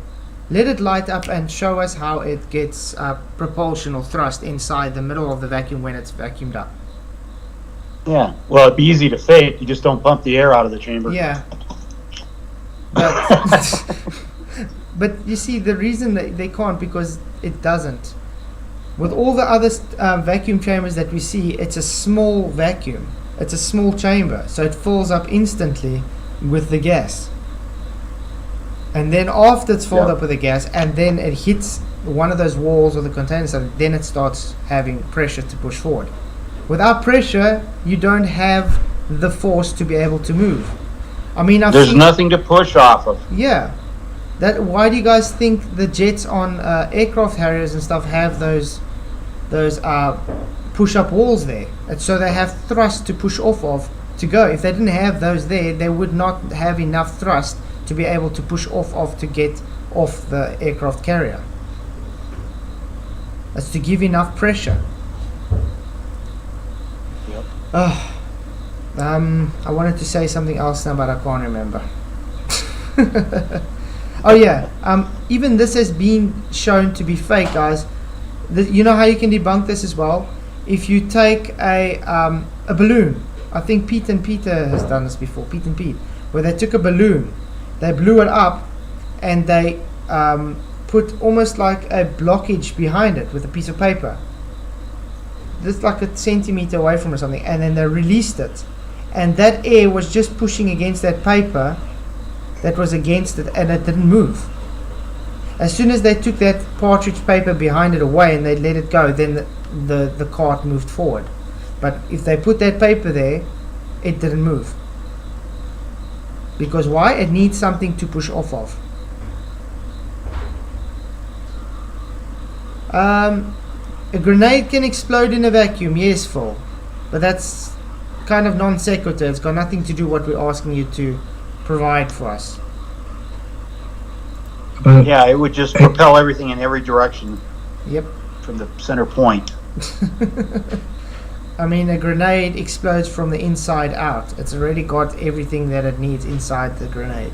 let it light up and show us how it gets propulsion or thrust inside the middle of the vacuum when it's vacuumed up. Yeah, well, it'd be easy to fake. You just don't pump the air out of the chamber. Yeah. But, but you see, the reason that they can't, because it doesn't. With all the other vacuum chambers that we see, it's a small vacuum. It's a small chamber, so it fills up instantly with the gas. And then after it's filled up with the gas, and then it hits one of those walls or the container, so then it starts having pressure to push forward. Without pressure, you don't have the force to be able to move. I mean, There's nothing to push off of. Yeah. Why do you guys think the jets on aircraft carriers and stuff have those those push-up walls there, and so they have thrust to push off of to go. If they didn't have those there, they would not have enough thrust to be able to push off of to get off the aircraft carrier. That's to give enough pressure. Yep. I wanted to say something else now, but I can't remember. Oh yeah, even this has been shown to be fake, guys. You know how you can debunk this as well? If you take a balloon, I think Pete and Peter has done this before, Pete and Pete, where they took a balloon, they blew it up, and they put almost like a blockage behind it with a piece of paper. This like a centimeter away from or something, and then they released it. And that air was just pushing against that paper that was against it, and it didn't move. As soon as they took that partridge paper behind it away and they let it go, then the cart moved forward. But if they put that paper there, it didn't move. Because why? It needs something to push off of. A grenade can explode in a vacuum, yes, Phil. But that's kind of non sequitur. It's got nothing to do with what we're asking you to provide for us. Yeah, it would just propel everything in every direction. Yep. From the center point. I mean, a grenade explodes from the inside out. It's already got everything that it needs inside the grenade.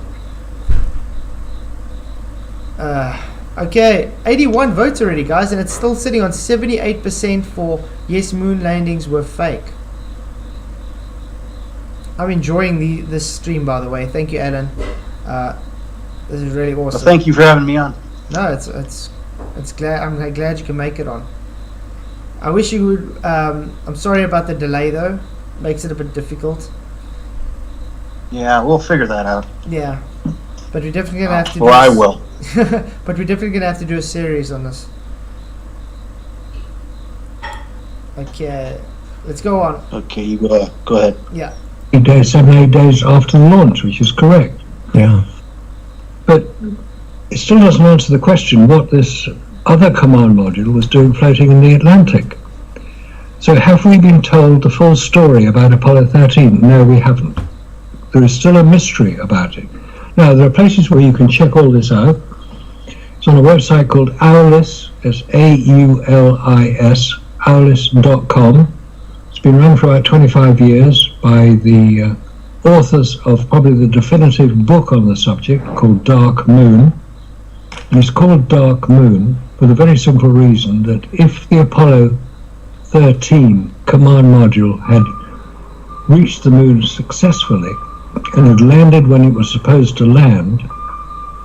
Okay, 81 votes already, guys, and it's still sitting on 78% for yes, moon landings were fake. I'm enjoying this stream, by the way. Thank you, Allan. This is really awesome. Well, thank you for having me on. No, it's glad. I'm glad you can make it on. I wish you would. I'm sorry about the delay, though. Makes it a bit difficult. Yeah, we'll figure that out. Yeah, but we're definitely gonna have to. Or I will. But we're definitely gonna have to do a series on this. Okay, let's go on. Okay, you go ahead. Yeah. 7, 8 days after the launch, which is correct. Yeah. But it still doesn't answer the question what this other command module was doing floating in the Atlantic. So have we been told the full story about Apollo 13? No, we haven't. There is still a mystery about it. Now, there are places where you can check all this out. It's on a website called Aulis, it's AULIS, aulis.com. It's been run for about 25 years by the authors of probably the definitive book on the subject called Dark Moon. And it's called Dark Moon for the very simple reason that if the Apollo 13 command module had reached the moon successfully and had landed when it was supposed to land,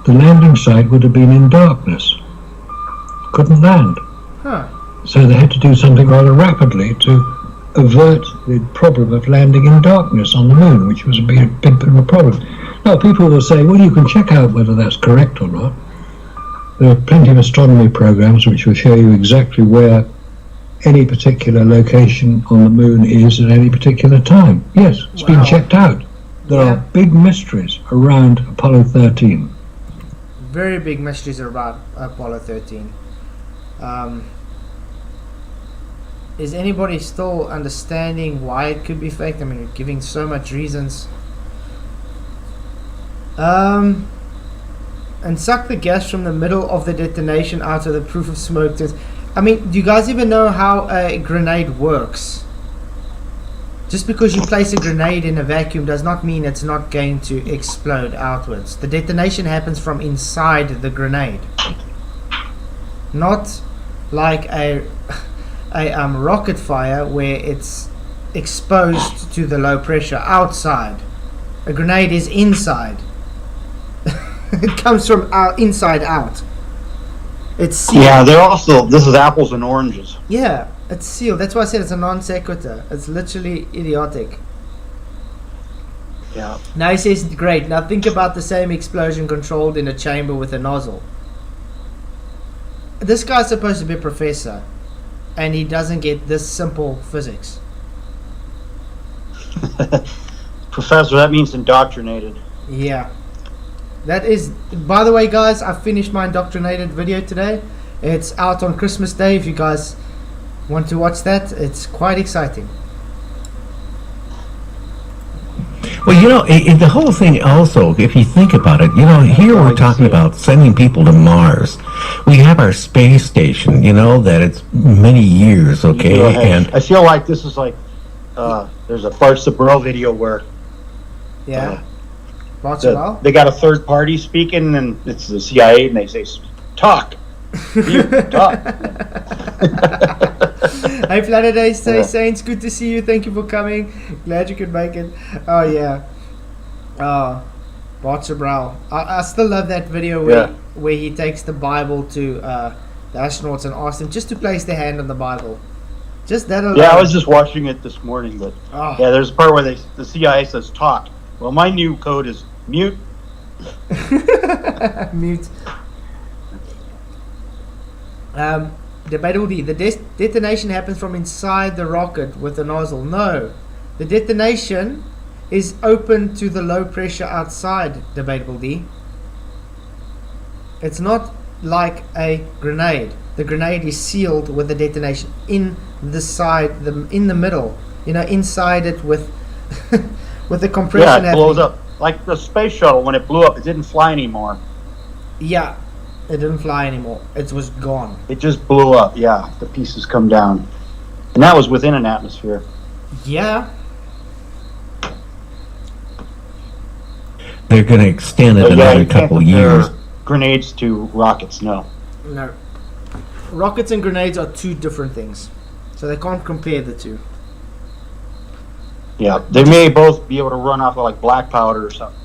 the landing site would have been in darkness. Couldn't land. Huh. So they had to do something rather rapidly to avert the problem of landing in darkness on the moon, which was a big bit of a problem. Now, people will say, well, you can check out whether that's correct or not. There are plenty of astronomy programs which will show you exactly where any particular location on the moon is at any particular time. Yes, it's been checked out. There are big mysteries around Apollo 13. Very big mysteries about Apollo 13. Is anybody still understanding why it could be faked? I mean, we're giving so much reasons. And suck the gas from the middle of the detonation out of the proof of smoke test. I mean, do you guys even know how a grenade works? Just because you place a grenade in a vacuum does not mean it's not going to explode outwards. The detonation happens from inside the grenade. Not like a rocket fire where it's exposed to the low pressure outside. A grenade is inside. It comes from inside out. It's sealed. Yeah, they're also, this is apples and oranges. Yeah, it's sealed. That's why I said it's a non sequitur. It's literally idiotic. Yeah. Now he says, great, now think about the same explosion controlled in a chamber with a nozzle. This guy's supposed to be a professor, and he doesn't get this simple physics. Professor, that means indoctrinated. Yeah. That is, by the way, guys, I finished my indoctrinated video today. It's out on Christmas Day. If you guys Want to watch that? It's quite exciting. Well, the whole thing also, if you think about it, here we're talking about sending people to Mars. We have our space station, that it's many years, okay? And I feel like this is like, there's a Bart Sabro video where Yeah. Lots of all. they got a third party speaking, and it's the CIA, and they say, talk. You talk. Hey, Planet Day, stay Yeah. Saints. Good to see you. Thank you for coming. Glad you could make it. Oh, yeah. Oh, Bart Brow. I still love that video where he takes the Bible to the astronauts and asks them just to place their hand on the Bible. Just that alone. Yeah, I was just watching it this morning, but Oh. yeah, there's a part where the CIA says talk. Well, my new code is mute. Mute. Debatable D. The detonation happens from inside the rocket with the nozzle. No. The detonation is open to the low pressure outside. Debatable D. It's not like a grenade. The grenade is sealed with the detonation in the side, in the middle. Inside it with with the compression. Yeah, it blows up. Like the space shuttle, when it blew up, it didn't fly anymore. Yeah, it didn't fly anymore. It was gone. It just blew up, yeah. The pieces come down. And that was within an atmosphere. Yeah. they're going to extend it But yeah, another you can't couple compare years. grenades to rockets, no. No. Rockets and grenades are two different things. So they can't compare the two. Yeah, they may both be able to run off of like black powder or something.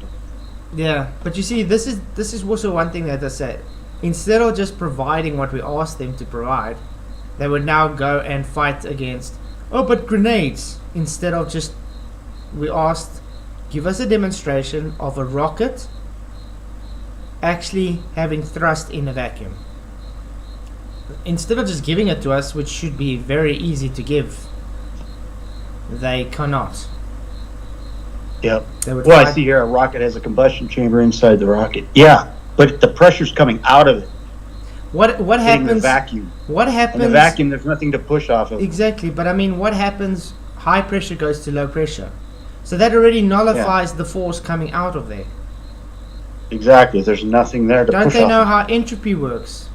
Yeah, but you see, this is also one thing that I said. Instead of just providing what we asked them to provide, they would now go and fight against, but grenades. Instead of just, we asked, give us a demonstration of a rocket actually having thrust in a vacuum. Instead of just giving it to us, which should be very easy to give, they cannot. Yep. They would Well, I fight- see here a rocket has a combustion chamber inside the rocket. Yeah, but the pressure's coming out of it, What hitting the happens? vacuum. What In happens? the vacuum, there's nothing to push off of. Exactly, but I mean, what happens? High pressure goes to low pressure, so that already nullifies the force coming out of there. Exactly, there's nothing there to Don't push they off know of. how entropy works?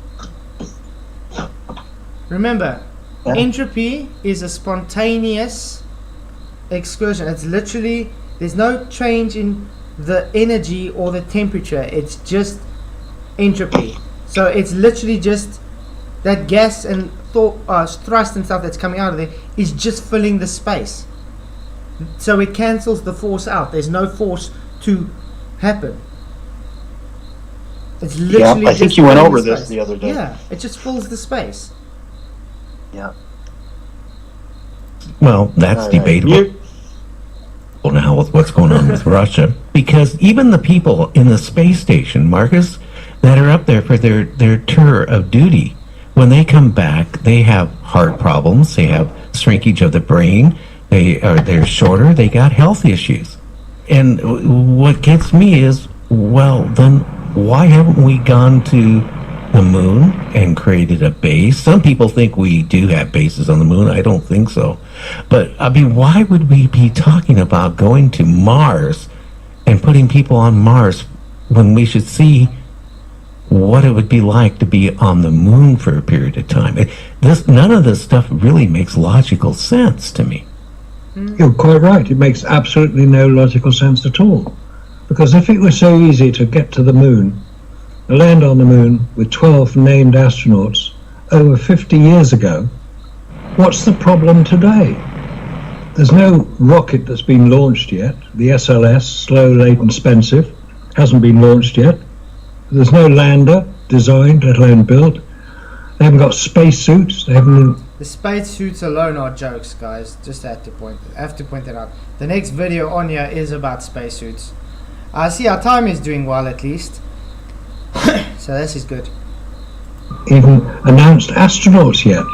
Remember, Yeah. entropy is a spontaneous excursion. It's literally, there's no change in the energy or the temperature. It's just entropy. So it's literally just that gas and thrust and stuff that's coming out of there is just filling the space. So it cancels the force out. There's no force to happen. It's literally I think just you went filling over the this space. the other day. Yeah, it just fills the space. Yeah. Well, that's All right. debatable. Mute. Now with what's going on with Russia, because even the people in the space station, Marcus, that are up there for their tour of duty, when they come back, they have heart problems, they have shrinkage of the brain, they're shorter, they got health issues. And what gets me is, well, then why haven't we gone to the moon and created a base? Some people think we do have bases on the moon. I don't think so. But, I mean, why would we be talking about going to Mars and putting people on Mars when we should see what it would be like to be on the moon for a period of time? None of this stuff really makes logical sense to me. You're quite right. It makes absolutely no logical sense at all. Because if it was so easy to get to the moon, land on the moon with 12 named astronauts over 50 years ago, what's the problem today? There's no rocket that's been launched yet. The SLS, slow, late and expensive, hasn't been launched yet. There's no lander designed, let alone built. They haven't got spacesuits. They haven't. The spacesuits alone are jokes, guys. Just have to point that out. The next video on here is about spacesuits. I see our time is doing well, at least. So this is good. Even announced astronauts yet.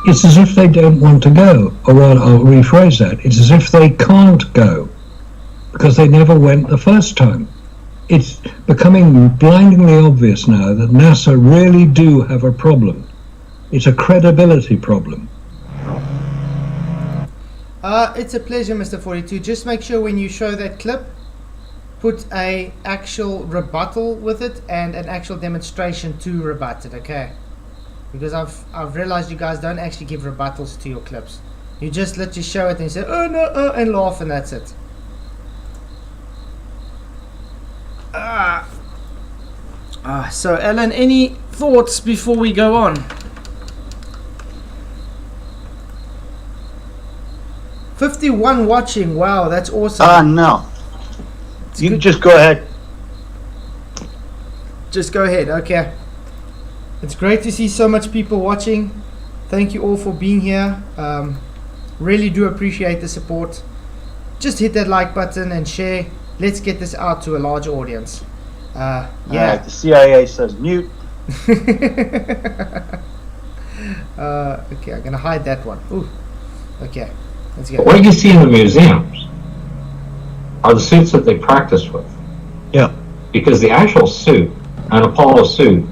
It's as if they don't want to go, or rather, I'll rephrase that. It's as if they can't go because they never went the first time. It's becoming blindingly obvious now that NASA really do have a problem. It's a credibility problem. It's a pleasure, Mr. 42. Just make sure when you show that clip, put a actual rebuttal with it and an actual demonstration to rebut it, okay? Because I've realized you guys don't actually give rebuttals to your clips. You just let you show it and you say, oh no, and laugh, and that's it. So Alan, any thoughts before we go on? 51 watching, wow, that's awesome. No. You can just go ahead. Just go ahead, okay. It's great to see so much people watching. Thank you all for being here. Really do appreciate the support. Just hit that like button and share. Let's get this out to a large audience. Yeah. Alright, the CIA says mute. Okay, I'm gonna hide that one. Ooh. Okay, let's go. What you see in the museums are the suits that they practice with. Yeah. Because the actual suit, an Apollo suit,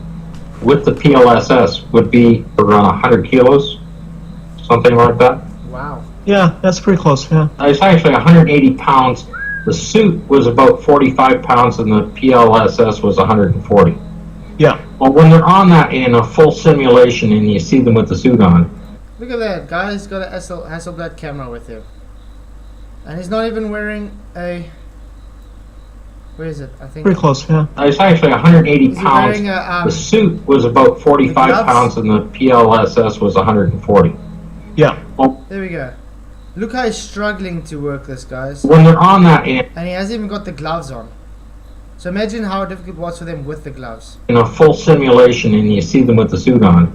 with the PLSS would be around 100 kilos, something like that. Wow. Yeah, that's pretty close, yeah. It's actually 180 pounds. The suit was about 45 pounds and the PLSS was 140. Yeah. Well, when they're on that in a full simulation and you see them with the suit on, Look at that, guy's got a Hasselblad camera with him. And he's not even wearing a... Where is it? I think... Pretty close, yeah. it's actually 180 Is he pounds. wearing a, The suit was about 45 gloves? pounds and the PLSS was 140. Yeah. There we go. Look how he's struggling to work this, guys. When they're on that in And he hasn't even got the gloves on. So imagine how difficult it was for them with the gloves. a full simulation and you see them with the suit on,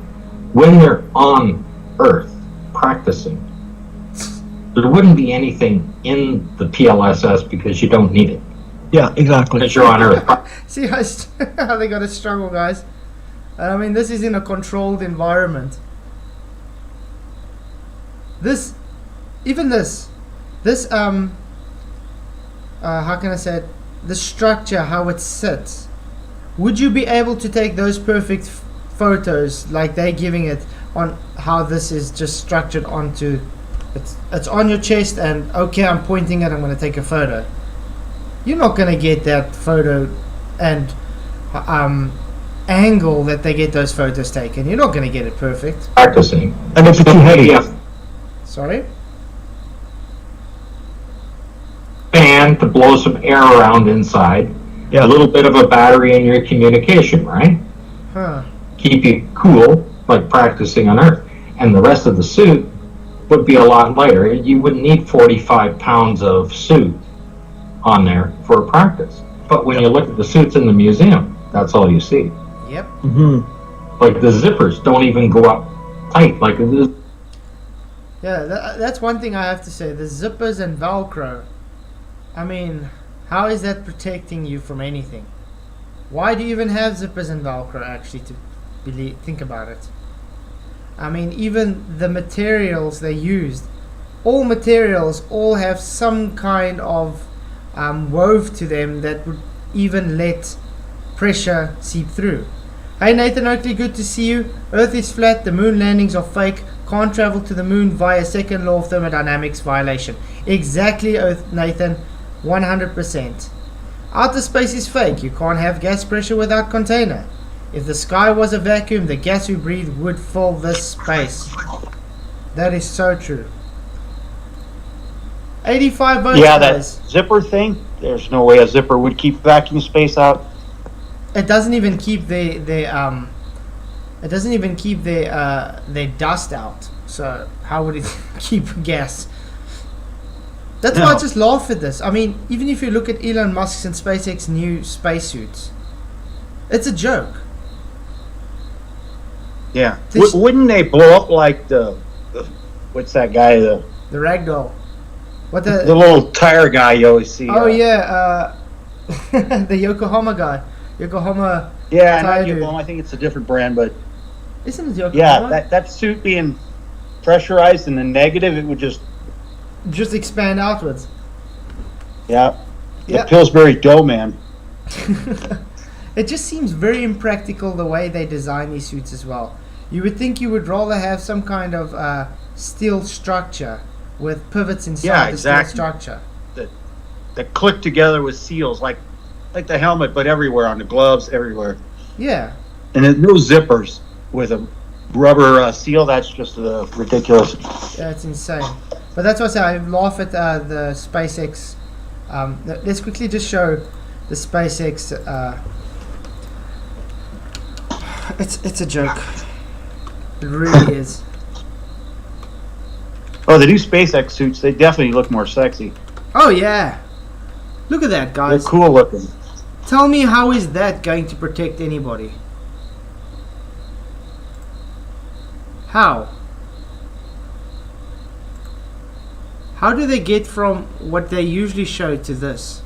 when they're on Earth practicing, there wouldn't be anything in the PLSS because you don't need it. Yeah, exactly. Because you're on Earth. See how they got to struggle, guys. And I mean, this is in a controlled environment. Even this, how can I say it? The structure, how it sits. Would you be able to take those perfect photos like they're giving it on how this is just structured onto? It's on your chest, and okay, I'm pointing it. I'm going to take a photo. You're not going to get that photo and angle that they get those photos taken. You're not going to get it perfect. Practicing. And it's too heavy. Sorry? Fan to blow some air around inside. Yeah. A little bit of a battery in your communication, right? Huh. Keep you cool, like practicing on Earth. And the rest of the suit would be a lot lighter. You wouldn't need 45 pounds of suit on there for practice. But when you look at the suits in the museum, that's all you see. Yep. Mm-hmm. Like the zippers don't even go up tight. Like this. Yeah, that's one thing I have to say. The zippers and Velcro. I mean, how is that protecting you from anything? Why do you even have zippers and Velcro, actually, to think about it? I mean, even the materials they used, all materials all have some kind of wove to them that would even let pressure seep through. Hey Nathan Oakley, good to see you. Earth is flat, the moon landings are fake, can't travel to the moon via second law of thermodynamics violation. Exactly, Nathan, 100%. Outer space is fake, you can't have gas pressure without container. If the sky was a vacuum, the gas we breathe would fill this space. That is so true. 85 votes, Yeah, that guys. zipper thing, there's no way a zipper would keep vacuum space out. It doesn't even keep their dust out. So how would it keep gas? That's why I just laugh at this. I mean, even if you look at Elon Musk's and SpaceX new spacesuits, it's a joke. Yeah. This- Wouldn't they blow up like the what's that guy, the ragdoll. What the the? little tire guy you always see? Oh yeah, the Yokohama guy. Yokohama. Yeah, tire not dude. Yokohama. I think it's a different brand, but Isn't it Yokohama? yeah, that suit being pressurized in the negative, it would just Just expand outwards. yeah. Yeah. The Pillsbury Doughman. It just seems very impractical the way they design these suits as well. You would think you would rather have some kind of steel structure with pivots inside Yeah, the exactly. steel structure. That click together with seals, like the helmet, but everywhere, on the gloves, everywhere. Yeah. And then no zippers with a rubber seal. That's just ridiculous. Yeah, it's insane. But that's what I say. I laugh at the SpaceX. Let's quickly just show the SpaceX. It's a joke. It really is. Oh, the new SpaceX suits, they definitely look more sexy. Oh yeah. Look at that, They're guys. cool looking. Tell me, how is that going to protect anybody? How? How do they get from what they usually show to this?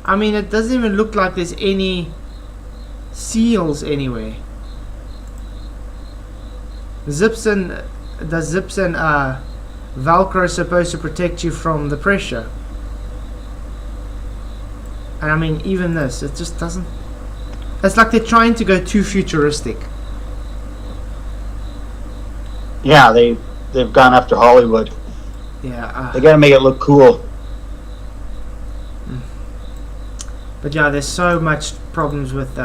I mean, it doesn't even look like there's any seals anywhere. The zips and Velcro is supposed to protect you from the pressure. And I mean, even this, it just doesn't. It's like they're trying to go too futuristic. Yeah, they've gone after Hollywood. Yeah. They gotta make it look cool. But yeah, there's so much problems with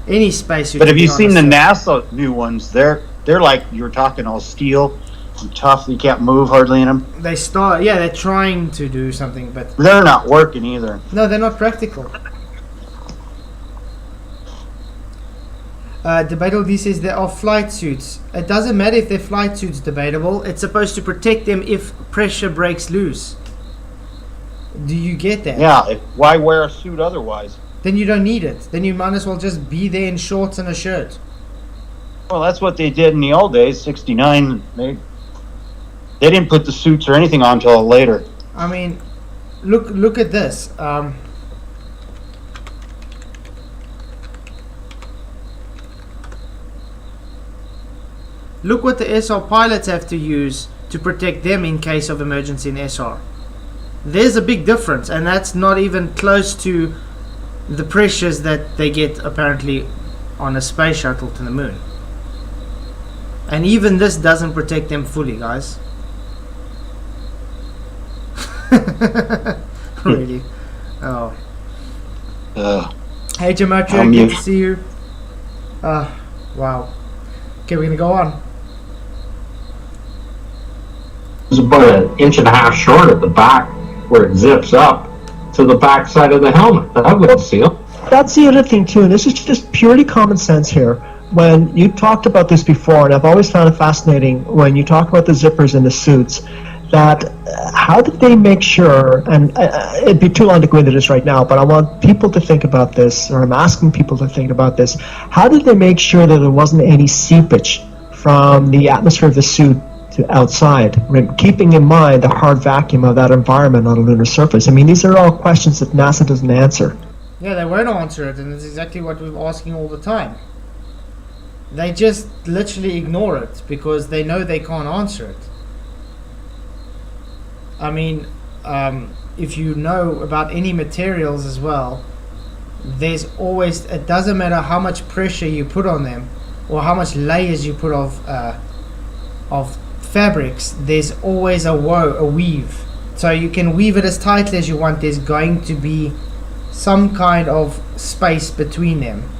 any spacesuit. But have you seen the NASA new ones? They're like, you were talking, all steel and tough. You can't move hardly in them. They're trying to do something, but They're not working either. no, they're not practical. Debatable D says there are flight suits. It doesn't matter if they're flight suits, debatable. It's supposed to protect them if pressure breaks loose. Do you get that? Yeah, why wear a suit otherwise? Then you don't need it. Then you might as well just be there in shorts and a shirt. Well, that's what they did in the old days, 69. They didn't put the suits or anything on until later. I mean, look at this. Look what the SR pilots have to use to protect them in case of emergency in SR. There's a big difference, and that's not even close to the pressures that they get apparently on a space shuttle to the moon. And even this doesn't protect them fully, guys. Really? Oh. Hey Gematria, I'm good used. to see you. Wow. Okay, we're gonna go on. It's about an inch and a half short at the back where it zips up to the back side of the helmet. That would seal. That's the other thing too, and this is just purely common sense here. When you talked about this before, and I've always found it fascinating when you talk about the zippers in the suits, that how did they make sure, and it'd be too long to go into this right now, but I want people to think about this, or I'm asking people to think about this. How did they make sure that there wasn't any seepage from the atmosphere of the suit to outside, keeping in mind the hard vacuum of that environment on a lunar surface? I mean, these are all questions that NASA doesn't answer. Yeah, they won't answer it, and it's exactly what we're asking all the time. They just literally ignore it because they know they can't answer it. I mean, if you know about any materials as well, there's always, it doesn't matter how much pressure you put on them or how much layers you put of fabrics, there's always a weave. So you can weave it as tightly as you want, there's going to be some kind of space between them.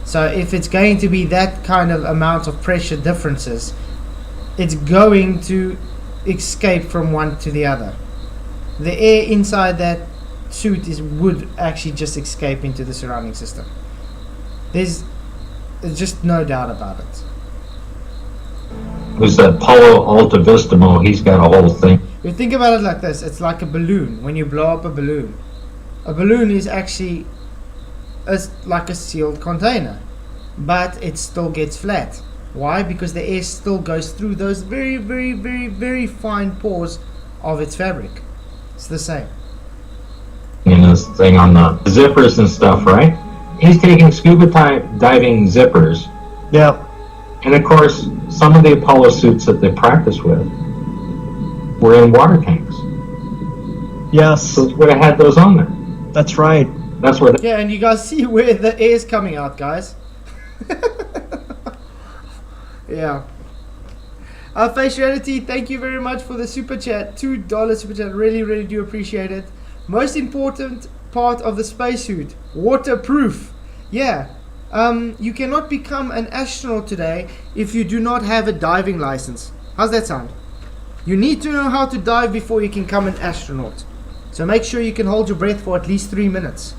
So if it's going to be that kind of amount of pressure differences, it's going to escape from one to the other. The air inside that suit would actually just escape into the surrounding system. There's just no doubt about it. Who's that Paulo Altavistamo? He's got a whole thing. You think about it like this, it's like a balloon. When you blow up a balloon is actually like a sealed container, but it still gets flat. Why? Because the air still goes through those very, very, very, very fine pores of its fabric. It's the same. In this thing on the zippers and stuff, right? He's taking scuba diving zippers. Yeah. And of course, some of the Apollo suits that they practice with were in water tanks. Yes. So it would have had those on there. That's right. That's where they... Yeah, and you guys see where the air is coming out, guys. Yeah. Faciality, thank you very much for the super chat. $2 super chat. Really, really do appreciate it. Most important part of the spacesuit, waterproof. Yeah. You cannot become an astronaut today if you do not have a diving license. How's that sound? You need to know how to dive before you can become an astronaut. So make sure you can hold your breath for at least 3 minutes.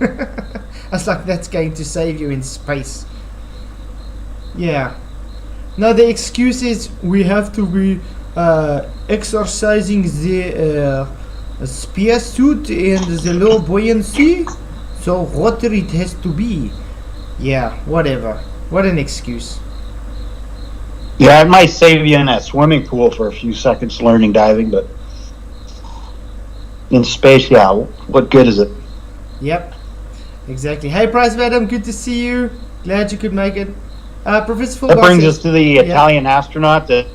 That's like that's going to save you in space. Yeah. Now the excuse is we have to be exercising the spacesuit and the low buoyancy, so water it has to be. Yeah, whatever. What an excuse. Yeah, it might save you in that swimming pool for a few seconds learning diving, but in space, yeah, what good is it? Yep, exactly. Hey, Price of Adam, good to see you. Glad you could make it. Professor That Fulbar brings says, us to the Italian astronaut that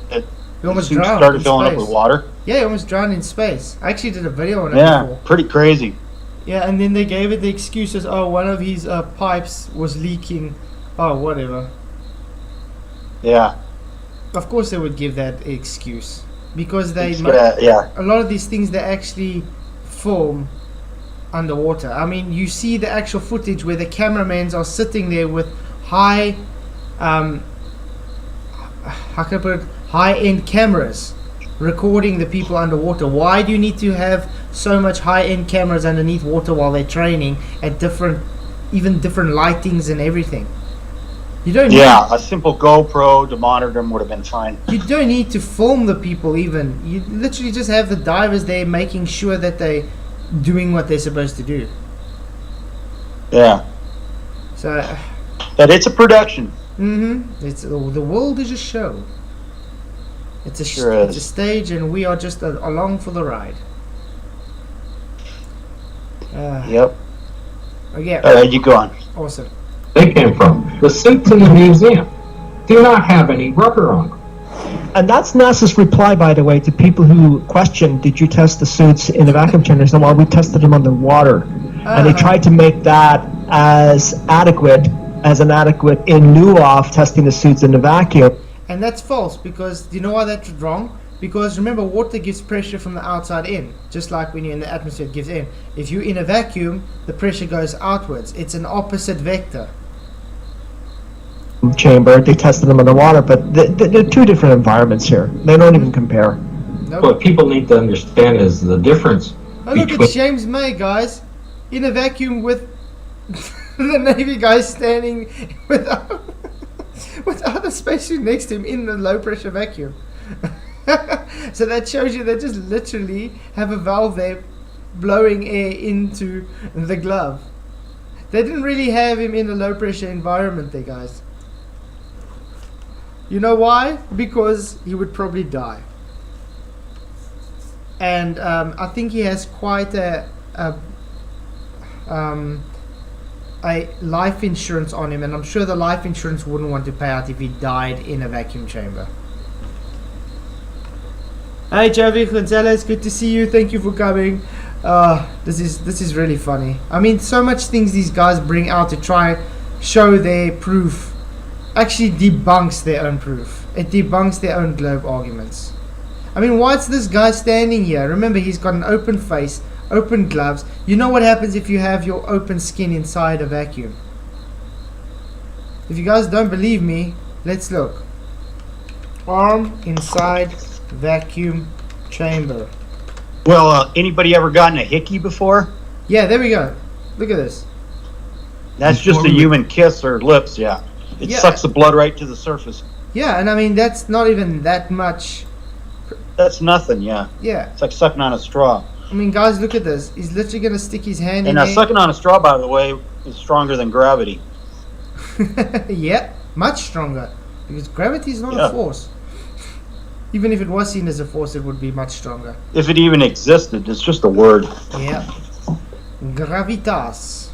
he almost suit drowned started in filling up space. with water. Yeah, he almost drowned in space. I actually did a video on it Yeah, before. pretty crazy. Yeah, and then they gave it the excuses. Oh, one of his pipes was leaking. Oh, whatever. Yeah. Of course, they would give that excuse because they Yeah. a lot of these things they actually film underwater. I mean, you see the actual footage where the cameramans are sitting there with high, how can I put it, high-end cameras recording the people underwater. Why do you need to have so much high-end cameras underneath water while they're training at even different lightings and everything? You don't need, A simple GoPro to monitor them would have been fine. you don't need to film the people even. You literally just have the divers there making sure that they're doing what they're supposed to do. Yeah. So, But it's a production. it's the world is a show. It's a Sure it's a is. stage, and we are just along for the ride. Yep. Okay, All right, you go on. awesome. They came from. The suits in the museum do not have any rubber on them. And that's NASA's reply, by the way, to people who question, did you test the suits in a vacuum chamber? So, well, we tested them underwater. And they tried to make that as adequate in lieu of testing the suits in the vacuum. And that's false, because do you know why that's wrong? Because remember, water gives pressure from the outside in, just like when you're in the atmosphere it gives in. If you're in a vacuum, the pressure goes outwards. It's an opposite vector. Chamber, they tested them underwater, but they're two different environments here. They don't even compare. Nope. What people need to understand is the difference Oh, look between... at James May, guys, in a vacuum with the Navy guys standing with other spacesuit next to him in the low pressure vacuum. So that shows you they just literally have a valve there blowing air into the glove. They didn't really have him in a low pressure environment there, guys. You know why? Because he would probably die. And I think he has quite a life insurance on him, and I'm sure the life insurance wouldn't want to pay out if he died in a vacuum chamber. Hey Javi Gonzalez, good to see you. Thank you for coming. This is really funny. I mean, so much things these guys bring out to try show their proof actually debunks their own proof. It debunks their own globe arguments. I mean, why's this guy standing here? Remember, he's got an open face, open gloves. You know what happens if you have your open skin inside a vacuum? If you guys don't believe me, let's look. Arm inside vacuum chamber. Well, anybody ever gotten a hickey before? Yeah, there we go. Look at this. That's just a human kiss or lips, yeah. It sucks the blood right to the surface. Yeah, and I mean, that's not even that much. That's nothing, yeah. Yeah. It's like sucking on a straw. I mean, guys, look at this. He's literally going to stick his hand in And there. sucking on a straw, by the way, is stronger than gravity. Yeah, much stronger. Because gravity is not a force. Even if it was seen as a force, it would be much stronger. If it even existed, it's just a word. Yeah. Gravitas.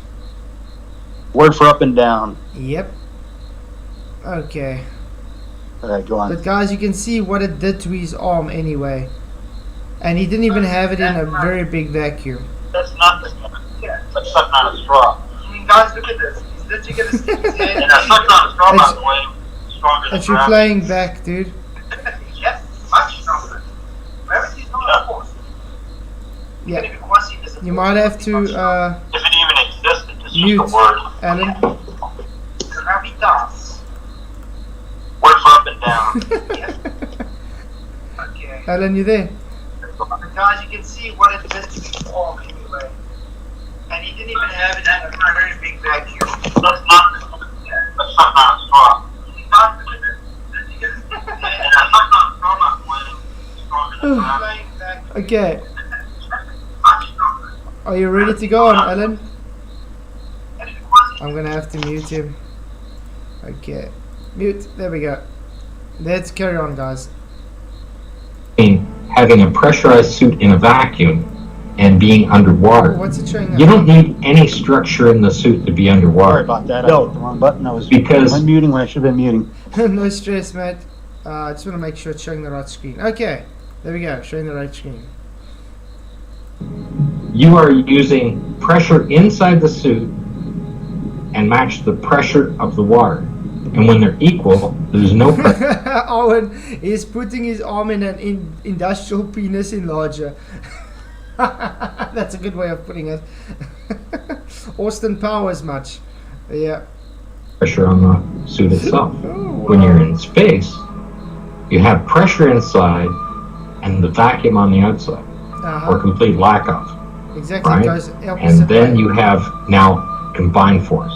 Word for up and down. Yep. Okay. Alright, go on. But guys, you can see what it did to his arm anyway. And he didn't even have it in a very big vacuum. That's nothing. Yeah, it's like sucking on a straw. I mean, guys, look at this. He's literally going to stick his hand. And sucking on a straw, by the way, stronger than That's you gravity. playing back, dude. Yeah. You might have to If it even existed, it's mute, just a word. Alan. Words up and down. Okay. Alan, you there? Guys, you can see what it meant to be formed anyway. And he didn't even have it in a very big vacuum. That's not a straw. And that's not a straw when it's stronger than that. Flying vacuum. Okay. Are you ready to go on, Alan? I'm gonna have to mute him. Okay. Mute. There we go. Let's carry on, guys. Having a pressurized suit in a vacuum and being underwater. What's it showing now? You don't need any structure in the suit to be Sorry underwater. about that. No. I hit the wrong button. I was Because- unmuting when I should have been muting. No stress, mate. I just want to make sure it's showing the right screen. Okay. There we go. Showing the right screen. You are using pressure inside the suit and match the pressure of the water. And when they're equal, there's no pressure. Owen is putting his arm in an industrial penis enlarger. That's a good way of putting it. Austin Powers much. Yeah. Pressure on the suit itself. Oh, When you're in space, you have pressure inside and the vacuum on the outside, or complete lack of, Exactly. right? It goes opposite And then way. you have now combined force.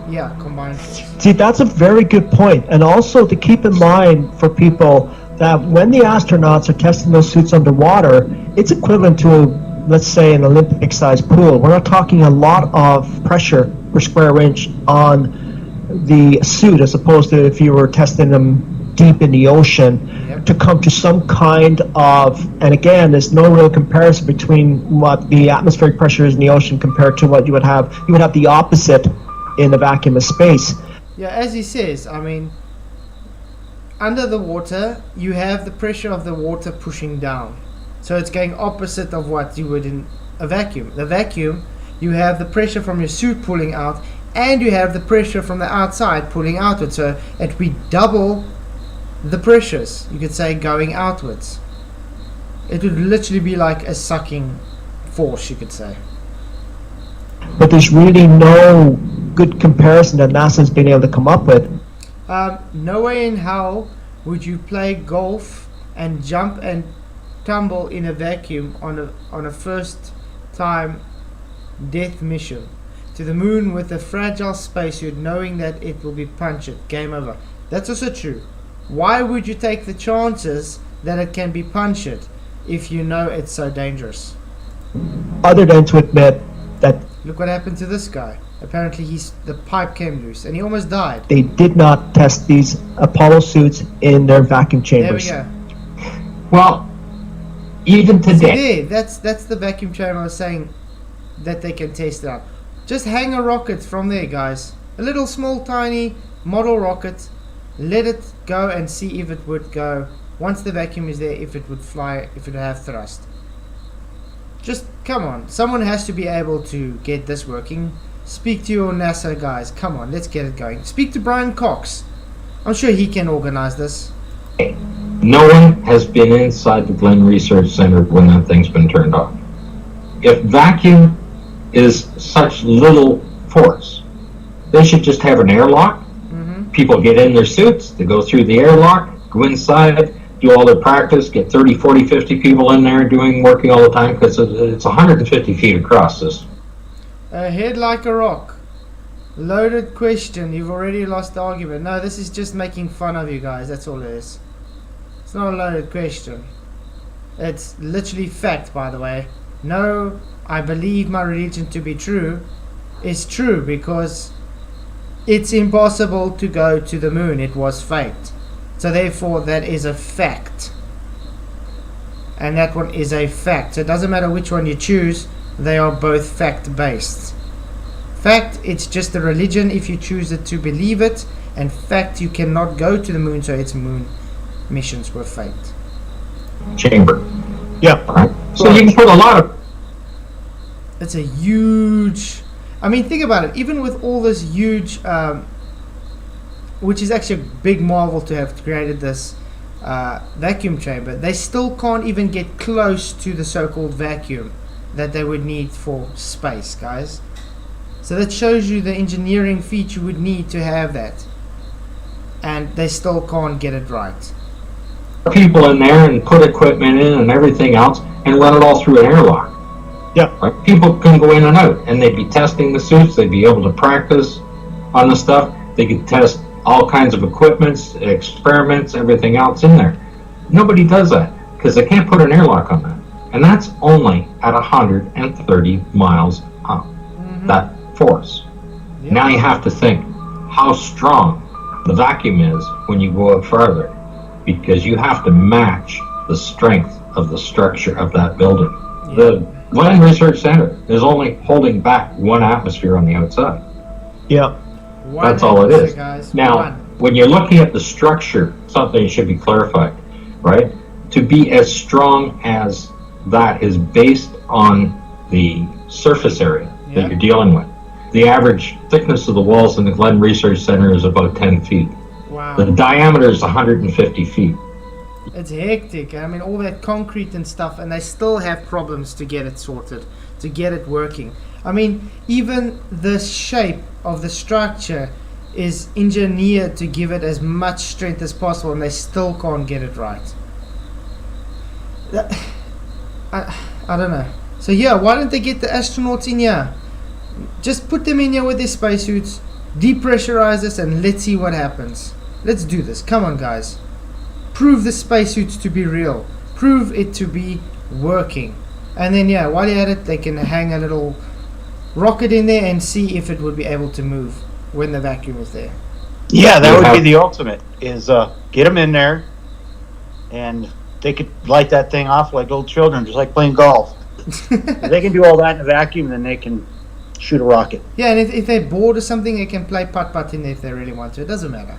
Yeah, combined. See, that's a very good point. And also to keep in mind for people that when the astronauts are testing those suits underwater, it's equivalent to, let's say, an Olympic-sized pool. We're not talking a lot of pressure per square inch on the suit as opposed to if you were testing them deep in the ocean to come to some kind of, and again, there's no real comparison between what the atmospheric pressure is in the ocean compared to what you would have. You would have the opposite in a vacuum of space. Yeah, as he says, I mean, under the water, you have the pressure of the water pushing down. So it's going opposite of what you would in a vacuum. The vacuum, you have the pressure from your suit pulling out, and you have the pressure from the outside pulling outward. So it would be double the pressures, you could say, going outwards. It would literally be like a sucking force, you could say. But there's really no good comparison that NASA's been able to come up with. No way in hell would you play golf and jump and tumble in a vacuum on a first time death mission to the moon with a fragile spacesuit, knowing that it will be punctured. Game over. That's also true. Why would you take the chances that it can be punctured if you know it's so dangerous? Other than to admit that Look what happened to this guy. Apparently the pipe came loose and he almost died. they did not test these Apollo suits in their vacuum There we chambers. go. Well, even today, There, that's the vacuum chamber I was saying that they can test it out. Just hang a rocket from there, guys. A little small tiny model rocket. Let it go and see if it would go. Once the vacuum is there, if it would fly, if it would have thrust. Just come on. Someone has to be able to get this working. Speak to your NASA guys. Come on, let's get it going. Speak to Brian Cox. I'm sure he can organize this. no one has been inside the Glenn Research Center when that thing's been turned off. If vacuum is such little force, they should just have an airlock. People get in their suits, they go through the airlock, go inside, do all their practice, get 30, 40, 50 people in there working all the time, because it's 150 feet across this. A head like a rock. Loaded question. You've already lost the argument. No, this is just making fun of you guys. That's all it is. It's not a loaded question. It's literally fact, by the way. No, I believe my religion to be true is true because it's impossible to go to the moon. It was fate. So therefore that is a fact. And that one is a fact. So it doesn't matter which one you choose. They are both fact based. Fact, it's just a religion if you choose it to believe it. And fact, you cannot go to the moon, so its moon missions were faked. Chamber. Yeah. Right? So you can put a lot of... It's a huge... I mean, think about it. Even with all this huge... which is actually a big marvel to have created this vacuum chamber, they still can't even get close to the so-called vacuum. that they would need for space, guys. So that shows you the engineering feat you would need to have that. And they still can't get it right. People in there and put equipment in and everything else and run it all through an airlock. Yeah. Right? People can go in and out and they'd be testing the suits, they'd be able to practice on the stuff, they could test all kinds of equipments, experiments, everything else in there. Nobody does that because they can't put an airlock on that. And that's only at 130 miles up, that force. Yeah. Now you have to think how strong the vacuum is when you go out farther, because you have to match the strength of the structure of that building. Yeah. The Land Research Center is only holding back 1 atmosphere on the outside. Yeah. That's all it is. Guys. Now, when you're looking at the structure, something should be clarified, right? To be as strong as that is based on the surface area that you're dealing with. The average thickness of the walls in the Glen Research Center is about 10 feet. Wow. The diameter is 150 feet. It's hectic. I mean, all that concrete and stuff, and they still have problems to get it sorted, to get it working. I mean, even the shape of the structure is engineered to give it as much strength as possible, and they still can't get it right. I don't know. So yeah, why don't they get the astronauts in here? Just put them in here with their spacesuits, depressurize us, and let's see what happens. Let's do this. Come on, guys. Prove the spacesuits to be real. Prove it to be working. And then, yeah, while you're at it, they can hang a little rocket in there and see if it would be able to move when the vacuum is there. Yeah, that would be the ultimate, is get them in there, and they could light that thing off like old children, just like playing golf. If they can do all that in a vacuum, then they can shoot a rocket. Yeah, and if they're bored or something, they can play putt-putt in there if they really want to. It doesn't matter.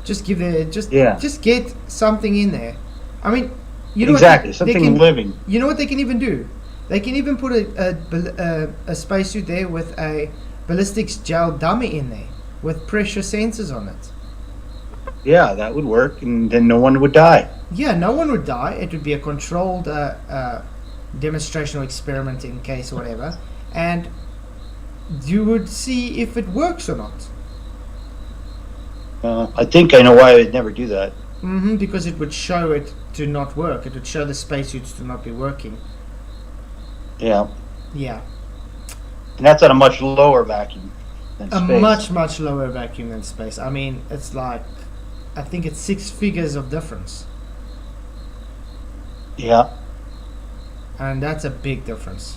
Just give it, just get something in there. I mean, you know exactly, what something living. You know what they can even do? They can even put a spacesuit there with a ballistics gel dummy in there with pressure sensors on it. Yeah, that would work, and then no one would die. Yeah, no one would die. It would be a controlled demonstration or experiment in case or whatever, and you would see if it works or not. I think I know why they'd never do that. Because it would show it to not work. It would show the spacesuits to not be working. Yeah. Yeah. And that's at a much lower vacuum than space. A much, much lower vacuum than space. I mean, it's like, I think it's 6 figures of difference. Yeah. And that's a big difference.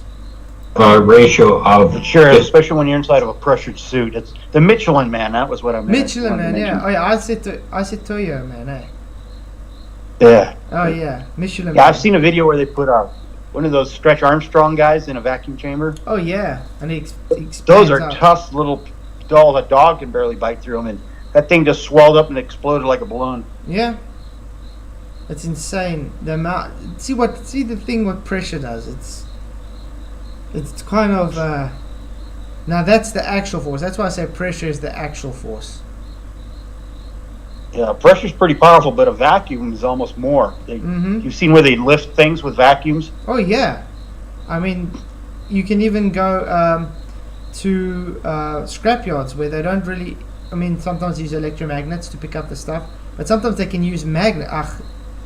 Ratio of... Sure, especially when you're inside of a pressured suit. It's the Michelin Man, that was what I meant. Michelin Man, yeah. Oh, yeah, I said Toyo Man, eh? Yeah. Oh, yeah. Michelin Man. Yeah, I've seen a video where they put one of those Stretch Armstrong guys in a vacuum chamber. Oh, yeah. And he those are tough little dolls. A dog can barely bite through them, and that thing just swelled up and exploded like a balloon. Yeah. It's insane. The amount... See the thing what pressure does. It's kind of... now that's the actual force. That's why I say pressure is the actual force. Yeah, pressure's pretty powerful, but a vacuum is almost more. You've seen where they lift things with vacuums? Oh, yeah. I mean, you can even go to scrapyards where they don't really... I mean, sometimes use electromagnets to pick up the stuff, but sometimes they can use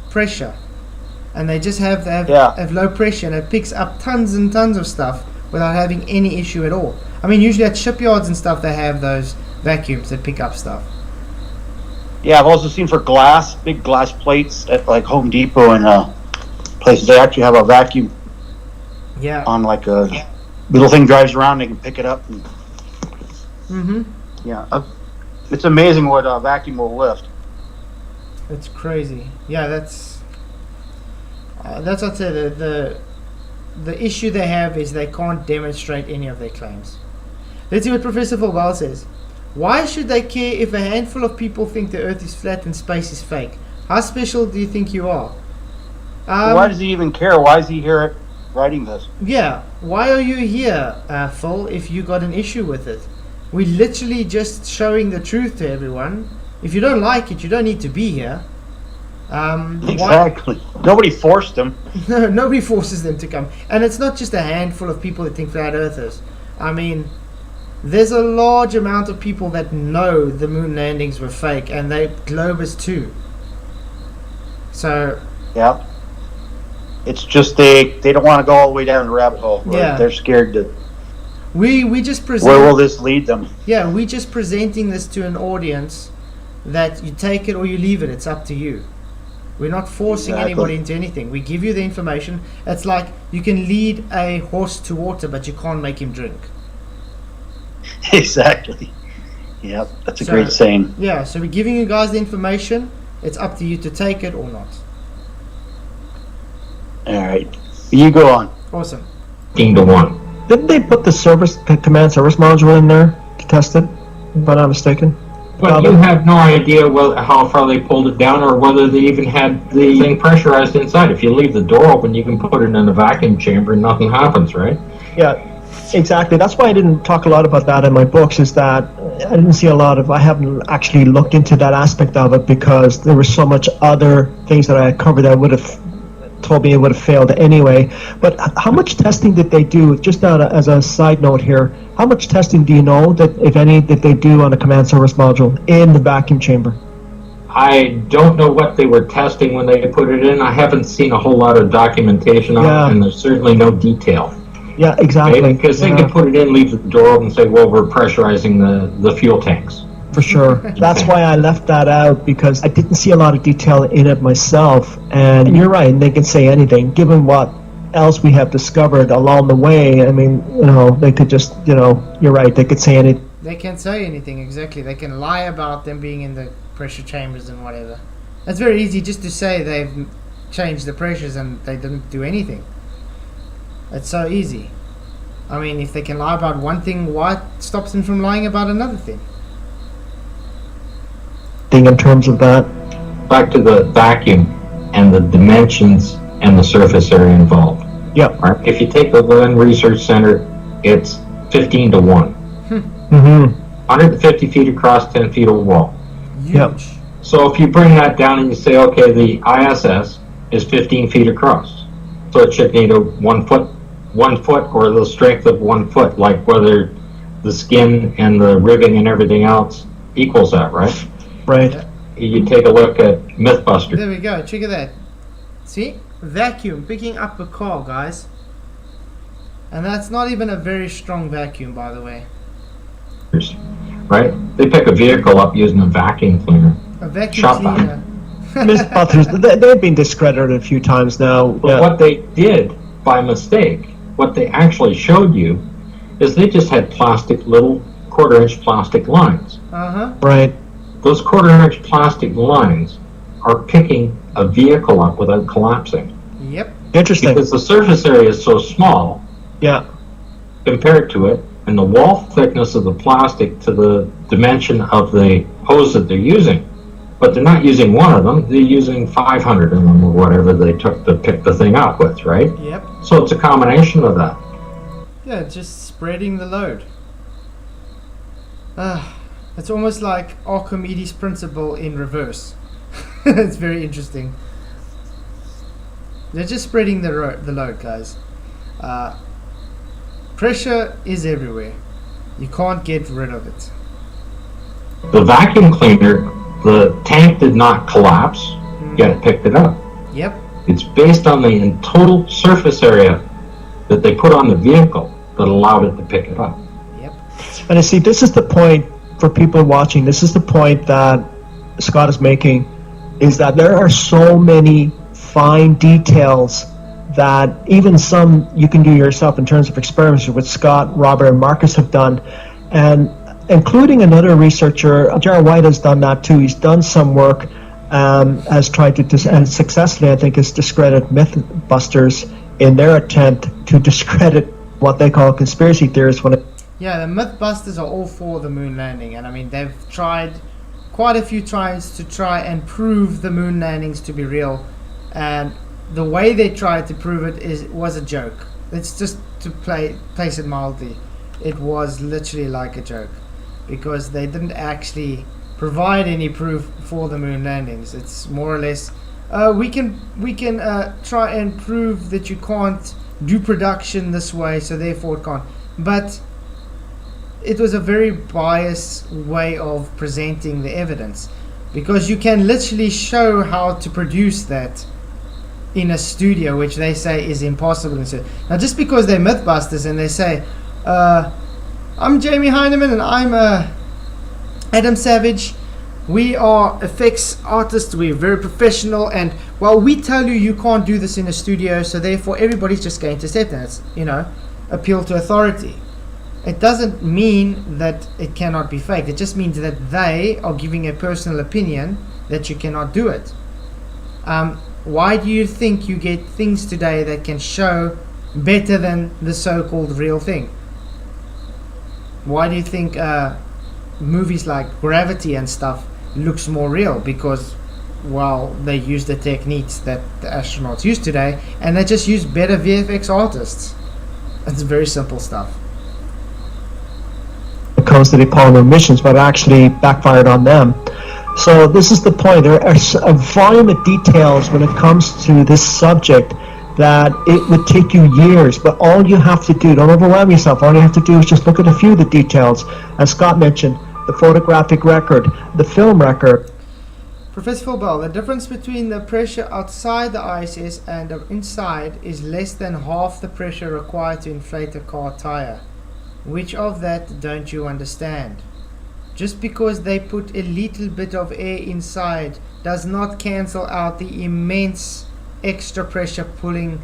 pressure. And they just have low pressure, and it picks up tons and tons of stuff without having any issue at all. I mean, usually at shipyards and stuff, they have those vacuums that pick up stuff. Yeah, I've also seen for glass, big glass plates at like Home Depot and places. They actually have a vacuum. Yeah. On like a little thing drives around, they can pick it up. And, yeah, it's amazing what a vacuum will lift. It's crazy. Yeah, that's what I said. The issue they have is they can't demonstrate any of their claims. Let's see what Professor Volbal says. Why should they care if a handful of people think the Earth is flat and space is fake? How special do you think you are? Why does he even care? Why is he here writing this? Yeah, why are you here, Phil, if you got an issue with it? We're literally just showing the truth to everyone. If you don't like it, you don't need to be here. Exactly. Nobody forced them. No, nobody forces them to come. And it's not just a handful of people that think flat earthers. I mean, there's a large amount of people that know the moon landings were fake, and they globers too. So Yeah. It's just they don't want to go all the way down the rabbit hole. Yeah. They're scared to. we just present. Where will this lead them? Yeah, we just presenting this to an audience that you take it or you leave it. It's up to you. We're not forcing Exactly. anybody into anything. We give you the information. It's like you can lead a horse to water, but you can't make him drink. Exactly. Yep, that's a So- great saying. Yeah, so we're giving you guys the information. It's up to you to take it or not. All right, you go on. Awesome. 15-1. Didn't they put the command service module in there to test it? If I'm not mistaken. But you have no idea how far they pulled it down or whether they even had the thing pressurized inside. If you leave the door open, you can put it in a vacuum chamber and nothing happens, right? Yeah, exactly. That's why I didn't talk a lot about that in my books, is that I didn't see a lot of, I haven't actually looked into that aspect of it because there was so much other things that I had covered that would have told me it would have failed anyway. But how much testing did they do, just as a side note here, how much testing do you know, that if any, that they do on a command service module in the vacuum chamber? I don't know what they were testing when they put it in. I haven't seen a whole lot of documentation on Yeah. it, and there's certainly no detail. Yeah, exactly. Because they Yeah, can put it in, leave the door open, and say, well, we're pressurizing the fuel tanks. for sure. That's why I left that out, because I didn't see a lot of detail in it myself. And you're right, they can say anything. Given what else we have discovered along the way, I mean, they could just, you're right, they could say anything. They can say anything, exactly. They can lie about them being in the pressure chambers and whatever. It's very easy just to say they've changed the pressures and they didn't do anything. It's so easy. I mean, if they can lie about one thing, what stops them from lying about another thing? In terms of that. Back to the vacuum and the dimensions and the surface area involved. Yep. Right? If you take the Lynn Research Center, it's 15-1. Mm-hmm. 150 feet across, 10 feet of wall. Huge. Yep. So if you bring that down and you say, okay, the ISS is 15 feet across, so it should need a 1 foot, or the strength of 1 foot, like whether the skin and the ribbing and everything else equals that, right? Right. Yeah. You take a look at Mythbusters. There we go. Check that. See? Vacuum picking up a car, guys. And that's not even a very strong vacuum, by the way. Right? They pick a vehicle up using a vacuum cleaner. A vacuum Shot cleaner. Mythbusters, they've been discredited a few times now. But Yeah. what they did by mistake, what they actually showed you, is they just had little quarter-inch plastic lines. Uh-huh. Right. Those quarter-inch plastic lines are picking a vehicle up without collapsing. Yep. Interesting. Because the surface area is so small Yeah. compared to it, and the wall thickness of the plastic to the dimension of the hose that they're using. But they're not using one of them, they're using 500 of them or whatever they took to pick the thing up with, right? Yep. So it's a combination of that. Yeah, just spreading the load. It's almost like Archimedes' principle in reverse. It's very interesting. They're just spreading the load, guys. Pressure is everywhere. You can't get rid of it. The vacuum cleaner, the tank did not collapse, yet it picked it up. Yep. It's based on the total surface area that they put on the vehicle that allowed it to pick it up. Yep. And you see, this is the point for people watching. This is the point that Scott is making, is that there are so many fine details that even some you can do yourself in terms of experiments, which Scott, Robert, and Marcus have done, and including another researcher, Jared White has done that too. He's done some work, has tried to, and successfully, I think, has discredited Mythbusters in their attempt to discredit what they call conspiracy theorists. Yeah, the Mythbusters are all for the moon landing, and I mean they've tried quite a few tries to try and prove the moon landings to be real, and the way they tried to prove it was a joke. It's just to place it mildly. It was literally like a joke, because they didn't actually provide any proof for the moon landings. It's more or less we can try and prove that you can't do production this way, so therefore it can't. But it was a very biased way of presenting the evidence, because you can literally show how to produce that in a studio, which they say is impossible. Now, just because they're Mythbusters and they say, I'm Jamie Heineman and I'm Adam Savage, we are effects artists, we're very professional, and well, we tell you you can't do this in a studio, so therefore everybody's just going to accept that. It's, appeal to authority. It doesn't mean that it cannot be faked. It just means that they are giving a personal opinion that you cannot do it. Why do you think you get things today that can show better than the so-called real thing? Why do you think movies like Gravity and stuff looks more real? Because, well, they use the techniques that the astronauts use today, and they just use better VFX artists. It's very simple stuff. It comes to the Apollo missions, but actually backfired on them. So this is the point. There are a volume of details when it comes to this subject that it would take you years, but all you have to do, don't overwhelm yourself, all you have to do is just look at a few of the details. As Scott mentioned, the photographic record, the film record. Professor Phil Bell, the difference between the pressure outside the ISS and the inside is less than half the pressure required to inflate a car tire. Which of that don't you understand? Just because they put a little bit of air inside does not cancel out the immense extra pressure pulling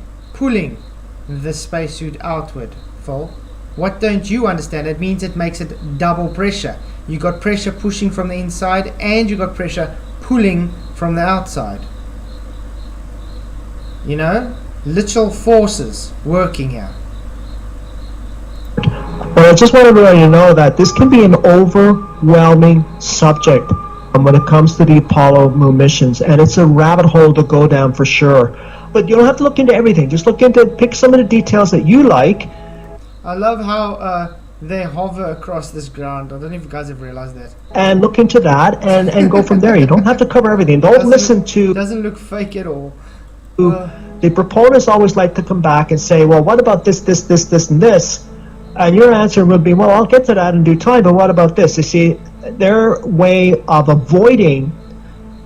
the spacesuit outward, Phil. What don't you understand? It means it makes it double pressure. You got pressure pushing from the inside and you got pressure pulling from the outside. Literal forces working here. But I just want everybody to know that this can be an overwhelming subject when it comes to the Apollo moon missions, and it's a rabbit hole to go down for sure. But you don't have to look into everything. Just pick some of the details that you like. I love how they hover across this ground. I don't know if you guys have realized that. And look into that and go from there. You don't have to cover everything. Don't listen to... It doesn't look fake at all. The proponents always like to come back and say, well, what about this, and this? And your answer would be, well, I'll get to that in due time, but what about this? You see, their way of avoiding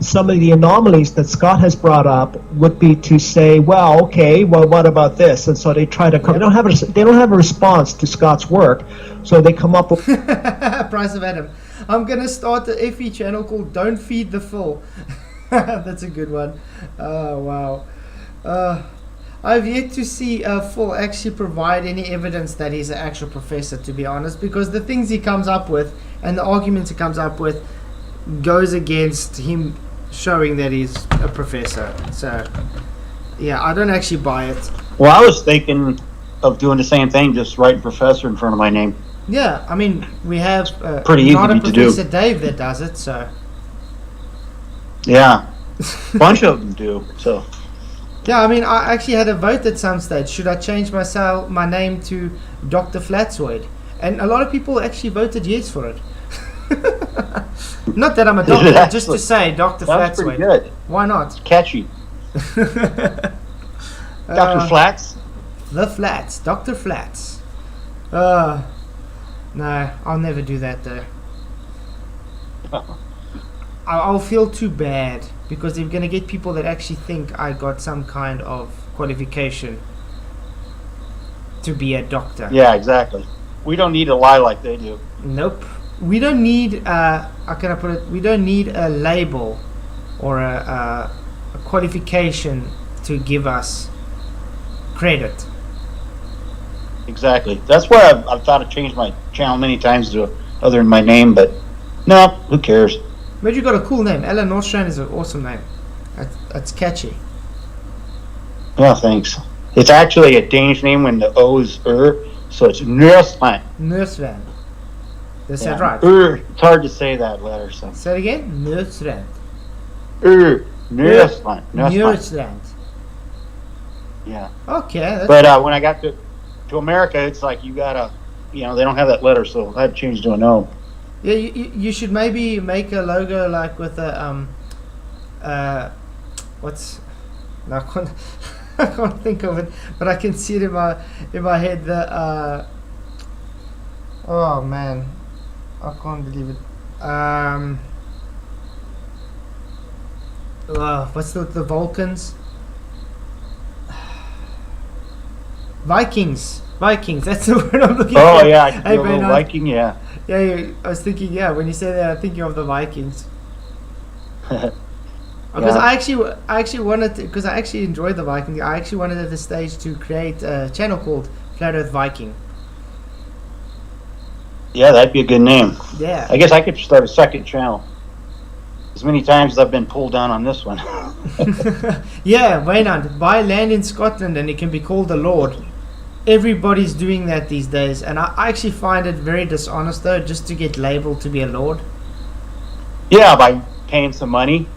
some of the anomalies that Scott has brought up would be to say, well, okay, well, what about this? And so they try to come. They don't have a response to Scott's work, so they come up with Price of Adam. I'm gonna start the FE channel called "Don't Feed the Full." That's a good one. Oh wow. I've yet to see Phil actually provide any evidence that he's an actual professor, to be honest, because the things he comes up with and the arguments he comes up with goes against him showing that he's a professor. So, yeah, I don't actually buy it. Well, I was thinking of doing the same thing, just writing professor in front of my name. Yeah, I mean, we have pretty easy not a to do. Professor Dave that does it, so. Yeah, a bunch of them do, so. Yeah, I mean, I actually had a vote at some stage. Should I change my name to Dr. Flatzoid? And a lot of people actually voted yes for it. Not that I'm a doctor, just to say Dr. That's Flatzoid. pretty good. Why not? It's catchy. Dr. Flats? The Flats. Dr. Flats. No, I'll never do that though. I'll feel too bad, because they're going to get people that actually think I got some kind of qualification to be a doctor. Yeah, exactly. We don't need to lie like they do. Nope. We don't need, how can I put it? We don't need a label or a qualification to give us credit. Exactly. That's why I've thought of changing my channel many times to other than my name, but no, who cares? But you got a cool name. Allan Norsrtand is an awesome name. That's catchy. Oh, thanks. It's actually a Danish name when the O is so it's Norsrtand. Norsrtand. Is that right? It's hard to say that letter. So. Say it again. Norsrtand. Norsrtand. Norsrtand. Yeah. Okay. But when I got to America, it's like you gotta, they don't have that letter, so I had to change to an O. Yeah, you should maybe make a logo like with a what's no, I can't I can't think of it, but I can see it in my head. The oh man, I can't believe it. What's the Vulcans? Vikings. That's the word I'm looking for. Oh yeah, I Hey, feel a little Viking. Yeah. Yeah, I was thinking. Yeah, when you say that, I'm thinking of the Vikings. Because Yeah. I actually wanted to, because I actually enjoyed the Vikings. I actually wanted at this stage to create a channel called Flat Earth Viking. Yeah, that'd be a good name. Yeah. I guess I could start a second channel. As many times as I've been pulled down on this one. Yeah, Waynand, buy land in Scotland and it can be called a lord. Everybody's doing that these days, and I actually find it very dishonest though, just to get labeled to be a lord. Yeah, by paying some money.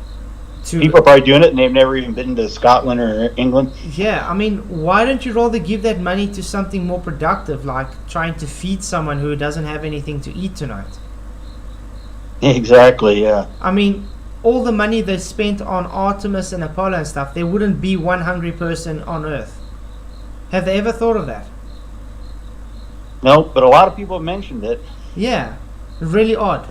To People are probably doing it and they've never even been to Scotland or England. Yeah, I mean, why don't you rather give that money to something more productive, like trying to feed someone who doesn't have anything to eat tonight? Exactly, yeah. I mean, all the money they spent on Artemis and Apollo and stuff, there wouldn't be one hungry person on Earth. Have they ever thought of that? No, but a lot of people have mentioned it. Yeah, really odd.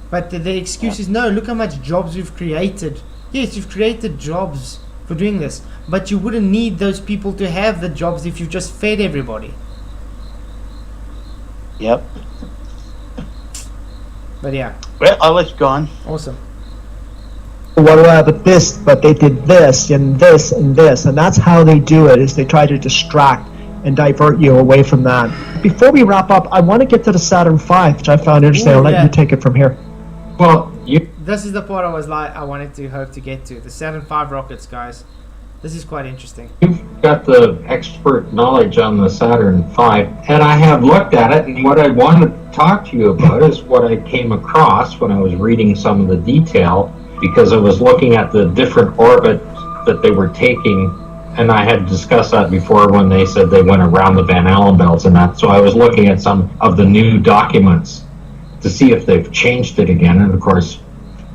But the excuse is, no, look how much jobs we've created. Yes, you've created jobs for doing this, but you wouldn't need those people to have the jobs if you just fed everybody. Yep. But yeah, Well, I'll let you go on. awesome. What do I have at this? But they did this and this and this, and that's how they do it. Is they try to distract and divert you away from that. Before we wrap up, I want to get to the Saturn V, which I found interesting. Ooh, I'll let yeah. you take it from here. Well, This is the part I wanted to hope to get to. The Saturn V rockets, guys. This is quite interesting. you've got the expert knowledge on the Saturn V, and I have looked at it, and what I want to talk to you about is what I came across when I was reading some of the detail, because I was looking at the different orbits that they were taking, and I had discussed that before when they said they went around the Van Allen belts and that, so I was looking at some of the new documents to see if they've changed it again, and of course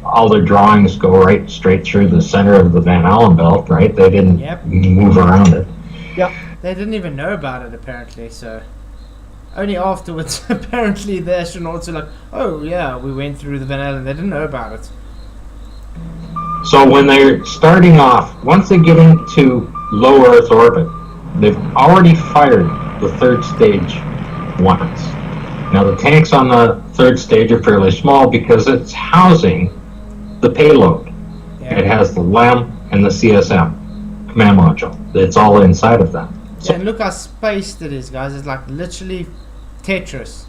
all their drawings go right straight through the center of the Van Allen belt, right? They didn't Yep. move around it. They didn't even know about it, apparently, so... Only afterwards, apparently, the astronauts are like, oh, yeah, we went through the Van Allen. They didn't know about it. So when they're starting off, once they get into low Earth orbit, they've already fired the third stage once. Now the tanks on the third stage are fairly small because it's housing the payload. Yeah. It has the LAM and the CSM command module. It's all inside of that. Yeah, and look how spaced it is, guys. It's like literally Tetris.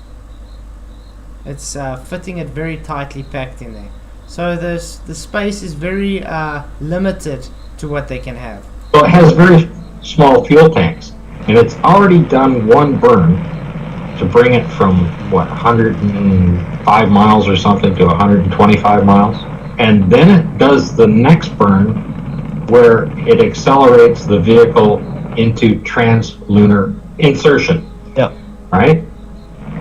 It's fitting it very tightly packed in there. So the space is very limited to what they can have. So it has very small fuel tanks, and it's already done one burn to bring it from, 105 miles or something to 125 miles. And then it does the next burn where it accelerates the vehicle into translunar insertion. Yeah. Right?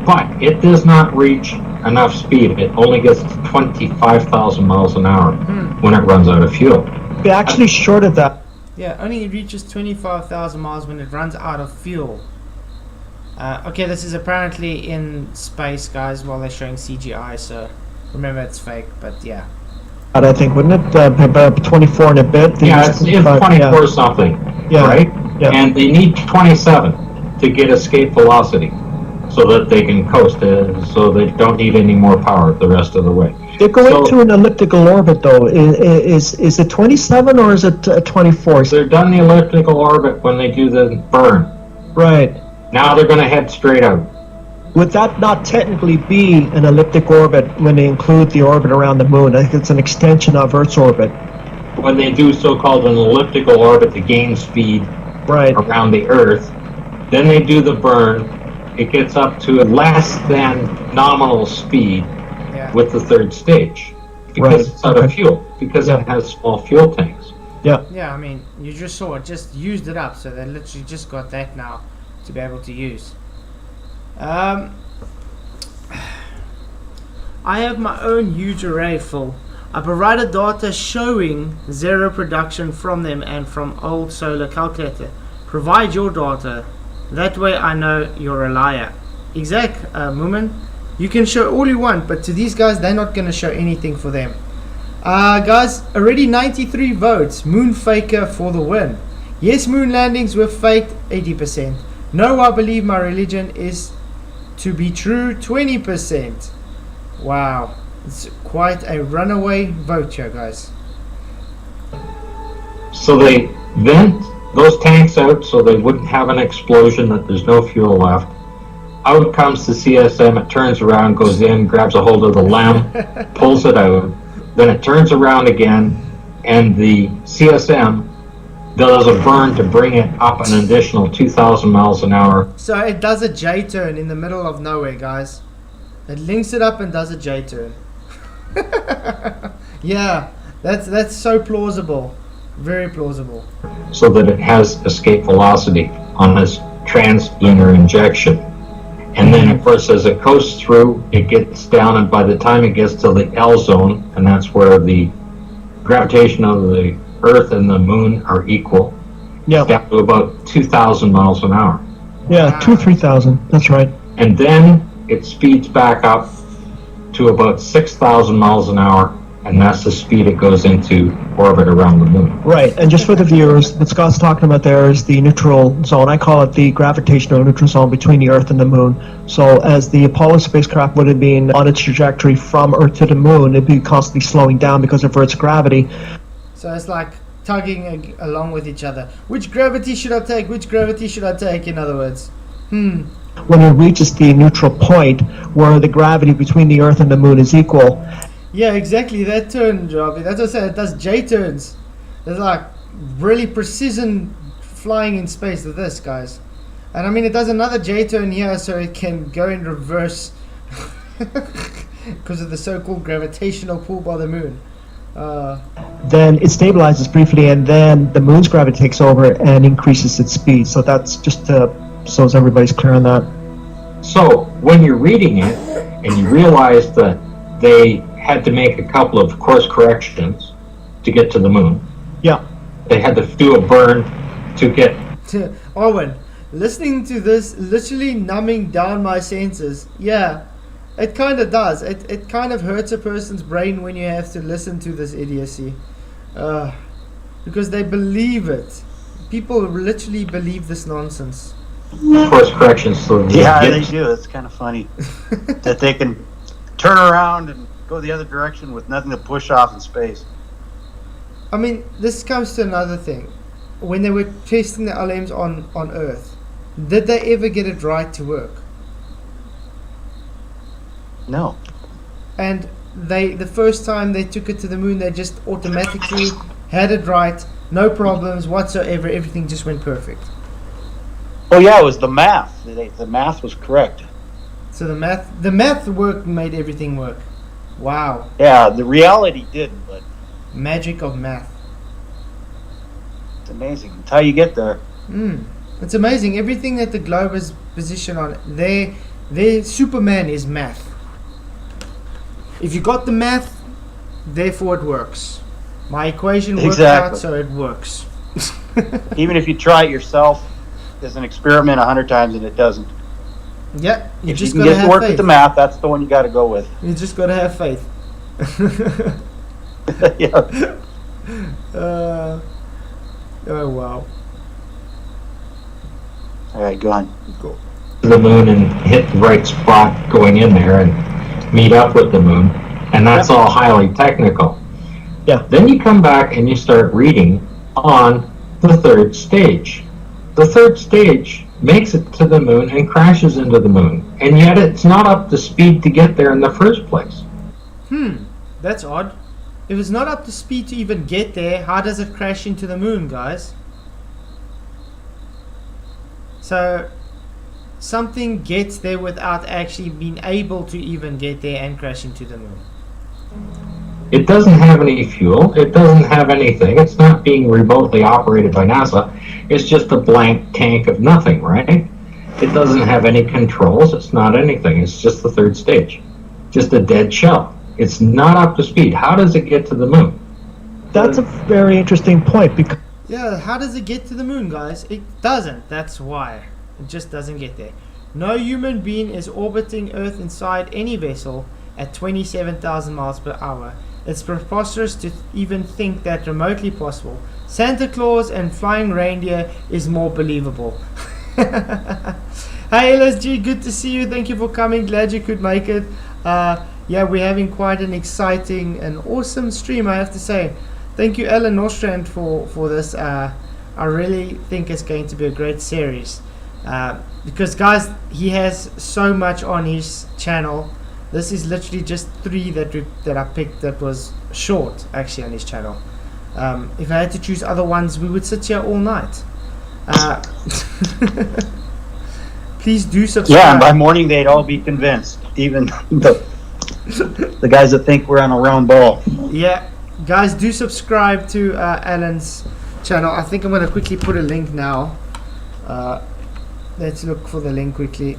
But it does not reach enough speed. It only gets to 25,000 miles an hour when it runs out of fuel. They actually shorted that. Yeah, only it reaches 25,000 miles when it runs out of fuel. Okay, this is apparently in space, guys, while they're showing CGI, so remember it's fake, but yeah. I think, wouldn't it? About 24 and a bit. They Yeah, used it's to- 24 yeah. something, Yeah. right? Yeah. And they need 27 to get escape velocity so that they can coast, so they don't need any more power the rest of the way. They're going So- to an elliptical orbit, though. Is it 27 or is it 24? They're done the elliptical orbit when they do the burn. Right. Now they're going to head straight out. Would that not technically be an elliptic orbit when they include the orbit around the moon? I think it's an extension of Earth's orbit. When they do so-called an elliptical orbit to gain speed Right. around the Earth, then they do the burn. It gets up to less than nominal speed Yeah. with the third stage because Right, it's out of okay. fuel, because Yeah. it has small fuel tanks. Yeah, I mean, you just saw it, just used it up, so they literally just got that now to be able to use. I have my own huge array full. I provided data showing zero production from them and from old solar calculator. Provide your data. That way I know you're a liar. Exact, Moomin. You can show all you want, but to these guys, they're not going to show anything for them. Guys, already 93 votes. MOONFAKER for the win. Yes, moon landings were faked, 80%. No, I believe my religion is to be true, 20%. Wow. It's quite a runaway vote here, guys. So they vent those tanks out so they wouldn't have an explosion, that there's no fuel left. Out comes the CSM, it turns around, goes in, grabs a hold of the LEM, pulls it out. Then it turns around again, and the CSM does a burn to bring it up an additional 2,000 miles an hour. So it does a J-turn in the middle of nowhere, guys. It links it up and does a J-turn. Yeah, that's so plausible. Very plausible. So that it has escape velocity on this trans-lunar injection. And then, of course, as it goes through, it gets down, and by the time it gets to the L zone, and that's where the gravitation of the Earth and the Moon are equal, Yeah. down to about 2,000 miles an hour. Yeah, 3,000. That's right. And then it speeds back up to about 6,000 miles an hour, and that's the speed it goes into orbit around the Moon. Right, and just for the viewers, what Scott's talking about there is the neutral zone. I call it the gravitational neutral zone between the Earth and the Moon. So as the Apollo spacecraft would have been on its trajectory from Earth to the Moon, it'd be constantly slowing down because of Earth's gravity. So it's like tugging along with each other. Which gravity should I take? Which gravity should I take, in other words? When it reaches the neutral point where the gravity between the Earth and the Moon is equal. Yeah, exactly, that turn, Jarvis. That's what I said, it does J-turns. It's like really precision flying in space with this, guys. And I mean, it does another J-turn here so it can go in reverse because of the so-called gravitational pull by the Moon. Then it stabilizes briefly, and then the Moon's gravity takes over and increases its speed. So that's just so as everybody's clear on that. So when you're reading it and you realize that they had to make a couple of course corrections to get to the Moon. Yeah. They had to do a burn to get... Owen, listening to this, literally numbing down my senses. Yeah, it kind of does. It kind of hurts a person's brain when you have to listen to this idiocy. Because they believe it. People literally believe this nonsense. Course corrections. So They do. It's kind of funny that they can turn around and go the other direction with nothing to push off in space. I mean, this comes to another thing. When they were testing the LMs on Earth, did they ever get it right to work? No. And the first time they took it to the Moon, they just automatically had it right, no problems whatsoever, everything just went perfect. Oh yeah, it was the math. The math was correct. So the math work made everything work. Wow. Yeah, the reality didn't, but Magic of math. it's amazing. It's how you get there. It's amazing. Everything that the globe is positioned on, their Superman is math. If you got the math, therefore it works. My equation works out, so it works. Even if you try it yourself as an experiment 100 times and it doesn't. Yeah, you If just you can gotta get have to work faith. with the math, that's the one you got to go with. You just gotta have faith. Yeah. Oh wow. All right, go on. Cool. the Moon and hit the right spot going in there and meet up with the Moon. And that's all highly technical. Yeah. Then you come back and you start reading on the third stage. The third stage makes it to the Moon and crashes into the Moon. And yet it's not up to speed to get there in the first place. That's odd. If it's not up to speed to even get there, how does it crash into the Moon, guys? So something gets there without actually being able to even get there and crash into the Moon. It doesn't have any fuel. It doesn't have anything. It's not being remotely operated by NASA. It's just a blank tank of nothing, right? It doesn't have any controls. It's not anything. It's just the third stage. Just a dead shell. It's not up to speed. How does it get to the moon? That's a very interesting point because Yeah, how does it get to the moon, guys? It doesn't. That's why. It just doesn't get there. No human being is orbiting Earth inside any vessel at 27,000 miles per hour. It's preposterous to even think that remotely possible. Santa Claus and flying reindeer is more believable. Hey LSG, good to see you. Thank you for coming. Glad you could make it. Yeah, we're having quite an exciting and awesome stream, I have to say. Thank you, Allan Norsrtand, for this. I really think it's going to be a great series. Because, guys, he has so much on his channel. This is literally just 3 that I picked that was short, actually, on his channel. If I had to choose other ones, we would sit here all night. Please do subscribe. Yeah, and by morning they'd all be convinced, even the guys that think we're on a round ball. Yeah, guys, do subscribe to Allan's channel. I think I'm going to quickly put a link now. Let's look for the link quickly.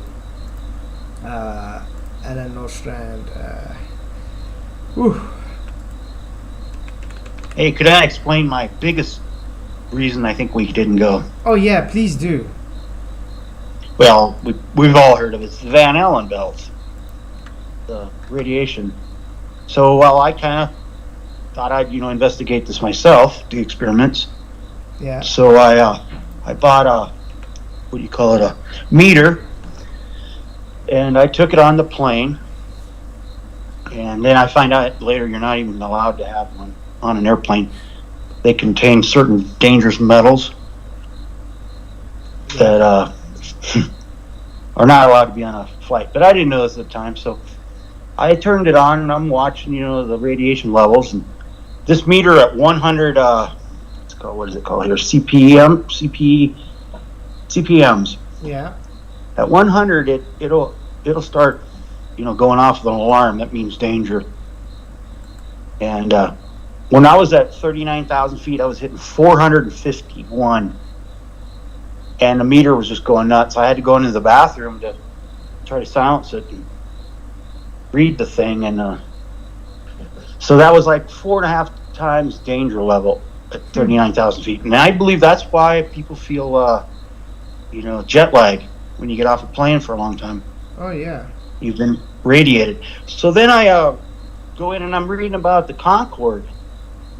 Allan Norsrtand. Hey, could I explain my biggest reason I think we didn't go? Oh yeah, please do. Well, we've all heard of it. It's the Van Allen belt, the radiation. So, well, I kind of thought I'd, investigate this myself, do experiments. Yeah. So I bought a meter, and I took it on the plane. And then I find out later you're not even allowed to have one on an airplane. They contain certain dangerous metals that are not allowed to be on a flight. But I didn't know this at the time, so I turned it on and I'm watching, the radiation levels. And this meter at 100, what is it called here? CPMs. Yeah. At 100, it'll start, going off with an alarm. That means danger. And when I was at 39,000 feet, I was hitting 451. And the meter was just going nuts. I had to go into the bathroom to try to silence it and read the thing. And so that was like 4.5 times danger level at 39,000 feet. And I believe that's why people feel, jet lag when you get off a plane for a long time. Oh, yeah. You've been radiated. So then I go in and I'm reading about the Concorde.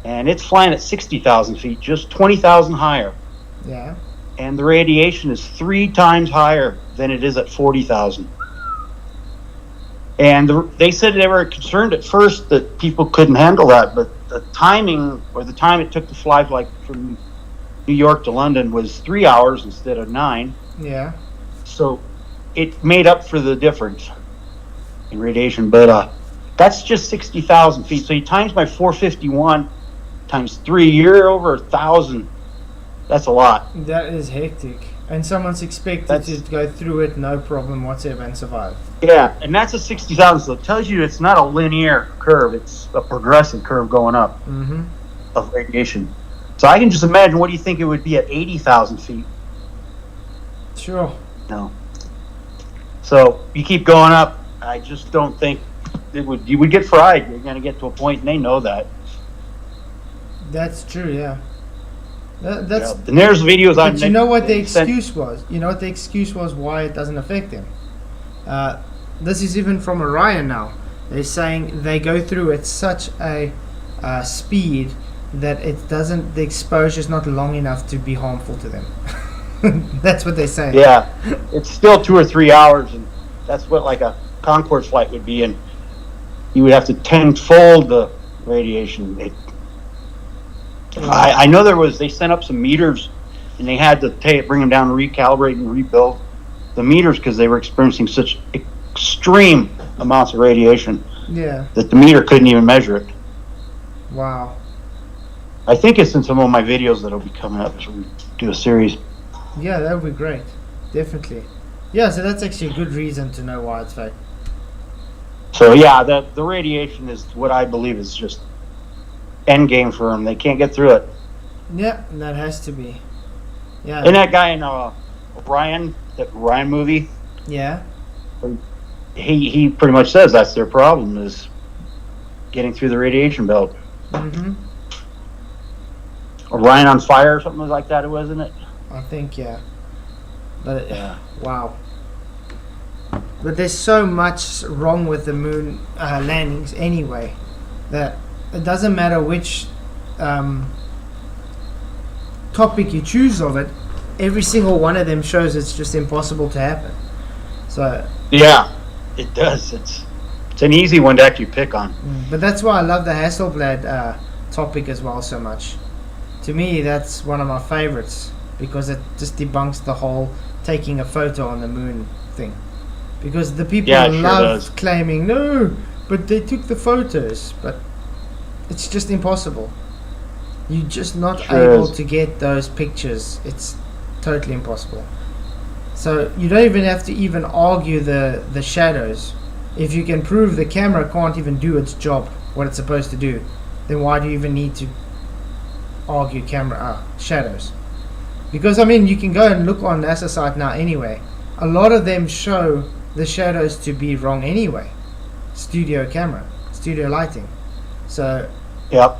And it's flying at 60,000 feet, just 20,000 higher. Yeah. And the radiation is 3 times higher than it is at 40,000. And they said they were concerned at first that people couldn't handle that, but the timing, or the time it took to fly from New York to London was 3 hours instead of 9. Yeah. So it made up for the difference in radiation. But that's just 60,000 feet. So you times by 451 times 3, you're over 1,000. That's a lot. That is hectic. And someone's expected to go through it no problem whatsoever and survive. Yeah, and that's a 60,000. So it tells you it's not a linear curve. It's a progressive curve going up of radiation. So I can just imagine, what do you think it would be at 80,000 feet? Sure. No. So you keep going up. I just don't think you would get fried. You're going to get to a point, and they know that. That's true, yeah. That's. Yeah. And there's videos on. But you know what the excuse was? You know what the excuse was why it doesn't affect them? This is even from Orion now. They're saying they go through at such a speed that it doesn't. The exposure is not long enough to be harmful to them. That's what they're saying. Yeah, it's still 2 or 3 hours, and that's what like a Concorde flight would be, and you would have to tenfold the radiation. I know they sent up some meters, and they had to bring them down, recalibrate and rebuild the meters because they were experiencing such extreme amounts of radiation that the meter couldn't even measure it. Wow. I think it's in some of my videos that'll be coming up as we do a series. Yeah, that would be great. Definitely. Yeah, so that's actually a good reason to know why it's fake. So yeah, the radiation is what I believe is just end game for them. They can't get through it. Yeah, that has to be. Yeah. And that guy in Orion, that Orion movie. Yeah. He pretty much says that's their problem is getting through the radiation belt. Mm-hmm. Orion on fire or something like that, wasn't it? I think, yeah. But Yeah. wow. But there's so much wrong with the moon landings anyway that it doesn't matter which topic you choose of it. Every single one of them shows it's just impossible to happen. So Yeah, it does. It's an easy one to actually pick on. but that's why I love the Hasselblad topic as well so much. To me, that's one of my favorites because it just debunks the whole taking a photo on the moon thing. Because the people Yeah, it sure love does. claiming, no, but they took the photos. But it's just impossible. You're just not Sure able is. to get those pictures. It's totally impossible. So you don't even have to even argue the shadows. If you can prove the camera can't even do its job, what it's supposed to do, then why do you even need to argue camera shadows? Because I mean, you can go and look on NASA site now anyway. A lot of them show the shadows to be wrong anyway. Studio camera, studio lighting. So, Yep.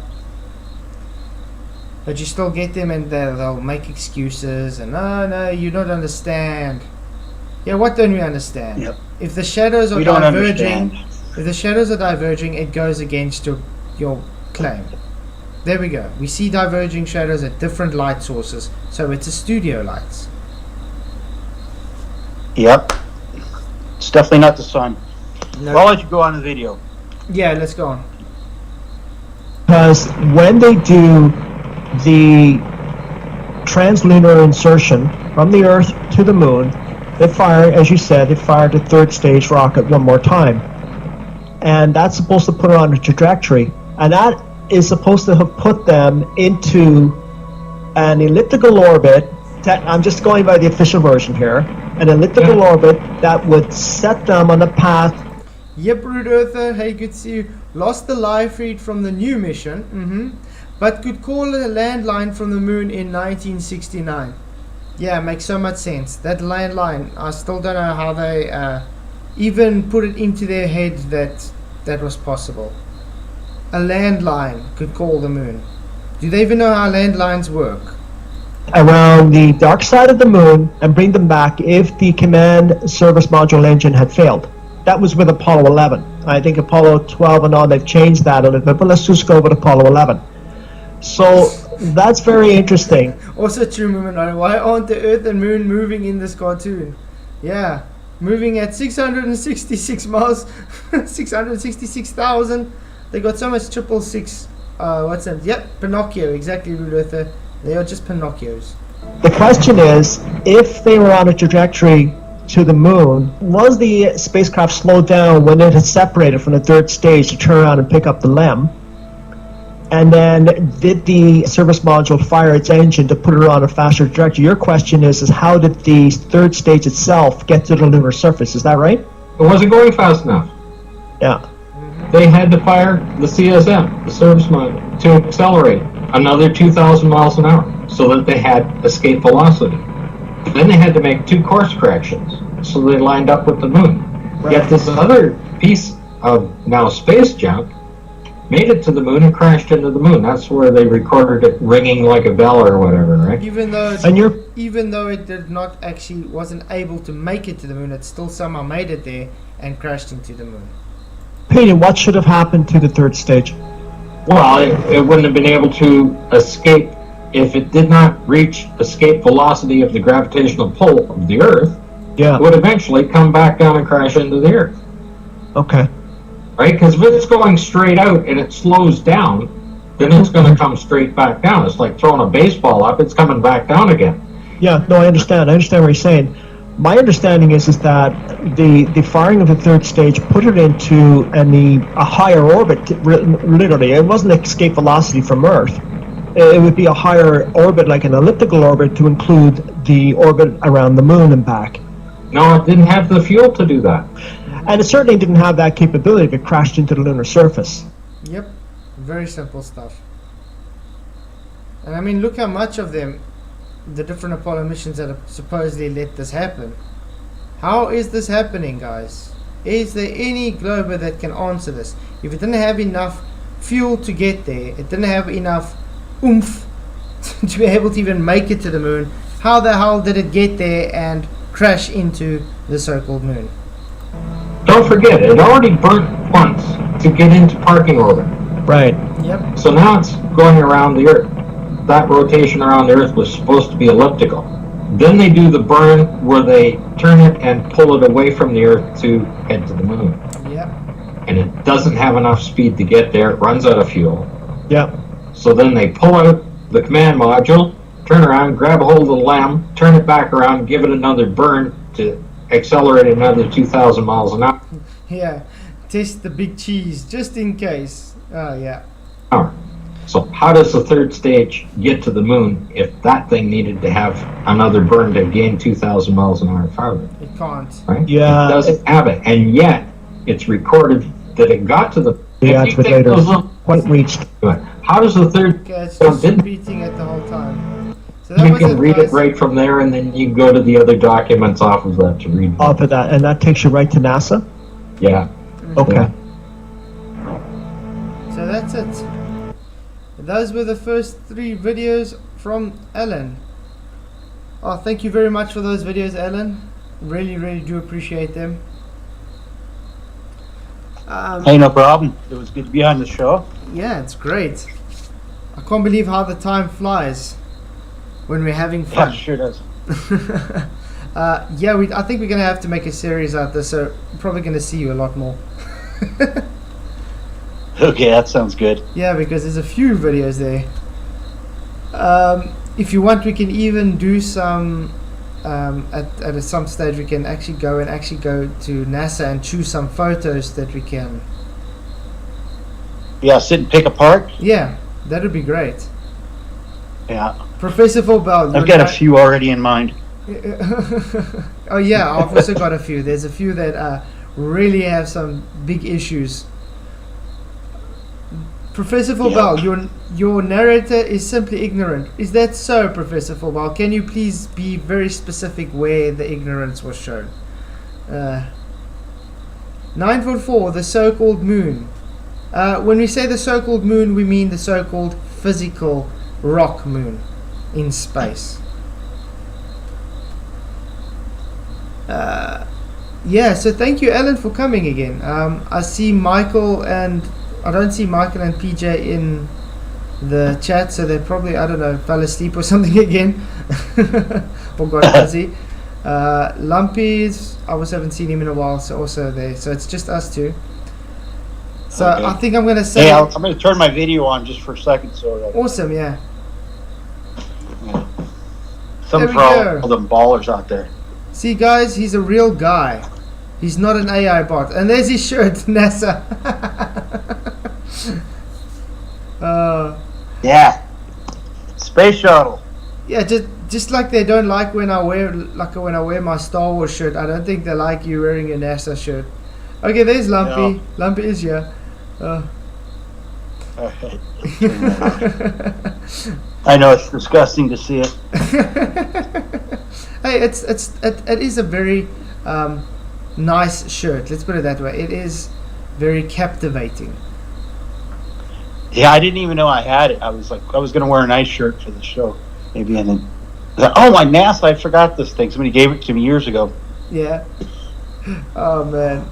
but you still get them and they'll make excuses and no, you don't understand. Yeah, what don't we understand? Yep. If the shadows are We don't diverging, understand. if the shadows are diverging, it goes against your claim. There we go. We see diverging shadows at different light sources, so it's a studio lights. Yep. It's definitely not the sun. No. I'll let you go on the video. Yeah, let's go on. Because when they do the translunar insertion from the Earth to the Moon, they fire, as you said, they fired the third stage rocket one more time. And that's supposed to put it on a trajectory. And that is supposed to have put them into an elliptical orbit. I'm just going by the official version here. An elliptical orbit that would set them on the path. Yep, Retroreflectors, hey, good to see you. Lost the live feed from the new mission, but could call a landline from the moon in 1969. Yeah, makes so much sense. That landline, I still don't know how they even put it into their head that was possible. A landline could call the moon. Do they even know how landlines work? Around the dark side of the Moon and bring them back if the command service module engine had failed. That was with Apollo 11. I think Apollo 12 and on, they've changed that a little bit, but let's just go with Apollo 11. So that's very interesting. Also true, movement. Why aren't the Earth and Moon moving in this cartoon? Yeah, moving at 666 miles, 666,000. They got so much 666. What's that? Yep, Pinocchio. Exactly, Retroreflector. They are just Pinocchios. The question is, if they were on a trajectory to the Moon, was the spacecraft slowed down when it had separated from the third stage to turn around and pick up the LEM? And then did the service module fire its engine to put it on a faster trajectory? Your question is how did the third stage itself get to the lunar surface? Is that right? It wasn't going fast enough. Yeah. They had to fire the CSM, the service module, to accelerate another 2,000 miles an hour so that they had escape velocity. Then they had to make 2 course corrections so they lined up with the moon. Right. Yet this other piece of now space junk made it to the moon and crashed into the moon. That's where they recorded it ringing like a bell or whatever, right? Even though it did not actually wasn't able to make it to the moon, it still somehow made it there and crashed into the moon. Peter, what should have happened to the third stage? Well, it wouldn't have been able to escape if it did not reach escape velocity of the gravitational pull of the Earth. Yeah. It would eventually come back down and crash into the Earth. Okay. Right? Because if it's going straight out and it slows down, then it's going to come straight back down. It's like throwing a baseball up, it's coming back down again. Yeah, no, I understand. I understand what you're saying. My understanding is that the firing of the third stage put it into a higher orbit, literally. It wasn't escape velocity from Earth. It would be a higher orbit, like an elliptical orbit, to include the orbit around the moon and back. No, it didn't have the fuel to do that. And it certainly didn't have that capability if it crashed into the lunar surface. Yep, very simple stuff. And I mean, look how much of them, the different Apollo missions that have supposedly let this happen. How is this happening, guys? Is there any glober that can answer this? If it didn't have enough fuel to get there, it didn't have enough oomph to be able to even make it to the moon, how the hell did it get there and crash into the so-called moon? Don't forget, it already burnt once to get into parking orbit. Right. Yep. So now it's going around the Earth. That rotation around the Earth was supposed to be elliptical. Then they do the burn where they turn it and pull it away from the Earth to head to the moon. Yep. And it doesn't have enough speed to get there. It runs out of fuel. Yep. So then they pull out the command module, turn around, grab a hold of the LEM, turn it back around, give it another burn to accelerate another 2,000 miles an hour. Yeah. Test the big cheese just in case. Oh, yeah. So how does the third stage get to the moon if that thing needed to have another burn to gain 2,000 miles an hour farther? It can't. Right? Yeah. It doesn't have it. And yet, it's recorded that it got to the... The If you think activator those little- quite reached. How does the third... Okay, it's So just didn't- repeating it the whole time. So that You was can it, read guys. it right from there, and then you go to the other documents off of that to read. Off of that, and that takes you right to NASA? Yeah. Okay. Yeah. So that's it. Those were the first 3 videos from Allan. Oh, thank you very much for those videos, Allan. Really do appreciate them. Hey, no problem. It was good to be on the show. Yeah, it's great. I can't believe how the time flies when we're having Yeah, fun. sure does. Yeah, I think we're going to have to make a series out there, so I'm probably going to see you a lot more. Okay, that sounds good. Yeah, because there's a few videos there. If you want, we can even do some at some stage. We can actually go to NASA and choose some photos that we can. Yeah, sit and pick apart. Yeah, that would be great. Yeah, Professor Volbel, I've got a few already in mind. Oh yeah, I've also got a few. There's a few that really have some big issues. Professor Volbel, your narrator is simply ignorant. Is that so, Professor Volbel? Can you please be very specific where the ignorance was shown? 944, the so-called moon. When we say the so-called moon, we mean the so-called physical rock moon in space. Yeah, so thank you, Allan, for coming again. I see Michael and I don't see Michael and PJ in the chat, so they probably, I don't know, fell asleep or something again. Or got busy. Lumpy's, I also haven't seen him in a while, so also there. So it's just us two. So Okay. I think I'm going to say... Hey, I'm going to turn my video on just for a second. So Awesome, yeah. some There we for all go. them ballers out there. See, guys, he's a real guy. He's not an AI bot. And there's his shirt, NASA. Yeah, space shuttle. Yeah, just like they don't like when I wear my Star Wars shirt. I don't think they like you wearing your NASA shirt. Okay, there's Lumpy. No. Lumpy is here. Okay. I know it's disgusting to see it. Hey, it is a very nice shirt. Let's put it that way. It is very captivating. Yeah, I didn't even know I had it. I was going to wear a nice shirt for the show, maybe, and then, oh, my NASA! I forgot this thing. Somebody gave it to me years ago. Yeah. Oh man.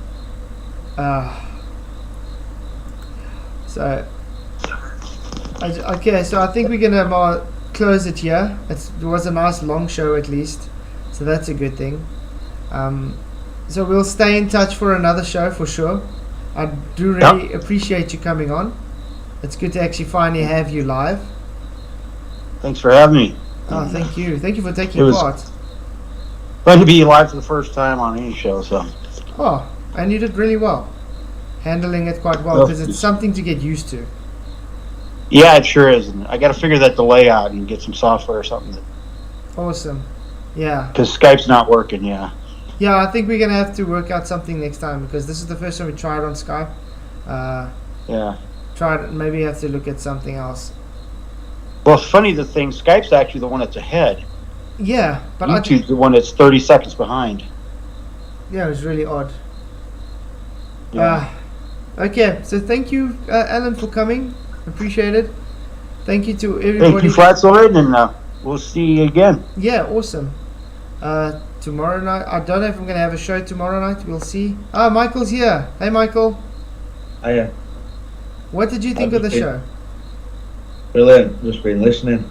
Okay, so I think we're gonna close it here. It was a nice long show at least, so that's a good thing. So we'll stay in touch for another show for sure. I do really appreciate you coming on. It's good to actually finally have you live. Thanks for having me. Oh, thank you. Thank you for taking It was- part. Fun to be live for the first time on any show. So Oh, and you did really well. Handling it quite well, Well, because it's something to get used to. yeah, it sure is. And I got to figure that delay out and get some software or something Awesome. Yeah. because Skype's not working. Yeah. Yeah, I think we're going to have to work out something next time, because this is the first time we tried on Skype. Yeah. Maybe have to look at something else. Well, it's funny the thing. Skype's actually the one that's ahead. Yeah, but YouTube's the one that's 30 seconds behind. yeah, it was really odd. Okay, so thank you, Alan, for coming. Appreciate it. Thank you to everybody. Thank you, Flatzoid, and we'll see you again. Yeah, awesome. Tomorrow night, I don't know if I'm going to have a show tomorrow night. We'll see. Michael's here. Hey, Michael. Hiya. What did you think of the show? Brilliant. Just been listening.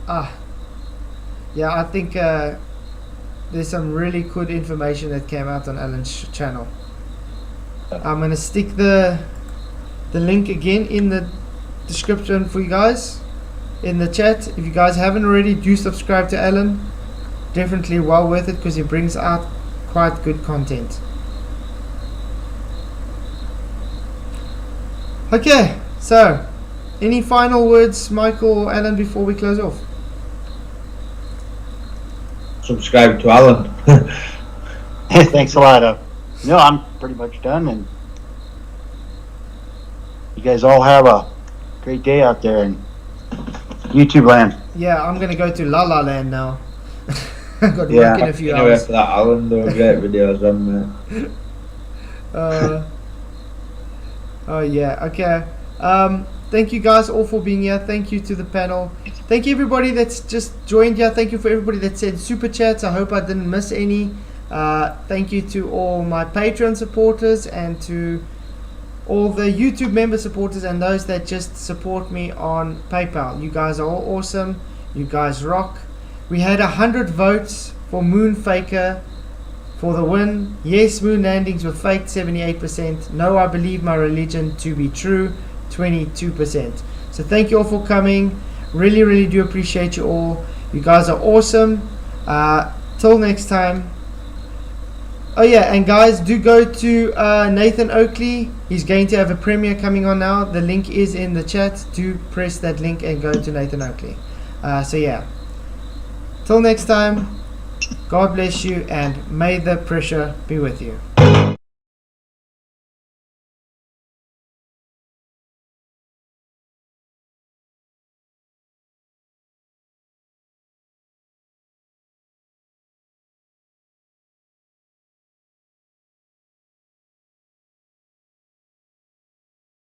Yeah, I think there's some really good information that came out on Alan's channel. I'm going to stick the link again in the description for you guys in the chat. If you guys haven't already, do subscribe to Alan. Definitely well worth it because he brings out quite good content. Okay, so any final words, Michael or Alan, before we close off? Subscribe to Alan. Thanks a lot. No, I'm pretty much done, and you guys all have a great day out there in YouTube land. Yeah, I'm gonna go to La La Land now. I've got work in a few anyway, hours. for that, Alan, there were great videos on there. Oh yeah, okay. Thank you guys all for being here. Thank you to the panel. Thank you everybody that's just joined here. Thank you for everybody that sent super chats. I hope I didn't miss any. Thank you to all my Patreon supporters and to all the YouTube member supporters and those that just support me on PayPal. You guys are all awesome. You guys rock. We had 100 votes for MOONFAKER for the win. Yes, moon landings were faked, 78%. No, I believe my religion to be true, 22%. So thank you all for coming. Really, really do appreciate you all. You guys are awesome. Till next time. Oh yeah, and guys, do go to Nathan Oakley. He's going to have a premiere coming on now. The link is in the chat. Do press that link and go to Nathan Oakley. So yeah. Till next time, God bless you and may the pressure be with you.